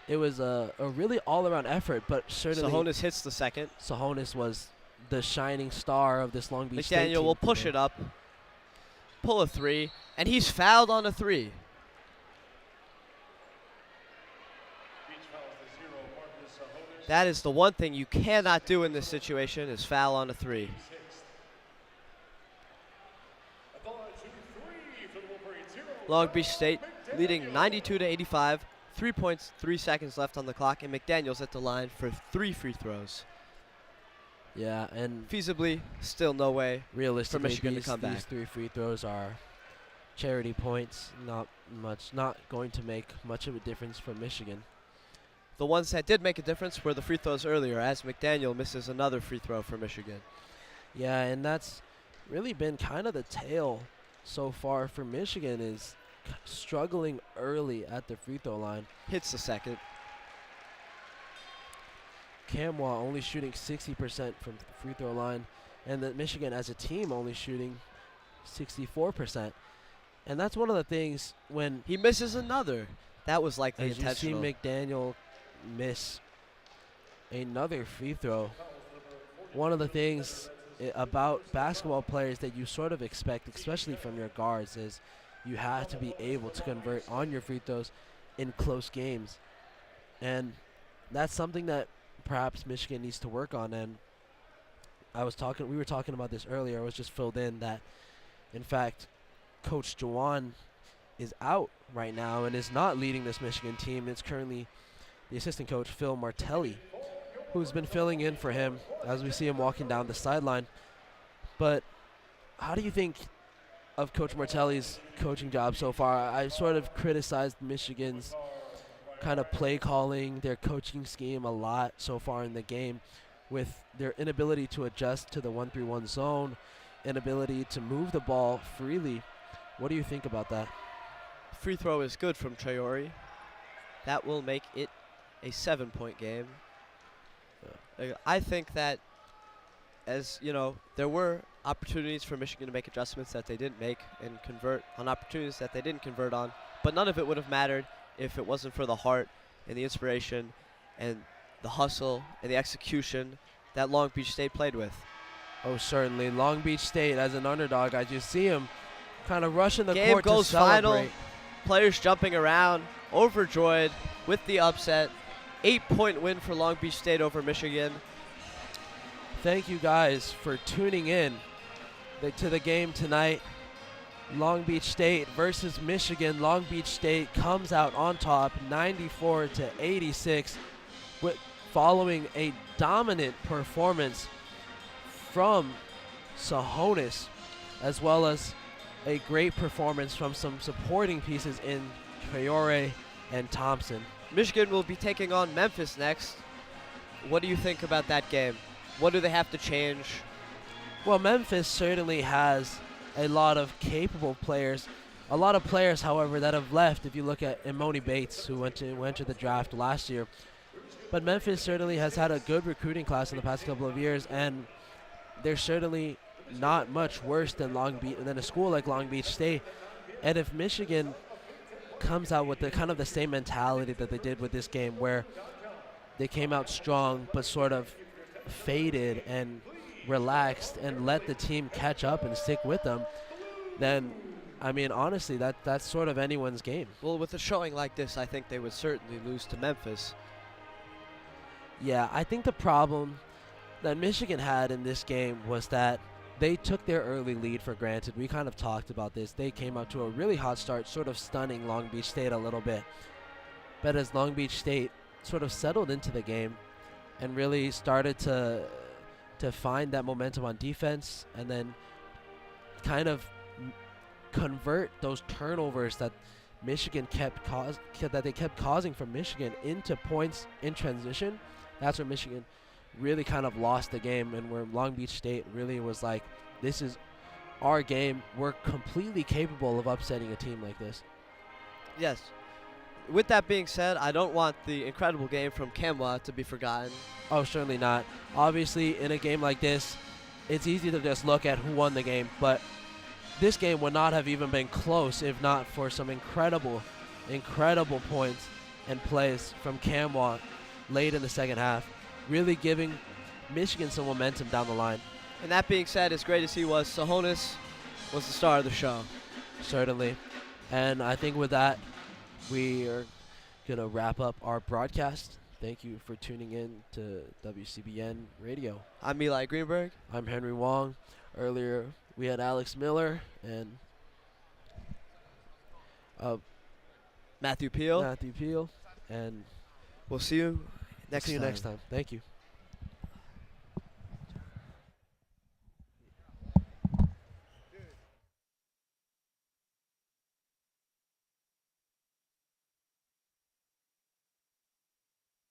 D: It was a really all-around effort, but certainly
C: Sahonis hits the second.
D: Sahonis was the shining star of this Long Beach State team.
C: McDaniel will push it up, pull a three, and he's fouled on a three. That is the one thing you cannot do in this situation is foul on a three. Long Beach State leading 92-85. 3 points, 3 seconds left on the clock, and McDaniel's at the line for 3 free throws.
D: Yeah, and
C: Feasibly, still no way
D: realistically,
C: for Michigan to come
D: these
C: back.
D: 3 free throws are charity points. Not going to make much of a difference for Michigan.
C: The ones that did make a difference were the free throws earlier, as McDaniel misses another free throw for Michigan.
D: Yeah, and that's really been kind of the tale so far for Michigan, is struggling early at the free throw line.
C: Hits the second.
D: Kemwa only shooting 60% from the free throw line, and that Michigan as a team only shooting 64%. And that's one of the things when
C: He misses another. That was likely
D: as you see
C: intentional.
D: McDaniel miss another free throw. One of the things about basketball players that you sort of expect, especially from your guards, is you have to be able to convert on your free throws in close games. And that's something that perhaps Michigan needs to work on. And we were talking about this earlier. I was just filled in that, in fact, Coach Jawan is out right now and is not leading this Michigan team. It's currently the assistant coach, Phil Martelli, who's been filling in for him as we see him walking down the sideline. But how do you think of Coach Martelli's coaching job so far? I sort of criticized Michigan's kind of play calling, their coaching scheme a lot so far in the game, with their inability to adjust to the 1-3-1 zone, inability to move the ball freely. What do you think about that?
C: Free throw is good from Traore. That will make it a 7-point game. I think that, as you know, there were opportunities for Michigan to make adjustments that they didn't make and convert on opportunities that they didn't convert on, but none of it would have mattered if it wasn't for the heart and the inspiration and the hustle and the execution that Long Beach State played with.
D: Oh, certainly. Long Beach State as an underdog, I just see him kind of rushing the
C: Game
D: court to
C: goes
D: celebrate.
C: final. Players jumping around, overjoyed with the upset. 8-point win for Long Beach State over Michigan.
D: Thank you guys for tuning in to the game tonight. Long Beach State versus Michigan. Long Beach State comes out on top 94-86 following a dominant performance from Sahonis, as well as a great performance from some supporting pieces in Traore and Thompson.
C: Michigan will be taking on Memphis next. What do you think about that game? What do they have to change?
D: Well, Memphis certainly has a lot of capable players. A lot of players, however, that have left. If you look at Imoni Bates, who went to the draft last year. But Memphis certainly has had a good recruiting class in the past couple of years, and they're certainly not much worse than a school like Long Beach State. And if Michigan comes out with the kind of the same mentality that they did with this game, where they came out strong but sort of faded and relaxed and let the team catch up and stick with them, then I mean, honestly, that's sort of anyone's game.
C: Well, with a showing like this, I think they would certainly lose to Memphis.
D: Yeah, I think the problem that Michigan had in this game was that they took their early lead for granted. We kind of talked about this. They came out to a really hot start, sort of stunning Long Beach State a little bit. But as Long Beach State sort of settled into the game and really started to find that momentum on defense, and then kind of convert those turnovers that Michigan kept causing from Michigan into points in transition, that's where Michigan really kind of lost the game, and where Long Beach State really was like, this is our game. We're completely capable of upsetting a team like this.
C: Yes. With that being said, I don't want the incredible game from Kemwa to be forgotten.
D: Oh, certainly not. Obviously, in a game like this, it's easy to just look at who won the game, but this game would not have even been close if not for some incredible points and plays from Kemwa late in the second half, really giving Michigan some momentum down the line.
C: And that being said, as great as he was, Sahonis was the star of the show.
D: Certainly. And I think with that, we are going to wrap up our broadcast. Thank you for tuning in to WCBN Radio.
C: I'm Eli Greenberg.
D: I'm Henry Wong. Earlier, we had Alex Miller and
C: Matthew Peal.
D: And
C: We'll see you next
D: next time. Thank you.